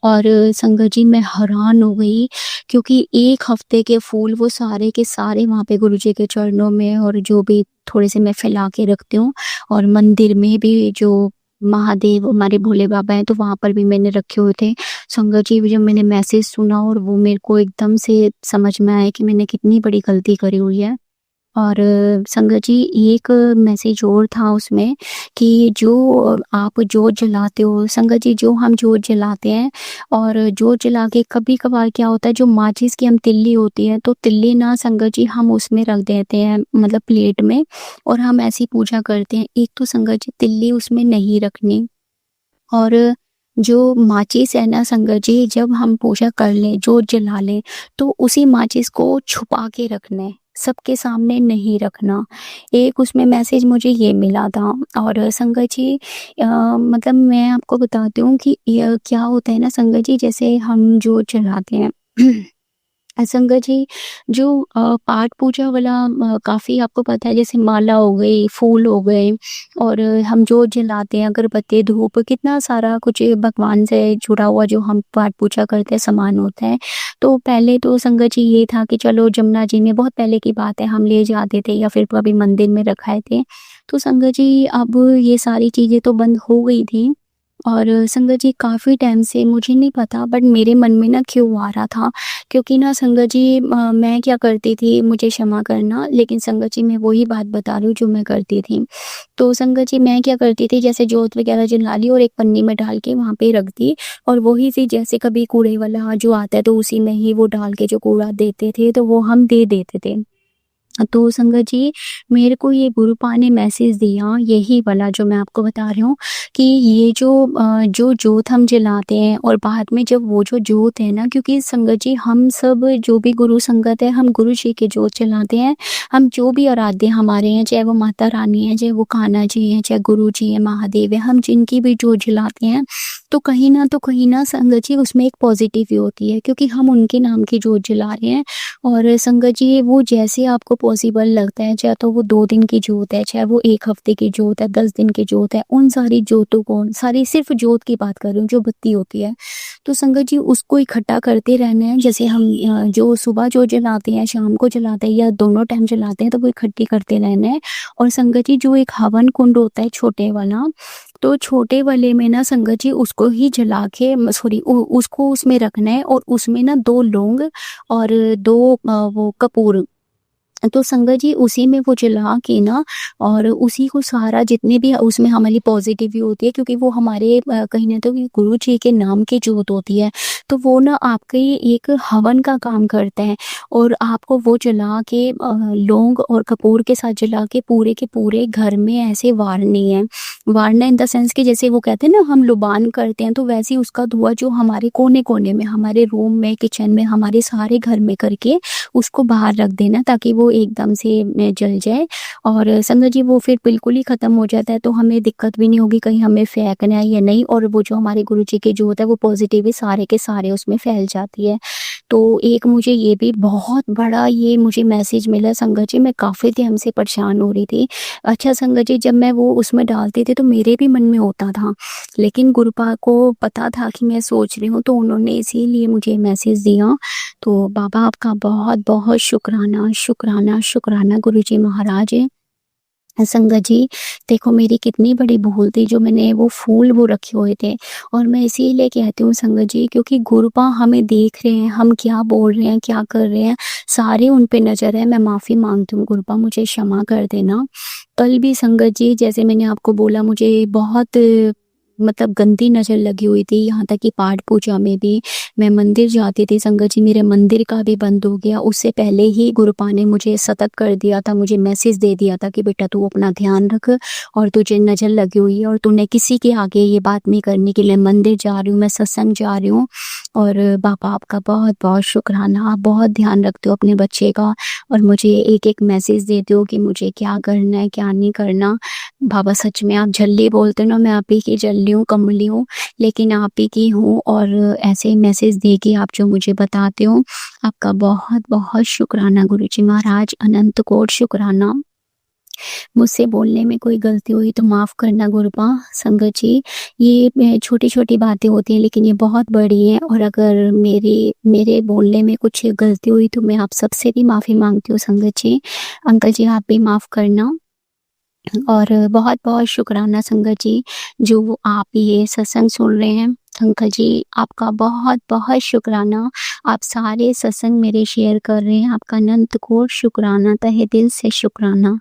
और संगत जी मैं हैरान हो गई क्योंकि 1 हफ्ते के फूल वो सारे के सारे वहाँ पे गुरुजी के चरणों में और जो भी थोड़े से मैं फैला के रखती हूँ और मंदिर में भी जो महादेव हमारे भोले बाबा हैं तो वहाँ पर भी मैंने रखे हुए थे। संगत जी जब मैंने मैसेज सुना और वो मेरे को एकदम से समझ में आया कि मैंने कितनी बड़ी गलती करी हुई है। और संगत जी एक मैसेज और था उसमें कि जो आप जोत जलाते हो संगत जी, जो हम जोत जलाते हैं और जोत जला के कभी कभार क्या होता है, जो माचिस की हम तिल्ली होती है तो तिल्ली ना संगत जी हम उसमें रख देते हैं, मतलब प्लेट में, और हम ऐसी पूजा करते हैं। एक तो संगत जी तिल्ली उसमें नहीं रखनी, और जो माचिस है ना संगत जी, जब हम पूजा कर लें, जोत जला लें, तो उसी माचिस को छुपा के रखना है, सबके सामने नहीं रखना। एक उसमें मैसेज मुझे ये मिला था। और संगत जी मतलब मैं आपको बताती हूँ कि क्या होता है ना संगत जी, जैसे हम जोत जलाते हैं संगत जी, जो पाठ पूजा वाला काफ़ी आपको पता है, जैसे माला हो गई, फूल हो गए, और हम जोत जलाते हैं, अगरबत्ती, धूप, कितना सारा कुछ भगवान से जुड़ा हुआ जो हम पाठ पूजा करते हैं सामान होता है। तो पहले तो संगत जी ये था कि चलो जमुना जी में, बहुत पहले की बात है, हम ले जाते थे या फिर कभी मंदिर में रखाए थे। तो संगत जी अब ये सारी चीज़ें तो बंद हो गई थी, और संगत जी काफ़ी टाइम से मुझे नहीं पता बट मेरे मन में ना क्यों आ रहा था, क्योंकि ना संगत जी मैं क्या करती थी, मुझे क्षमा करना, लेकिन संगत जी मैं वही बात बता रही हूँ जो मैं करती थी। तो संगत जी मैं क्या करती थी, जैसे जोत वगैरह जला ली और एक पन्नी में डाल के वहाँ पे रख दी, और वही से जैसे कभी कूड़े वाला जो आता है तो उसी में ही वो डाल के जो कूड़ा देते थे तो वो हम दे देते थे। तो संगत जी मेरे को ये गुरुपा ने मैसेज दिया, यही वाला जो मैं आपको बता रही हूँ, कि ये जो जोत हम जलाते हैं और बाद में जब वो जो जोत है ना, क्योंकि संगत जी हम सब जो भी गुरु संगत है, हम गुरु जी के जोत जलाते हैं। हम जो भी आराध्य हमारे हैं, चाहे वो माता रानी है, चाहे वो कान्हा जी हैं, चाहे गुरु जी है, महादेव है, हम जिनकी भी जोत जलाते हैं तो कहीं ना संगत जी उसमें एक पॉजिटिव ही होती है, क्योंकि हम उनके नाम की जोत जला रहे हैं। और संगत जी वो जैसे आपको पॉसिबल लगता है, चाहे तो वो 2 दिन की जोत है, चाहे वो 1 हफ्ते की जोत है, 10 दिन की जोत है, उन सारी जोतों को, सारी सिर्फ जोत की बात कर रही हूँ, जो बत्ती होती है, तो संगत जी उसको इकट्ठा करते रहना है। जैसे हम जो सुबह जो जलाते हैं, शाम को जलाते हैं, या दोनों टाइम जलाते हैं, तो वो इकट्ठी करते रहना है। और संगत जी जो एक हवन कुंड होता है छोटे वाला, तो छोटे वाले में ना संगत जी उसको ही जला के, सॉरी उसको उसमें रखना है, और उसमें ना 2 लौंग और 2 वो कपूर, तो संगत जी उसी में वो जला के ना, और उसी को सारा जितने भी उसमें हमारी पॉजिटिव होती है, क्योंकि वो हमारे कहीं ना तो गुरु जी के नाम की जोत होती है, तो वो ना आपके एक हवन का काम करता है। और आपको वो जला के लौंग और कपूर के साथ जला के पूरे के पूरे घर में ऐसे वारनी है। वारना इन द सेंस कि जैसे वो कहते हैं ना हम लुबान करते हैं, तो वैसे ही उसका धुआं जो हमारे कोने कोने में, हमारे रूम में, किचन में, हमारे सारे घर में करके उसको बाहर रख देना, ताकि वो एकदम से जल जाए। और संगत जी वो फिर बिल्कुल ही ख़त्म हो जाता है, तो हमें दिक्कत भी नहीं होगी कहीं हमें फेंकना है या नहीं, और वो जो हमारे गुरु जी की जोत है वो पॉजिटिव ही सारे के सारे उसमें फैल जाती है। तो एक मुझे ये भी बहुत बड़ा ये मुझे मैसेज मिला संगत जी, मैं काफ़ी टाइम से परेशान हो रही थी। अच्छा संगत जी, जब मैं वो उसमें डालती थी तो मेरे भी मन में होता था, लेकिन गुरुपा को पता था कि मैं सोच रही हूँ, तो उन्होंने इसीलिए मुझे मैसेज दिया। तो बाबा आपका बहुत बहुत शुक्राना, शुक्राना, शुक्राना गुरुजी महाराज। संगत जी देखो मेरी कितनी बड़ी भूल थी, जो मैंने वो फूल वो रखे हुए थे, और मैं इसीलिए कहती हूँ संगत जी, क्योंकि गुरुपा हमें देख रहे हैं, हम क्या बोल रहे हैं, क्या कर रहे हैं, सारे उन पे नज़र है। मैं माफ़ी मांगती हूँ गुरुपा, मुझे क्षमा कर देना। कल भी संगत जी जैसे मैंने आपको बोला, मुझे बहुत मतलब गंदी नज़र लगी हुई थी, यहाँ तक कि पाठ पूजा में भी मैं मंदिर जाती थी संगत जी, मेरे मंदिर का भी बंद हो गया। उससे पहले ही गुरुपा ने मुझे सतर्क कर दिया था, मुझे मैसेज दे दिया था कि बेटा तू अपना ध्यान रख, और तुझे नज़र लगी हुई है, और तूने किसी के आगे ये बात नहीं करनी कि मैं मंदिर जा रही हूँ, मैं सत्संग जा रही हूँ। और बाबा आपका बहुत बहुत शुक्राना, आप बहुत ध्यान रखते हो अपने बच्चे का, और मुझे एक एक मैसेज देते हो कि मुझे क्या करना है, क्या नहीं करना। बाबा सच में आप झल्ली बोलते हो ना, मैं आप ही की झल्ली हूँ, कमली हूँ, लेकिन आप ही की हूँ, और ऐसे मैसेज दे के आप जो मुझे बताते हो, आपका बहुत बहुत शुक्राना गुरुजी महाराज, अनंत कोट शुक्राना। मुझसे बोलने में कोई गलती हुई तो माफ़ करना गुरुपा। संगत जी ये छोटी छोटी बातें होती हैं, लेकिन ये बहुत बड़ी हैं, और अगर मेरे बोलने में कुछ गलती हुई तो मैं आप सबसे भी माफ़ी मांगती हूँ संगत जी। अंकल जी आप भी माफ़ करना। और बहुत बहुत शुक्राना संगत जी, जो आप ये सत्संग सुन रहे हैं। अंकल जी आपका बहुत बहुत शुक्राना, आप सारे सत्संग मेरे शेयर कर रहे हैं, आपका अनंत कोटि शुक्राना, तहे दिल से शुक्राना।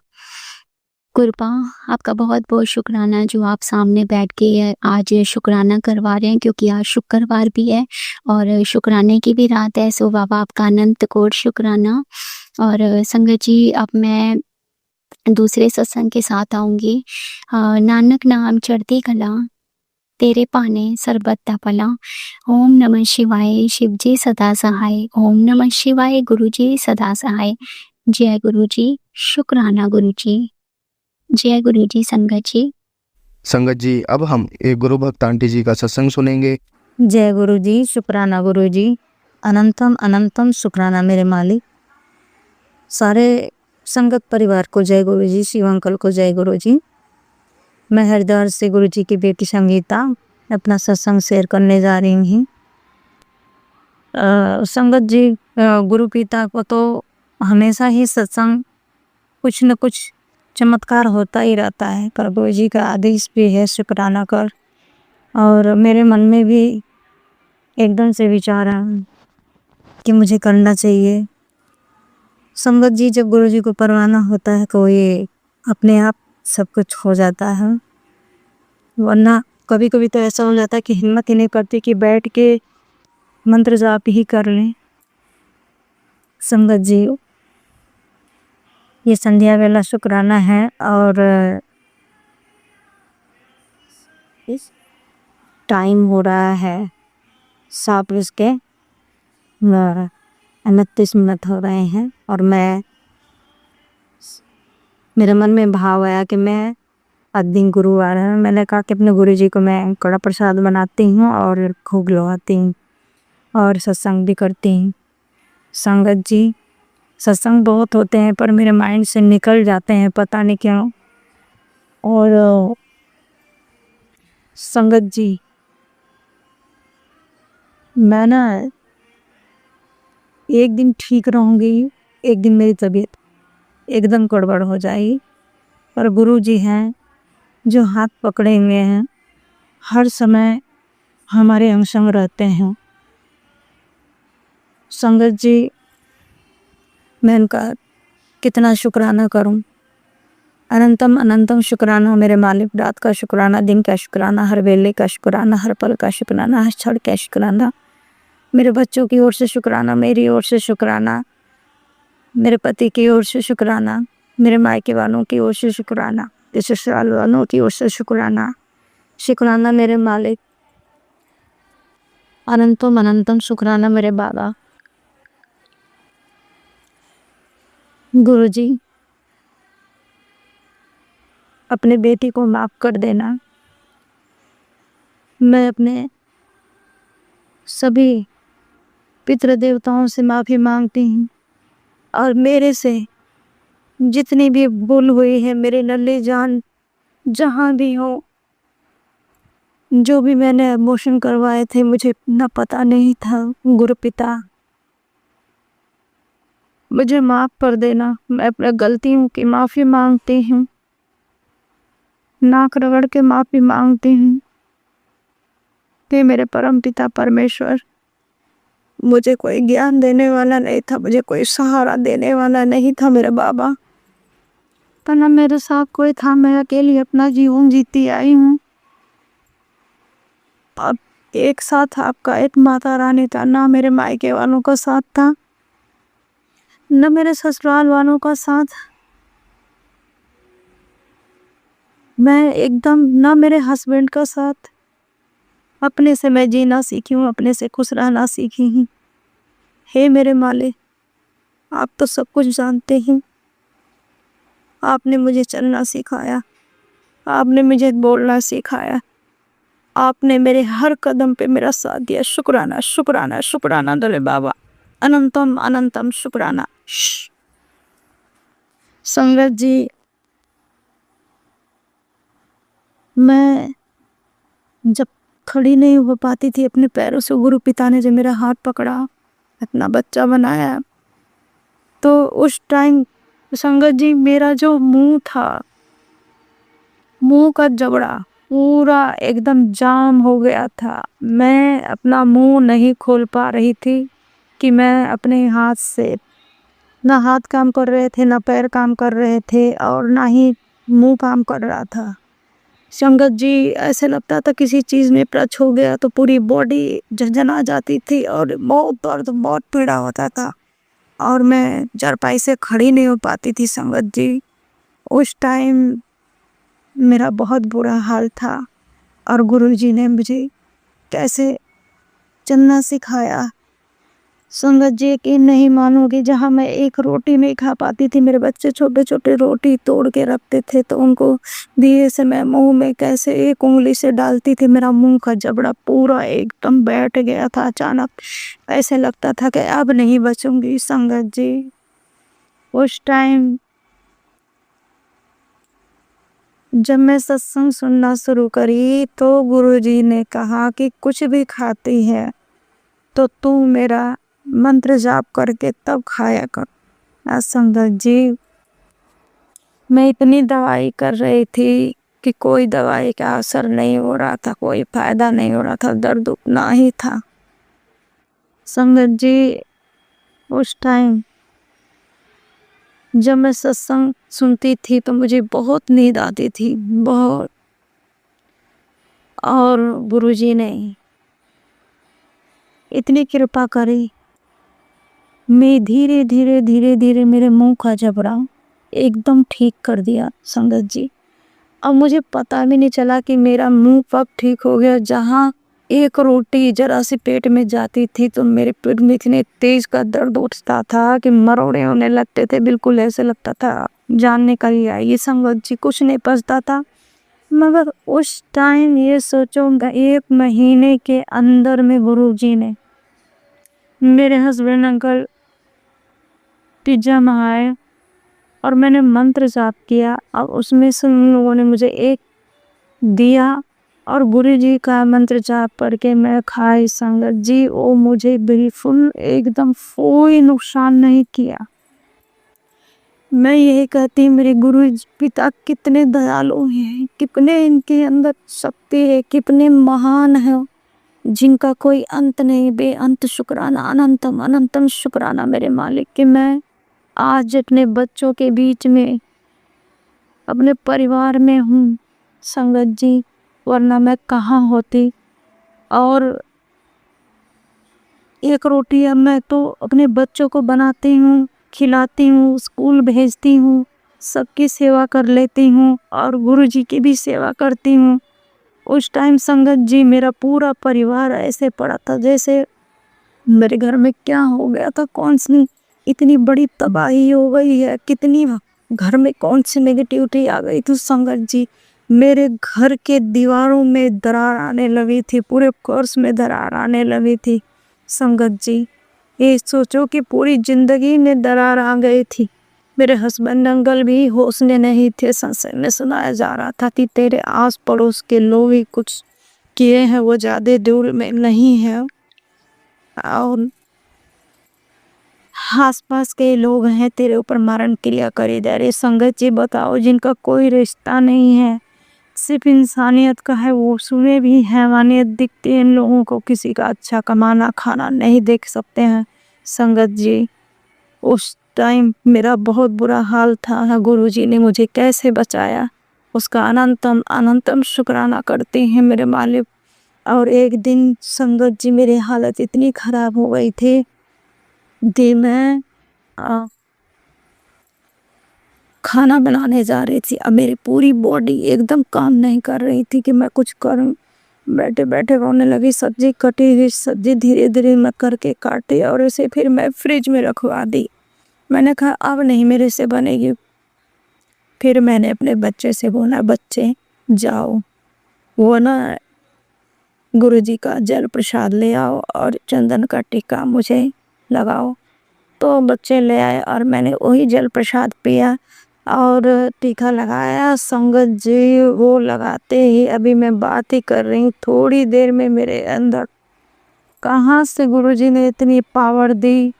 कृपा आपका बहुत-बहुत शुक्राना जो आप सामने बैठ के आज शुक्राना करवा रहे हैं, क्योंकि आज शुक्रवार भी है और शुक्राने की भी रात है। सो बाबा आपका अनंत कोटि शुक्राना। और संगत जी, अब मैं दूसरे सत्संग के साथ आऊँगी। नानक नाम चढ़ती कला, तेरे पाने सरबत दा भला। ओम नमः शिवाय, शिव जी सदा सहाय। ओम नमः शिवाय, गुरु जी सदा सहाय। जय गुरु जी, शुक्राना गुरु जी। जय गुरु जी संगत जी। संगत जी, अब हम एक गुरु भक्त आंटी जी का सत्संग सुनेंगे। जय गुरु जी, शुक्राना गुरु जी, अनंतम अनंतम शुक्राना मेरे मालिक। सारे संगत परिवार को जय गुरु जी, शिव अंकल को जय गुरु जी। मैं हरिद्वार से गुरु जी की बेटी संगीता अपना सत्संग शेयर करने जा रही हूँ। संगत जी, गुरु पिता को तो हमेशा ही सत्संग कुछ न कुछ चमत्कार होता ही रहता है, पर गुरु जी का आदेश भी है शुक्राना कर। और मेरे मन में भी एकदम से विचार आया कि मुझे करना चाहिए। संगत जी, जब गुरु जी को परवाना होता है तो ये अपने आप सब कुछ हो जाता है, वरना कभी कभी तो ऐसा हो जाता है कि हिम्मत ही नहीं करती कि बैठ के मंत्र जाप ही कर लें। संगत जी, ये संध्या वेला शुक्राना है और इस टाइम हो रहा है 7:29 हो रहे हैं और मेरे मन में भाव आया कि मैं आज दिन गुरुवार है, मैंने कहा कि अपने गुरु जी को मैं कड़ा प्रसाद बनाती हूँ और भोग लगाती हूँ और सत्संग भी करती हूँ। संगत जी, सत्संग बहुत होते हैं पर मेरे माइंड से निकल जाते हैं, पता नहीं क्यों। और संगत जी, मैं ना एक दिन ठीक रहूँगी, एक दिन मेरी तबीयत एकदम गड़बड़ हो जाएगी, पर गुरु जी हैं जो हाथ पकड़े हुए हैं, हर समय हमारे अंग संग रहते हैं। संगत जी, मैं इनका कितना शुक्राना करूं। अनंतम अनंतम शुक्राना मेरे मालिक। रात का शुक्राना, दिन का शुक्राना, हर वेले का शुक्राना, हर पल का शुक्राना, हर क्षण का शुक्राना। मेरे बच्चों की ओर से शुक्राना, मेरी ओर से शुक्राना, मेरे पति की ओर से शुक्राना, मेरे मायके वालों की ओर से शुक्राना, ससुराल वालों की ओर से शुक्राना। शुक्राना मेरे मालिक। अनंतम अनंतम शुक्राना मेरे बाबा। गुरु जी, अपने बेटी को माफ कर देना। मैं अपने सभी पितृ देवताओं से माफ़ी मांगती हूँ और मेरे से जितनी भी भूल हुई है, मेरे नल्ले जान जहाँ भी हो, जो भी मैंने मोशन करवाए थे, मुझे इतना पता नहीं था। गुरु पिता, मुझे माफ़ कर देना। मैं अपने गलतियों की माफ़ी मांगती हूँ, नाक रगड़ के माफ़ी मांगती हूँ कि मेरे परम पिता परमेश्वर, मुझे कोई ज्ञान देने वाला नहीं था, मुझे कोई सहारा देने वाला नहीं था मेरे बाबा, पर ना मेरे साथ कोई था, मैं अकेली अपना जीवन जीती आई हूँ। अब एक साथ आपका एक माता रानी था, ना मेरे मायके वालों का साथ था, न मेरे ससुराल वालों का साथ। मैं एकदम ना मेरे हस्बैंड का साथ। अपने से मैं जीना सीखी हूँ, अपने से खुश रहना सीखी हूँ। हे मेरे मालिक, आप तो सब कुछ जानते हैं। आपने मुझे चलना सिखाया, आपने मुझे बोलना सिखाया, आपने मेरे हर कदम पे मेरा साथ दिया। शुक्राना शुक्राना शुक्राना दले बाबा। अनंतम अनंतम शुक्राना। संगत जी, मैं जब खड़ी नहीं हो पाती थी अपने पैरों से, गुरु पिता ने जब मेरा हाथ पकड़ा, अपना बच्चा बनाया, तो उस टाइम संगत जी मेरा जो मुंह था, मुंह का जबड़ा पूरा एकदम जाम हो गया था। मैं अपना मुंह नहीं खोल पा रही थी। कि मैं अपने हाथ से ना हाथ काम कर रहे थे, ना पैर काम कर रहे थे और ना ही मुंह काम कर रहा था। संगत जी, ऐसे लगता था किसी चीज़ में टच हो गया तो पूरी बॉडी झंझना जाती थी और बहुत दर्द, बहुत पीड़ा होता था और मैं चारपाई से खड़ी नहीं हो पाती थी संगत जी। उस टाइम मेरा बहुत बुरा हाल था और गुरुजी ने मुझे कैसे चलना सिखाया। संगत जी, यकीन नहीं मानोगे, जहाँ मैं एक रोटी नहीं खा पाती थी, मेरे बच्चे छोटे छोटे रोटी तोड़ के रखते थे तो उनको दिए से मैं मुंह में कैसे एक उंगली से डालती थी, मेरा मुंह का जबड़ा पूरा एकदम बैठ गया था। अचानक ऐसे लगता था कि अब नहीं बचूंगी। संगत जी, उस टाइम जब मैं सत्संग सुनना शुरू करी तो गुरुजी ने कहा कि कुछ भी खाती है तो तू मेरा मंत्र जाप करके तब खाया कर। संगत जी, मैं इतनी दवाई कर रही थी कि कोई दवाई का असर नहीं हो रहा था, कोई फायदा नहीं हो रहा था, दर्द उतना ही था। संगत जी, उस टाइम जब मैं सत्संग सुनती थी तो मुझे बहुत नींद आती थी, बहुत। और गुरुजी ने इतनी कृपा करी, मैं धीरे धीरे धीरे धीरे मेरे मुंह का जबड़ा एकदम ठीक कर दिया। संगत जी, अब मुझे पता भी नहीं चला कि मेरा मुंह कब ठीक हो गया। जहाँ एक रोटी जरा सी पेट में जाती थी तो मेरे पेट में इतने तेज का दर्द उठता था कि मरोड़े होने लगते थे, बिल्कुल ऐसे लगता था जान निकल गया। ये संगत जी, कुछ नहीं पचता था। मगर उस टाइम ये सोचो, 1 महीने के अंदर में गुरुजी ने मेरे हस्बैंड अंकल पिज्ज़ा मंगाए और मैंने मंत्र जाप किया और उसमें से उन लोगों ने मुझे एक दिया और गुरुजी का मंत्र जाप पढ़ के मैं खाई। संगत जी, वो मुझे बिल्कुल एकदम कोई नुकसान नहीं किया। मैं यही कहती, मेरे गुरु पिता कितने दयालु हैं, कितने इनके अंदर शक्ति है, कितने महान है, जिनका कोई अंत नहीं। बेअंत शुक्राना, अनंतम अनंतम शुक्राना मेरे मालिक कि मैं आज अपने बच्चों के बीच में, अपने परिवार में हूँ। संगत जी, वरना मैं कहाँ होती। और एक रोटी अब मैं तो अपने बच्चों को बनाती हूँ, खिलाती हूँ, स्कूल भेजती हूँ, सबकी सेवा कर लेती हूँ और गुरुजी की भी सेवा करती हूँ। उस टाइम संगत जी, मेरा पूरा परिवार ऐसे पड़ा था जैसे मेरे घर में क्या हो गया था, कौन सी इतनी बड़ी तबाही हो गई है, कितनी घर में कौन सी नेगेटिविटी आ गई थी। संगत जी, मेरे घर के दीवारों में दरार आने लगी थी, पूरे फर्श में दरार आने लगी थी। संगत जी, ये सोचो कि पूरी जिंदगी में दरार आ गई थी। मेरे हस्बैंड अंकल भी होश में नहीं थे। संशय में सुनाया जा रहा था कि तेरे आस पड़ोस के लोग ही कुछ किए हैं, वो ज़्यादा दूर में नहीं है और आसपास के लोग हैं तेरे ऊपर मारण क्रिया करे जा रहे। संगत जी, बताओ, जिनका कोई रिश्ता नहीं है, सिर्फ इंसानियत का है, वो सुने भी हैवानियत दिखती है इन लोगों को, किसी का अच्छा कमाना खाना नहीं देख सकते हैं। संगत जी, उस टाइम मेरा बहुत बुरा हाल था। गुरुजी ने मुझे कैसे बचाया, उसका अनंतम अनंतम शुक्राना करते हैं मेरे मालिक। और एक दिन संगत जी, मेरी हालत इतनी खराब हो गई थी कि मैं खाना बनाने जा रही थी। अब मेरी पूरी बॉडी एकदम काम नहीं कर रही थी कि मैं कुछ करूं। बैठे बैठे रोने लगी। सब्जी कटी हुई सब्जी धीरे धीरे मैं करके काटी और उसे फिर मैं फ्रिज में रखवा दी। मैंने कहा अब नहीं मेरे से बनेगी। फिर मैंने अपने बच्चे से बोला, बच्चे जाओ, वो ना गुरुजी का जल प्रसाद ले आओ और चंदन का टीका मुझे लगाओ। तो बच्चे ले आए और मैंने वही जल प्रसाद पिया और टीका लगाया। संगत जी, वो लगाते ही अभी मैं बात ही कर रही हूँ, थोड़ी देर में मेरे अंदर कहाँ से गुरुजी ने इतनी पावर दी,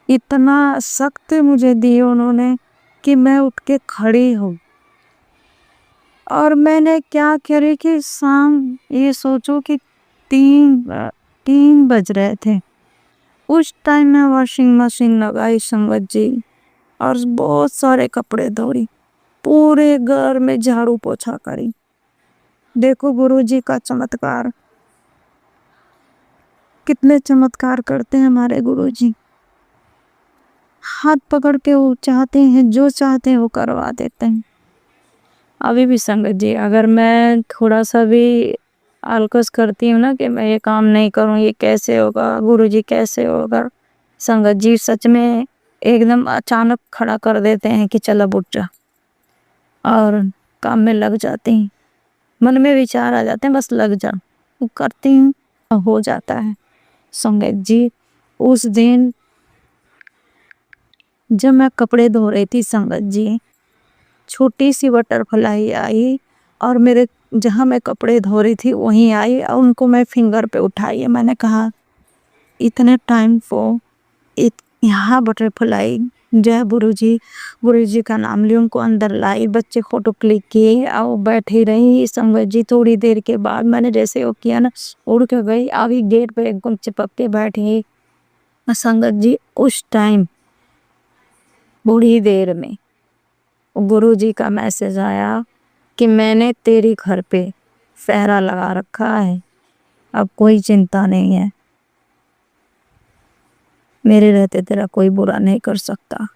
इतना सख्त मुझे दी उन्होंने कि मैं उठ के खड़ी हूँ। और मैंने क्या करे कि शाम, ये सोचो कि 3 बज रहे थे उस टाइम में वॉशिंग मशीन लगाई संगत जी, और बहुत सारे कपड़े धोई, पूरे घर में झाड़ू पोछा करी। देखो गुरुजी का चमत्कार, कितने चमत्कार करते हैं हमारे गुरुजी। हाथ पकड़ के वो चाहते हैं, जो चाहते हैं वो करवा देते हैं। अभी भी संगत जी, अगर मैं थोड़ा सा भी आलकस करती हूँ ना कि मैं ये काम नहीं करूँ, ये कैसे होगा गुरुजी, कैसे होगा, संगत जी सच में एकदम अचानक खड़ा कर देते हैं कि चल अब उठ जा, और काम में लग जाती हैं। मन में विचार आ जाते हैं, बस लग जा, वो करती हूँ, हो जाता है। संगत जी उस दिन जब मैं कपड़े धो रही थी संगत जी, छोटी सी बटरफ्लाई आई और मेरे जहाँ मैं कपड़े धो रही थी वहीं आई, और उनको मैं फिंगर पे उठाई। मैंने कहा इतने टाइम को यहाँ बटरफ्लाई, जय गुरुजी, गुरुजी का नाम लिया, उनको अंदर लाई, बच्चे फोटो क्लिक किए और बैठी रही संगत जी। थोड़ी देर के बाद मैंने जैसे वो किया ना, उड़ के गई, अभी गेट पे एकदम चिपक के बैठी संगत जी। उस टाइम बूढ़ी देर में गुरुजी का मैसेज आया कि मैंने तेरे घर पे पहरा लगा रखा है, अब कोई चिंता नहीं है, मेरे रहते तेरा कोई बुरा नहीं कर सकता।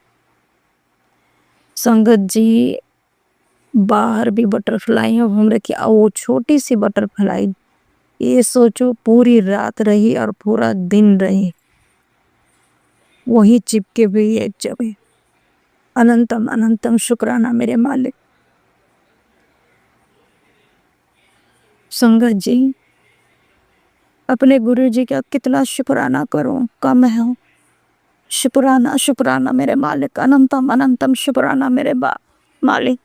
संगत जी बाहर भी बटरफ्लाई घूम रखी, और वो छोटी सी बटरफ्लाई, ये सोचो पूरी रात रही और पूरा दिन रही वही चिपके हुई एक जगह। अनंतम अनंतम शुक्राना मेरे मालिक। संगत जी अपने गुरु जी का कितना शुक्राना करूं, कम है। शुक्राना शुक्राना मेरे मालिक, अनंतम अनंतम शुक्राना मेरे मालिक।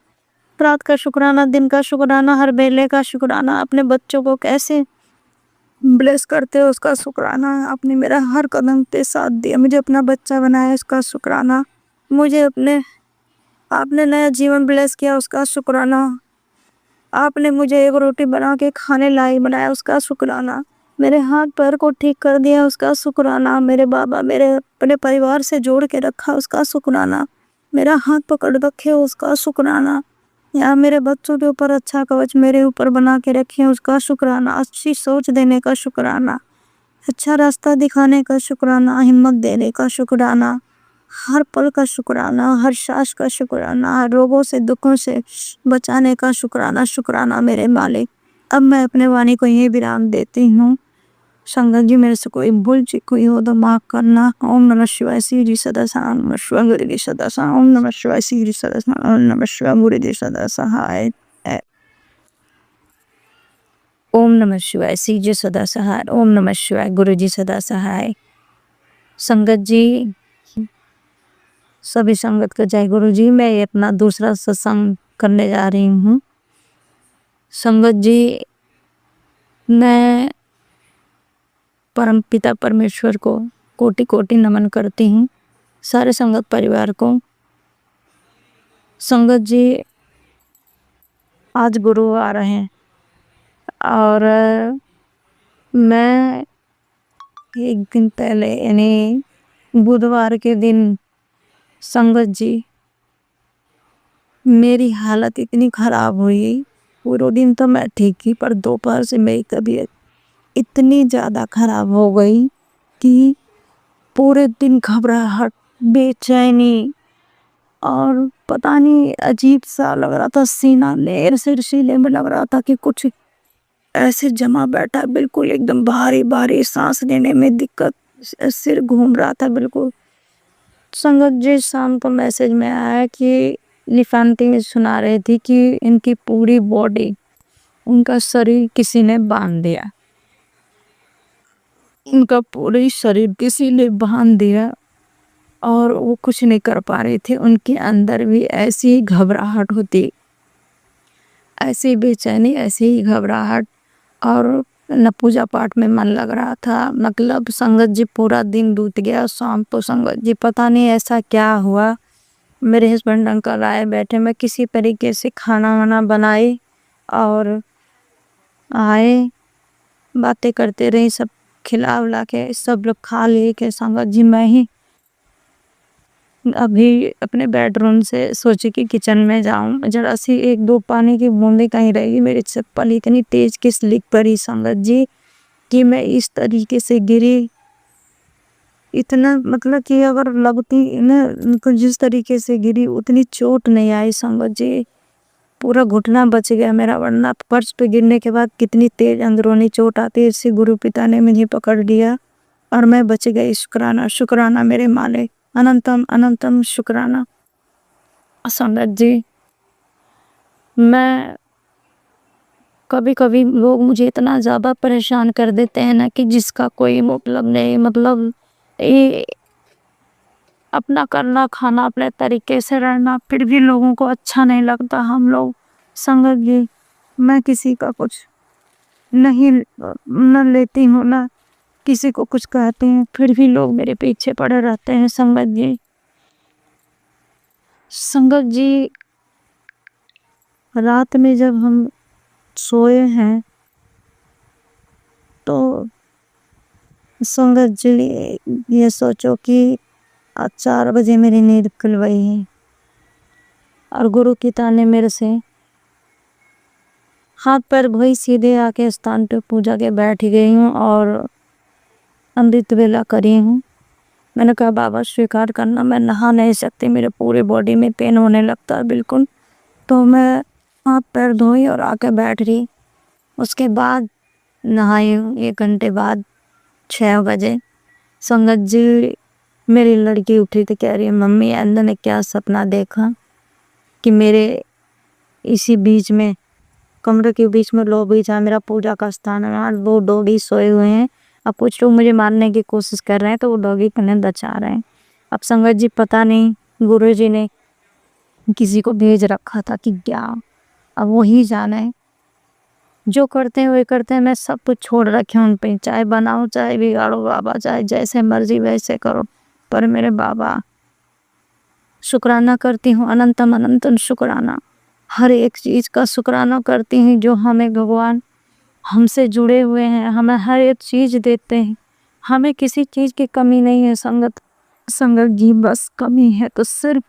रात का शुक्राना, दिन का शुक्राना, हर बेले का शुक्राना। अपने बच्चों को कैसे ब्लेस करते हो उसका शुक्राना। आपने मेरा हर कदम पे साथ दिया, मुझे अपना बच्चा बनाया उसका शुक्राना। मुझे आपने नया जीवन ब्लेस किया उसका शुक्राना। आपने मुझे एक रोटी बना के खाने लाई बनाया उसका शुक्राना। मेरे हाथ पैर को ठीक कर दिया उसका शुक्राना। मेरे बाबा मेरे अपने परिवार से जोड़ के रखा उसका शुक्राना। मेरा हाथ पकड़ रखे उसका शुक्राना। या मेरे बच्चों के ऊपर अच्छा कवच मेरे ऊपर बना के रखे उसका शुक्राना। अच्छी सोच देने का शुक्राना, अच्छा रास्ता दिखाने का शुक्राना, हिम्मत देने का शुक्राना, हर पल का शुक्राना, हर सांस का शुक्राना, हर रोगों से दुखों से बचाने का शुक्राना। शुक्राना मेरे मालिक। अब मैं अपने वाणी को यही विराम देती हूँ। संगत जी मेरे से कोई भूल चूक हुई हो तो माफ करना। ओम नमः शिवाय। श्री जी सदा सहाय। नमः शिवाय गुरु जी सदा सहाय। ओम नमः शिवाय। श्री जी सदा सहाय। ओम नमः शिवाय गुरु जी सदा सहाय। ओम नमः शिवाय। श्री जी सदा सहाय। ओम नमः शिवाय गुरु जी सदा सहाय। संगत जी सभी संगत का जय गुरु जी। मैं ये अपना दूसरा सत्संग करने जा रही हूँ। संगत जी मैं परम पिता परमेश्वर को कोटि कोटि नमन करती हूँ, सारे संगत परिवार को। संगत जी आज गुरु आ रहे हैं और मैं एक दिन पहले यानी बुधवार के दिन संगत जी मेरी हालत इतनी ख़राब हुई। पूरे दिन तो मैं ठीक ही, पर दोपहर से मेरी तबीयत इतनी ज़्यादा ख़राब हो गई कि पूरे दिन घबराहट, बेचैनी और पता नहीं अजीब सा लग रहा था। सीना लेर सिरसीले में लग रहा था कि कुछ ऐसे जमा बैठा, बिल्कुल एकदम भारी भारी सांस लेने में दिक्कत, सिर घूम रहा था बिल्कुल। संगत जी शाम को मैसेज में आया कि लिफांती में सुना रही थी कि इनकी पूरी बॉडी, उनका शरीर किसी ने बांध दिया, उनका पूरी शरीर किसी ने बांध दिया और वो कुछ नहीं कर पा रहे थे। उनके अंदर भी ऐसी ही घबराहट होती, ऐसी बेचैनी, ऐसी ही घबराहट, और न पूजा पाठ में मन लग रहा था। मतलब संगत जी पूरा दिन बीत गया। शाम को संगत जी पता नहीं ऐसा क्या हुआ, मेरे हस्बैंड अंकल आए, बैठे, मैं किसी तरीके से खाना वाना बनाई और आए, बातें करते रही, सब खिला उला के सब लोग खा ले के संगत जी मैं ही अभी अपने बेडरूम से सोची कि किचन में जाऊं, जरा सी एक दो पानी की बूंदे कहीं रहेगी, मेरी चप्पल इतनी तेज की स्लिप पड़ी संगत जी कि मैं इस तरीके से गिरी। इतना मतलब कि अगर लगती ना तो जिस तरीके से गिरी उतनी चोट नहीं आई संगत जी, पूरा घुटना बच गया मेरा, वरना फर्श पे गिरने के बाद कितनी तेज अंदरूनी चोट आती है। इसी गुरु पिता ने मुझे पकड़ लिया और मैं बच गई। शुक्राना शुक्राना मेरे मालिक, अनंतम अनंतम शुक्राना। संगत जी मैं कभी कभी लोग मुझे इतना ज़्यादा परेशान कर देते हैं ना कि जिसका कोई मतलब नहीं, मतलब ये अपना करना खाना अपने तरीके से रहना, फिर भी लोगों को अच्छा नहीं लगता हम लोग। संगत जी मैं किसी का कुछ नहीं न लेती हूँ ना किसी को कुछ कहती हूँ, फिर भी लोग मेरे पीछे पड़े रहते हैं। संगत जी रात में जब हम सोए हैं तो संगत जी ये सोचो कि आज 4 बजे मेरी नींद खुल गई है और गुरु पिता ने मेरे से हाथ पैर धोई सीधे आके स्थान पे पूजा के बैठ गई हूँ और अमृत वेला करी हूँ। मैंने कहा बाबा स्वीकार करना, मैं नहा नहीं सकती, मेरे पूरे बॉडी में पेन होने लगता है बिल्कुल। तो मैं हाथ पैर धोई और आके बैठ रही, उसके बाद नहाई हूँ 1 घंटे बाद 6 बजे। संगत जी मेरी लड़की उठी थी, कह रही है मम्मी अंदर ने क्या सपना देखा कि मेरे इसी बीच में कमरे के बीच में लॉबी जहाँ मेरा पूजा का स्थान है वहाँ 2 डॉगी सोए हुए हैं। अब कुछ लोग मुझे मारने की कोशिश कर रहे हैं तो वो डॉगी कने बचा रहे हैं। अब संगत जी पता नहीं गुरु जी ने किसी को भेज रखा था कि क्या, अब वही जाना है, जो करते हैं वही करते हैं। मैं सब कुछ छोड़ रखे उन पे, चाहे बनाओ चाहे बिगाड़ो बाबा, चाहे जैसे मर्जी वैसे करो, पर मेरे बाबा शुक्राना करती हूँ, अनंतम अनंतम शुक्राना, हर एक चीज़ का शुक्राना करती हूँ जो हमें भगवान हमसे जुड़े हुए हैं, हमें हर एक चीज़ देते हैं, हमें किसी चीज़ की कमी नहीं है। संगत जी बस कमी है तो सिर्फ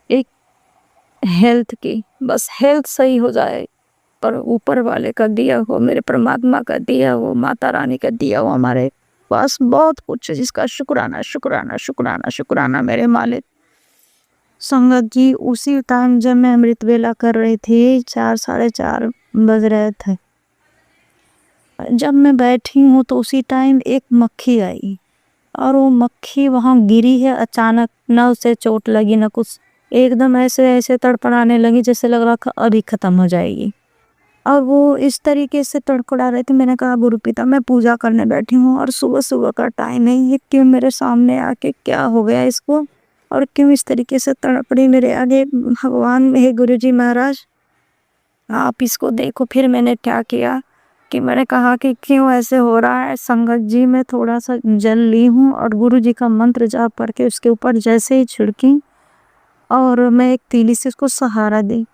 एक हेल्थ की, बस हेल्थ सही हो जाए, पर ऊपर वाले का दिया हो, मेरे परमात्मा का दिया हो, माता रानी का दिया हो, हमारे पास बहुत कुछ है जिसका शुक्राना शुक्राना शुक्राना शुक्राना मेरे मालिक। संगत जी उसी टाइम जब मैं अमृत वेला कर रही थी 4 साढ़े 4 बज रहे थे, जब मैं बैठी हूँ तो उसी टाइम एक मक्खी आई और वो मक्खी वहाँ गिरी है अचानक, ना उसे चोट लगी ना कुछ, एकदम ऐसे ऐसे तड़पड़ाने लगी जैसे लग रहा अभी ख़त्म हो जाएगी। और वो इस तरीके से तड़पड़ा रहे थे। मैंने कहा गुरु पिता मैं पूजा करने बैठी हूँ और सुबह सुबह का टाइम है, ये क्यों मेरे सामने आके क्या हो गया इसको और क्यों इस तरीके से तड़पड़ी मेरे आगे। भगवान हे गुरु जी महाराज आप इसको देखो। फिर मैंने क्या किया कि मैंने कहा कि क्यों ऐसे हो रहा है। संगत जी मैं थोड़ा सा जल ली हूँ और गुरु जी का मंत्र जाप करके उसके ऊपर जैसे ही छिड़की और मैं एक तीली से उसको सहारा दी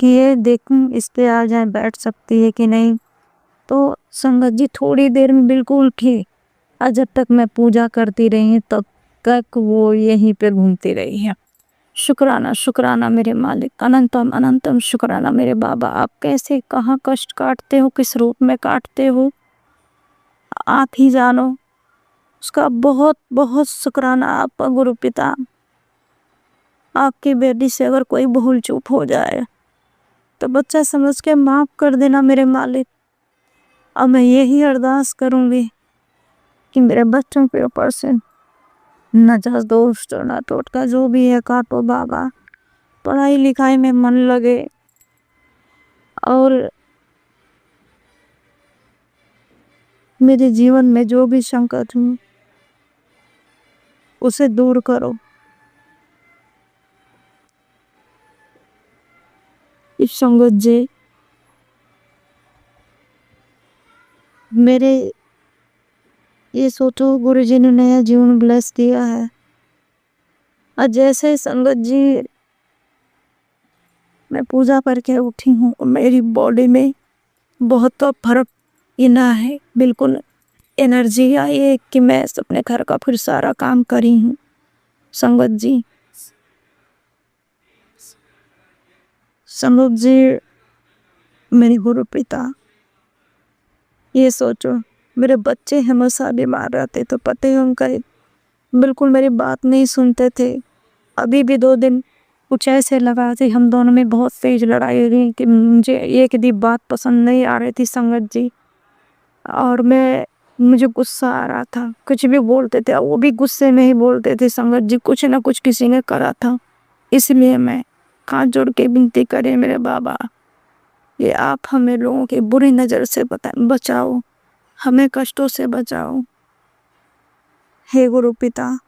कि ये देखूं इस पे आ जाए, बैठ सकती है कि नहीं। तो संगत जी थोड़ी देर में बिल्कुल ठीक, और जब तक मैं पूजा करती रही तब तक वो यहीं पे घूमती रही है। शुक्राना शुक्राना मेरे मालिक, अनंतम अनंतम शुक्राना मेरे बाबा। आप कैसे कहाँ कष्ट काटते हो, किस रूप में काटते हो, आप ही जानो। उसका बहुत बहुत शुक्राना आपका गुरु पिता। आपकी बेटी से अगर कोई भूल चूक हो जाए तो बच्चा समझ के माफ़ कर देना मेरे मालिक। अब मैं यही अरदास करूँगी कि मेरे बच्चों के ऊपर से न जास दोस्त न टोटका जो भी है काटो बाबा, पढ़ाई लिखाई में मन लगे और मेरे जीवन में जो भी संकट हूँ उसे दूर करो। इस संगत जी मेरे ये सोचो गुरु जी ने नया जीवन ब्लेस दिया है और जैसे संगत जी मैं पूजा करके उठी हूँ मेरी बॉडी में बहुत तो फर्क ये ना है, बिल्कुल एनर्जी आई है कि मैं अपने घर का फिर सारा काम करी हूँ संगत जी। संगत जी मेरे गुरु पिता, ये सोचो मेरे बच्चे हमेशा बीमार रहते तो पता ही उनका बिल्कुल मेरी बात नहीं सुनते थे। अभी भी 2 दिन कुछ ऐसे लगा कि हम दोनों में बहुत तेज लड़ाई हुई कि मुझे एक भी बात पसंद नहीं आ रही थी संगत जी, और मुझे गुस्सा आ रहा था, कुछ भी बोलते थे वो भी गुस्से में ही बोलते थे संगत जी, कुछ ना कुछ किसी ने करा था। इसलिए मैं हाथ जोड़ के विनती करें मेरे बाबा, ये आप हमें लोगों की बुरी नज़र से बचाओ, हमें कष्टों से बचाओ। हे गुरु पिता,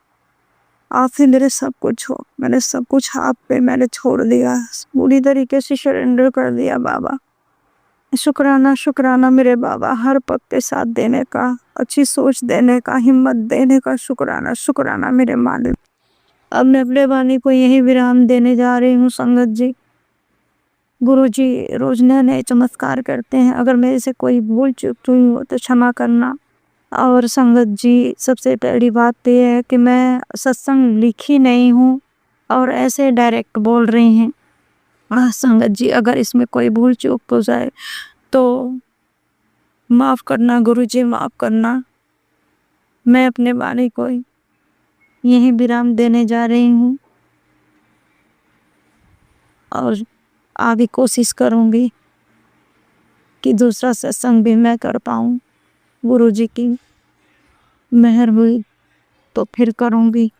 आप ही मेरे सब कुछ हो, मैंने सब कुछ आप पे मैंने छोड़ दिया, पूरी तरीके से सरेंडर कर दिया बाबा। शुक्राना शुक्राना मेरे बाबा, हर पग के साथ देने का, अच्छी सोच देने का, हिम्मत देने का शुक्राना शुक्राना मेरे मालिक। अब मैं अपने वाणी को यही विराम देने जा रही हूँ संगत जी। गुरु जी रोज नए नए चमत्कार करते हैं, अगर मेरे से कोई भूल चूक हुई हो तो क्षमा करना। और संगत जी सबसे पहली बात तो ये है कि मैं सत्संग लिखी नहीं हूँ और ऐसे डायरेक्ट बोल रही हैं। संगत जी अगर इसमें कोई भूल चूक हो जाए तो माफ़ करना गुरु जी, माफ़ करना। मैं अपने वाणी को यही विराम देने जा रही हूँ और आगे कोशिश करूँगी कि दूसरा सत्संग भी मैं कर पाऊँ। गुरु जी की मेहर हुई तो फिर करूँगी।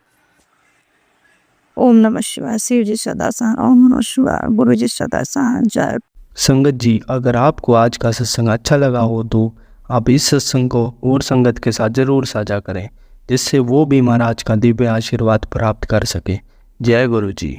ओम नमः शिवाय। शिव जी सदा सहाय। ओम नमः शिवाय। गुरु जी सदा सहाय। जय। संगत जी अगर आपको आज का सत्संग अच्छा लगा हो तो आप इस सत्संग को और संगत के साथ ज़रूर साझा करें, जिससे वो भी महाराज का दिव्य आशीर्वाद प्राप्त कर सके। जय गुरु जी।